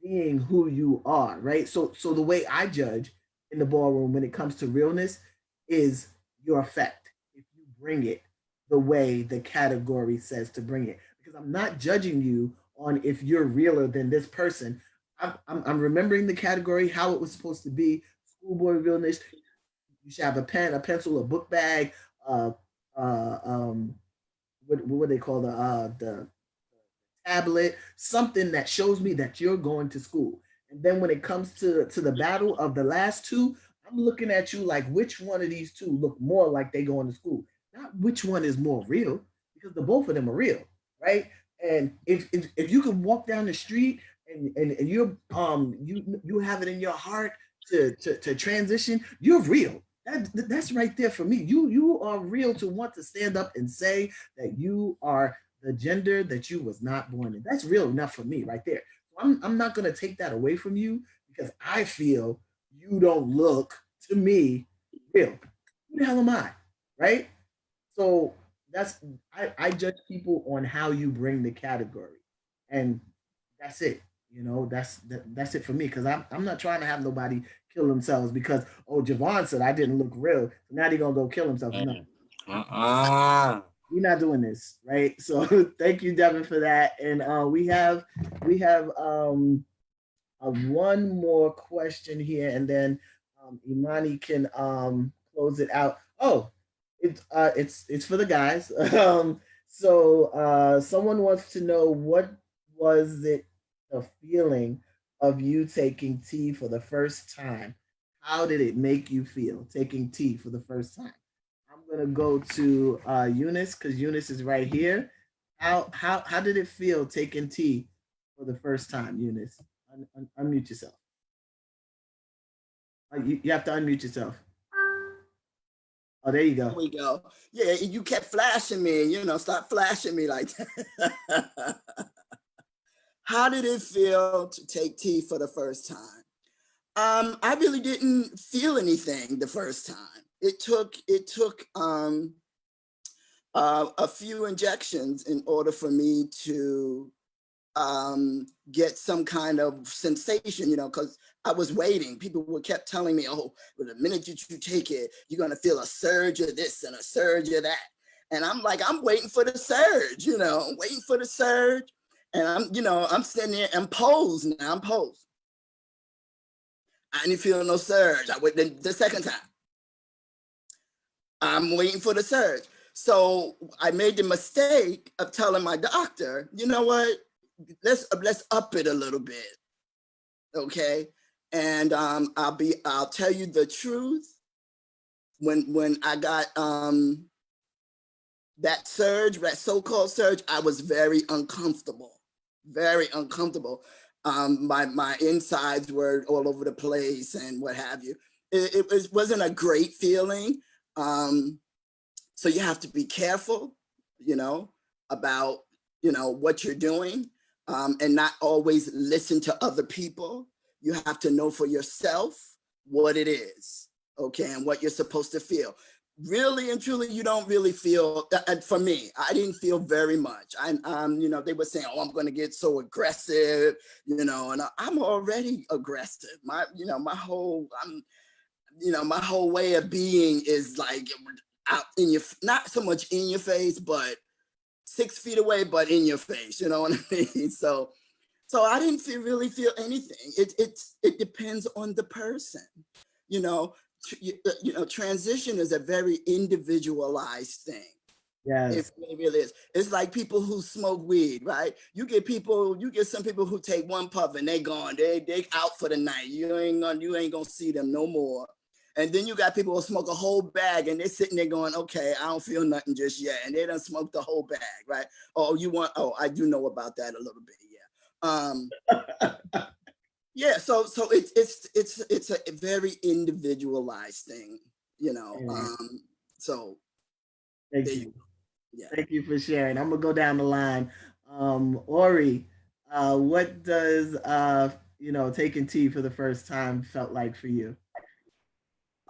being who you are, right? So the way I judge in the ballroom when it comes to realness is your effect. If you bring it the way the category says to bring it, because I'm not judging you on if you're realer than this person. I'm remembering the category, how it was supposed to be. Schoolboy realness. You should have a pen, a pencil, a book bag, uh, what they call the tablet, something that shows me that you're going to school. And then when it comes to the battle of the last two, I'm looking at you like, which one of these two look more like they going to school, not which one is more real, because the both of them are real, right? And if you can walk down the street and you're you have it in your heart to transition, you're real. That's right there for me. You are real to want to stand up and say that you are the gender that you was not born in. That's real enough for me right there. So I'm not gonna take that away from you because I feel you don't look to me real. Who the hell am I? Right? So that's I judge people on how you bring the category, and that's it. You know, that's it for me because I'm not trying to have nobody kill themselves because oh Jevon said I didn't look real, so now they're gonna go kill themselves. No, we're not doing this, right? So thank you, Devin, for that. And we have one more question here, and then Imani can close it out. Oh, it's for the guys. Someone wants to know what was it the feeling of you taking tea for the first time? How did it make you feel taking tea for the first time? I'm gonna go to Yunus because Yunus is right here. How did it feel taking tea for the first time, Yunus? Unmute yourself. You have to unmute yourself. Oh, there you go. There we go. Yeah, you kept flashing me, stop flashing me like that. How did it feel to take tea for the first time? I really didn't feel anything the first time. It took a few injections in order for me to get some kind of sensation, because I was waiting. People were kept telling me, oh, well, the minute you take it, you're going to feel a surge of this and a surge of that. And I'm like, I'm waiting for the surge, I'm waiting for the surge. And I'm sitting there and posed now. I'm posed. I didn't feel no surge. I went the second time. I'm waiting for the surge. So I made the mistake of telling my doctor, you know what? Let's up it a little bit, okay? And I'll tell you the truth. When I got that surge, that so-called surge, I was very uncomfortable, very uncomfortable. My insides were all over the place and what have you. It wasn't a great feeling. So you have to be careful, about, what you're doing, and not always listen to other people. You have to know for yourself what it is, okay, and what you're supposed to feel. Really and truly, you don't really feel. For me, I didn't feel very much. They were saying, "Oh, I'm going to get so aggressive," and I'm already aggressive. My whole way of being is like out in your, not so much in your face, but 6 feet away, but in your face. You know what I mean? So I didn't really feel anything. It depends on the person. Transition is a very individualized thing. Yes. It really is. It's like people who smoke weed, right? You get some people who take one puff and they gone. They out for the night. You ain't gonna see them no more. And then you got people who smoke a whole bag and they're sitting there going, okay, I don't feel nothing just yet. And they done smoked the whole bag, right? I do know about that a little bit, yeah. Yeah, so it's a very individualized thing, so Thank there you. you go. Yeah. Thank you for sharing. I'm gonna go down the line. Ori, what does taking tea for the first time felt like for you?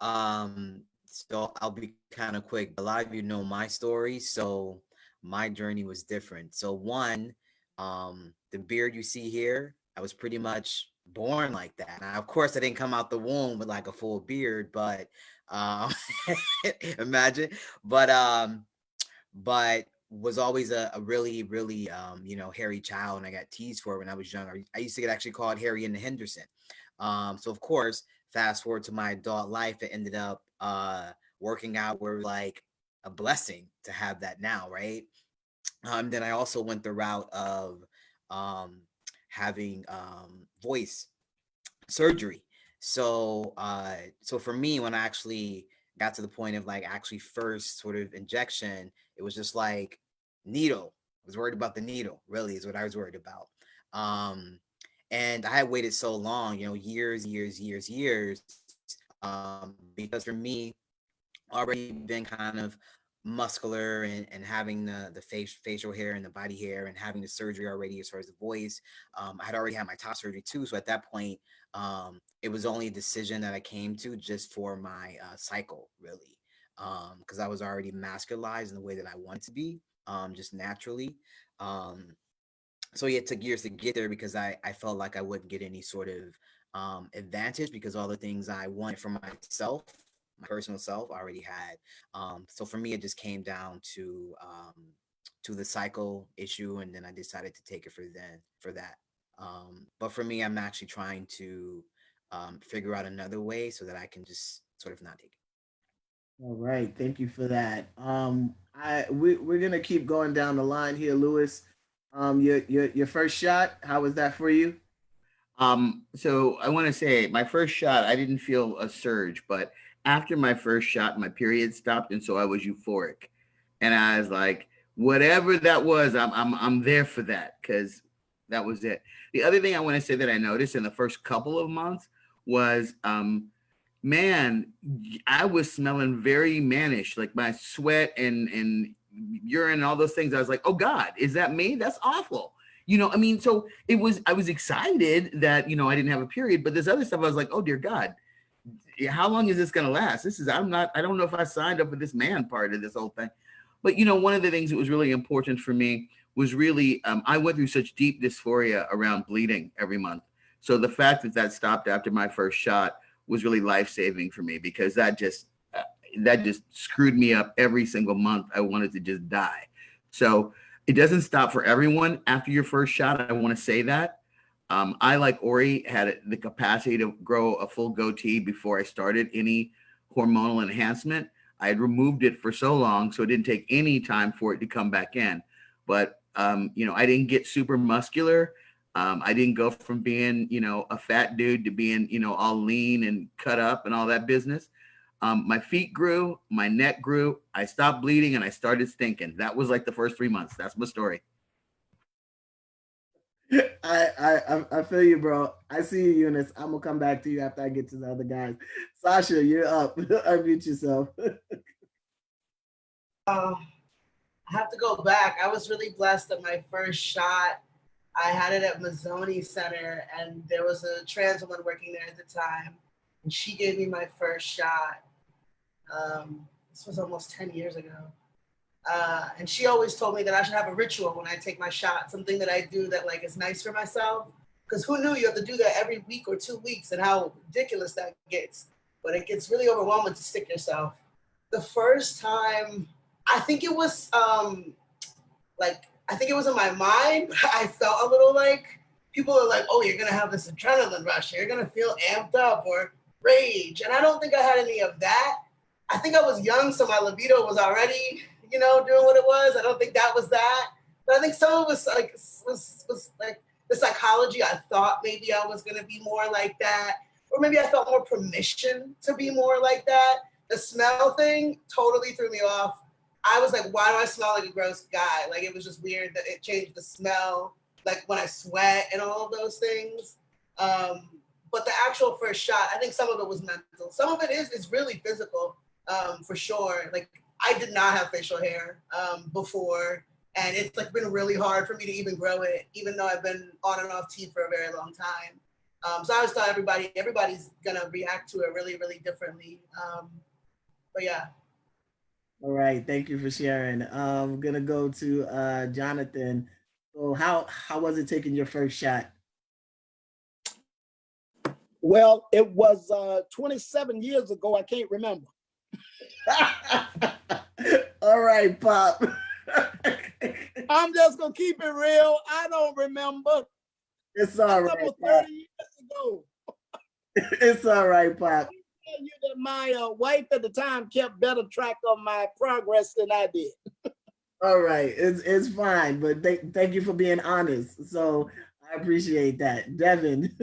So I'll be kind of quick. A lot of you know my story, so my journey was different. So one, the beard you see here, I was pretty much born like that. Now, of course, I didn't come out the womb with like a full beard, but imagine. But was always a really, really hairy child, and I got teased for it when I was younger. I used to get actually called Harry and the Henderson. So of course, fast forward to my adult life, it ended up working out where like a blessing to have that now, right? Then I also went the route of having voice surgery. So for me, when I actually got to the point of like actually first sort of injection, it was just like needle, was worried about the needle, really, is what I was worried about. And I had waited so long, years, because for me, already been kind of muscular and having the facial hair and the body hair and having the surgery already as far as the voice. I had already had my top surgery too. So at that point, it was only a decision that I came to just for my cycle, really. Because I was already masculized in the way that I wanted to be, just naturally. So yeah, it took years to get there because I felt like I wouldn't get any sort of advantage because all the things I wanted for myself, my personal self, I already had. So for me, it just came down to the cycle issue, and then I decided to take it for that. But for me, I'm actually trying to figure out another way so that I can just sort of not take it. All right, thank you for that. We're gonna keep going down the line here, Lewis. Your first shot, how was that for you? So I want to say my first shot, I didn't feel a surge, but after my first shot, my period stopped, and so I was euphoric, and I was like, whatever that was, I'm there for that because that was it. The other thing I want to say that I noticed in the first couple of months was, man, I was smelling very mannish, like my sweat and urine and all those things. I was like, oh God, is that me? That's awful. I mean, so I was excited that, I didn't have a period, but this other stuff, I was like, oh dear God, how long is this going to last? I don't know if I signed up for this man part of this whole thing. But, one of the things that was really important for me was really, I went through such deep dysphoria around bleeding every month. So the fact that stopped after my first shot was really life-saving for me because that just screwed me up every single month. I wanted to just die. So it doesn't stop for everyone after your first shot. I want to say that. I, like Ori, had the capacity to grow a full goatee before I started any hormonal enhancement. I had removed it for so long, so it didn't take any time for it to come back in. But, I didn't get super muscular. I didn't go from being, a fat dude to being, all lean and cut up and all that business. My feet grew, my neck grew, I stopped bleeding, and I started stinking. That was like the first 3 months. That's my story. I feel you, bro. I see you, Yunus. I'm gonna come back to you after I get to the other guys. Sasha, you're up. Unmute yourself. I have to go back. I was really blessed that my first shot, I had it at Mazzoni Center, and there was a trans woman working there at the time, and she gave me my first shot. This was almost 10 years ago. And she always told me that I should have a ritual when I take my shot, something that I do that is nice for myself. Because who knew you have to do that every week or 2 weeks and how ridiculous that gets. But it gets really overwhelming to stick yourself. The first time, I think it was I think it was in my mind. I felt a little people are like, oh, you're gonna have this adrenaline rush. You're gonna feel amped up or rage. And I don't think I had any of that. I think I was young, so my libido was already, doing what it was. I don't think that was that. But I think some of it was the psychology. I thought maybe I was gonna be more like that. Or maybe I felt more permission to be more like that. The smell thing totally threw me off. I was like, why do I smell like a gross guy? It was just weird that it changed the smell, when I sweat and all of those things. But the actual first shot, I think some of it was mental. Some of it is really physical, for sure. I did not have facial hair before, and it's been really hard for me to even grow it, even though I've been on and off teeth for a very long time. So I always thought everybody's gonna react to it really, really differently. But yeah. All right, thank you for sharing. I'm gonna go to Jonathon. So how was it taking your first shot? Well, it was 27 years ago. I can't remember. All right, Pop. I'm just gonna keep it real. I don't remember. It's all right. Almost 30 years ago. It's all right, Pop. I tell you that my wife at the time kept better track of my progress than I did. All right, it's fine, but thank you for being honest. So I appreciate that, Devin.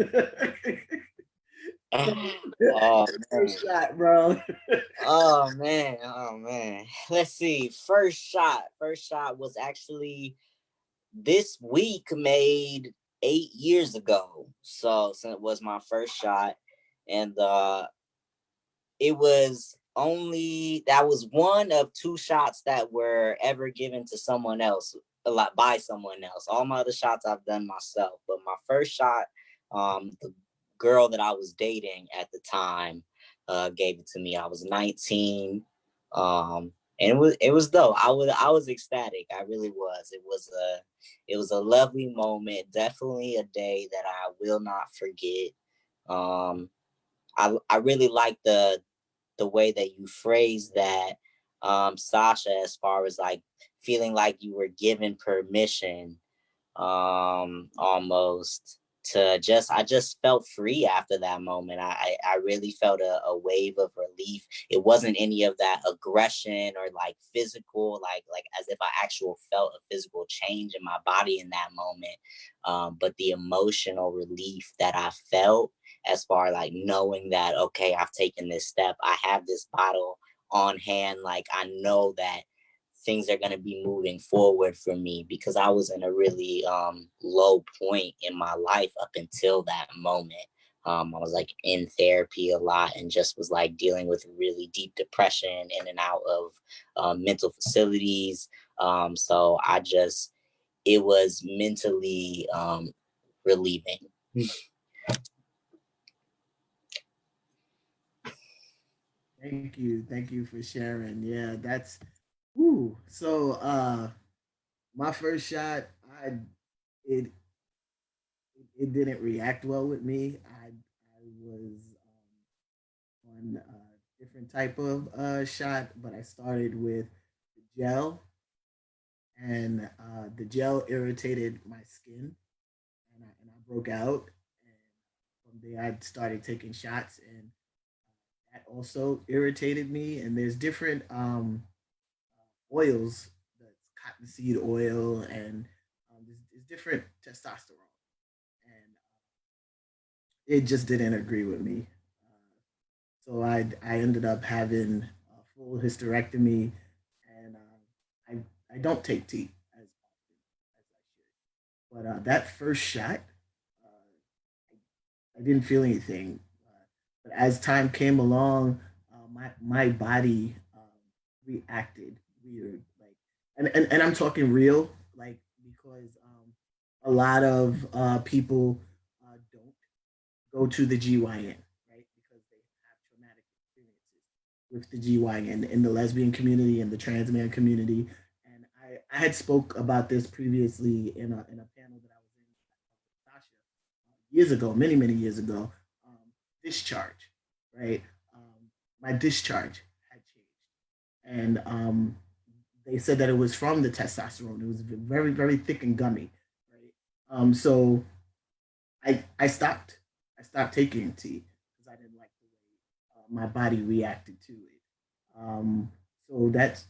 Oh man. Shot, bro. Oh man. Let's see. First shot was actually this week made 8 years ago. So it was my first shot, and it was that was one of 2 shots that were ever given to someone else, a lot by someone else. All my other shots I've done myself, but my first shot, the girl that I was dating at the time gave it to me. I was 19, and it was dope. I was ecstatic. I really was. It was a lovely moment. Definitely a day that I will not forget. I really like the way that you phrase that, Sasha, as far as like feeling like you were given permission, almost to I just felt free after that moment. I really felt a wave of relief. It wasn't any of that aggression or like physical, like as if I actually felt a physical change in my body in that moment. But the emotional relief that I felt, as far like knowing that, okay, I've taken this step, I have this bottle on hand, like I know that things are going to be moving forward for me, because I was in a really low point in my life up until that moment. I was like in therapy a lot and just was like dealing with really deep depression, in and out of mental facilities. So it was mentally relieving. Thank you for sharing. Yeah, that's so my first shot, it it didn't react well with me. I was on a different type of shot, but I started with the gel, and the gel irritated my skin, and I broke out. And from there, I started taking shots, and that also irritated me. And there's different oils, that's cottonseed oil, and there's different testosterone, and it just didn't agree with me. So I ended up having a full hysterectomy, and I don't take tea as often as I should. But that first shot, I didn't feel anything. But as time came along, my body reacted weird, like, and I'm talking real, like, because a lot of people don't go to the GYN, right? Because they have traumatic experiences with the GYN in the lesbian community and the trans man community. And I had spoke about this previously in a panel that I was in with Sasha years ago, many years ago. Um, Discharge, right? My discharge had changed, and they said that it was from the testosterone. It was very thick and gummy, right? So I stopped. I stopped taking tea because I didn't like the way my body reacted to it. So that's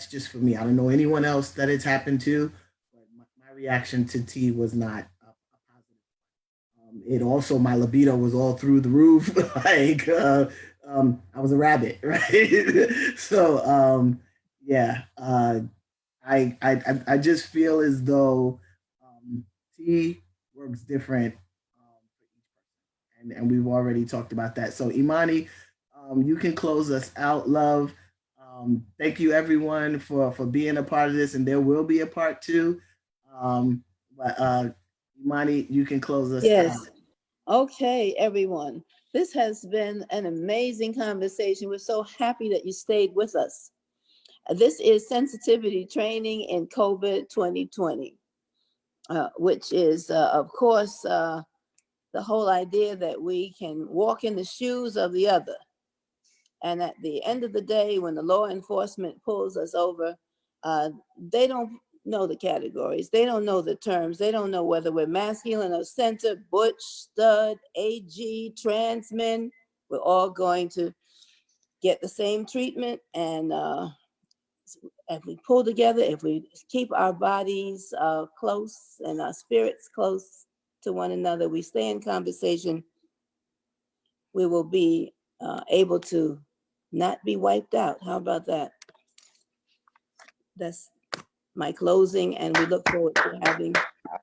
just for me. I don't know anyone else that it's happened to, but my reaction to tea was not a positive. It also, my libido was all through the roof. Like I was a rabbit, right? So yeah, I just feel as though tea works different for each person, and we've already talked about that. So Imani, you can close us out, love. Thank you everyone for being a part of this, and there will be a part 2. But Imani, you can close us out. Yes. Okay, everyone. This has been an amazing conversation. We're so happy that you stayed with us. This is sensitivity training in COVID 2020, which is, of course, the whole idea that we can walk in the shoes of the other. And at the end of the day, when the law enforcement pulls us over, they don't know the categories. They don't know the terms. They don't know whether we're masculine or center, butch, stud, AG, trans men. We're all going to get the same treatment. And if we pull together, if we keep our bodies close and our spirits close to one another, we stay in conversation, we will be able to not be wiped out. How about that? That's my closing, and we look forward to having,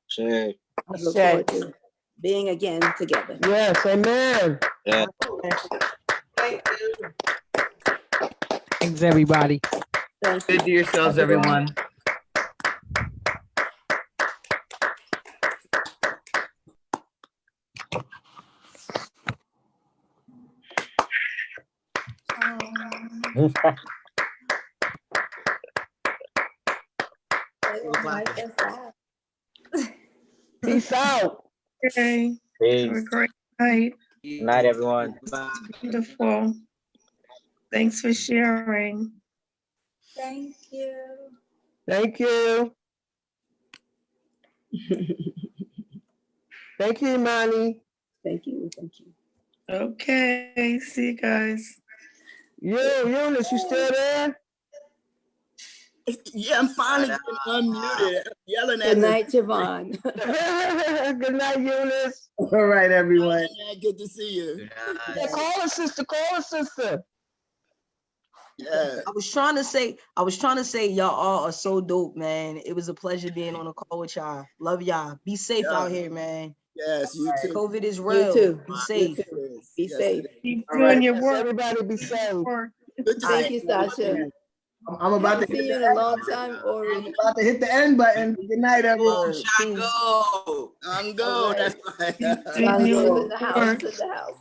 Sure. we look forward to being again together. Yes, amen. Yeah. Thank you. Thanks, everybody. Thank you. Good to yourselves, everyone. Peace out. Okay. Have a Peace. great night. Good night, everyone. Beautiful. Thanks for sharing. Thank you. Thank you. Thank you, Imani. Thank you. Thank you. Okay. See you guys. Yunus, you still there? Yeah, I'm finally getting unmuted. I'm yelling at Good the- night, Jevon. Good night, Yunus. All right, everyone. Good to see you. Yeah, call her sister. Call her sister. Yeah. I was trying to say y'all all are so dope, man. It was a pleasure being on a call with y'all. Love y'all. Be safe out here, man. Yes, you too. COVID is real. too. Be safe. Be safe. Keep All doing right. your Yes, work. everybody be safe. Good to Thank see you, Sasha. I'm about to See hit you in the a end. long time, Ori. I'm about to hit the end button. Good night, everyone. Saccoh. I'm go. All right. That's right. Keep doing Sasha your is in the house. work. In the house.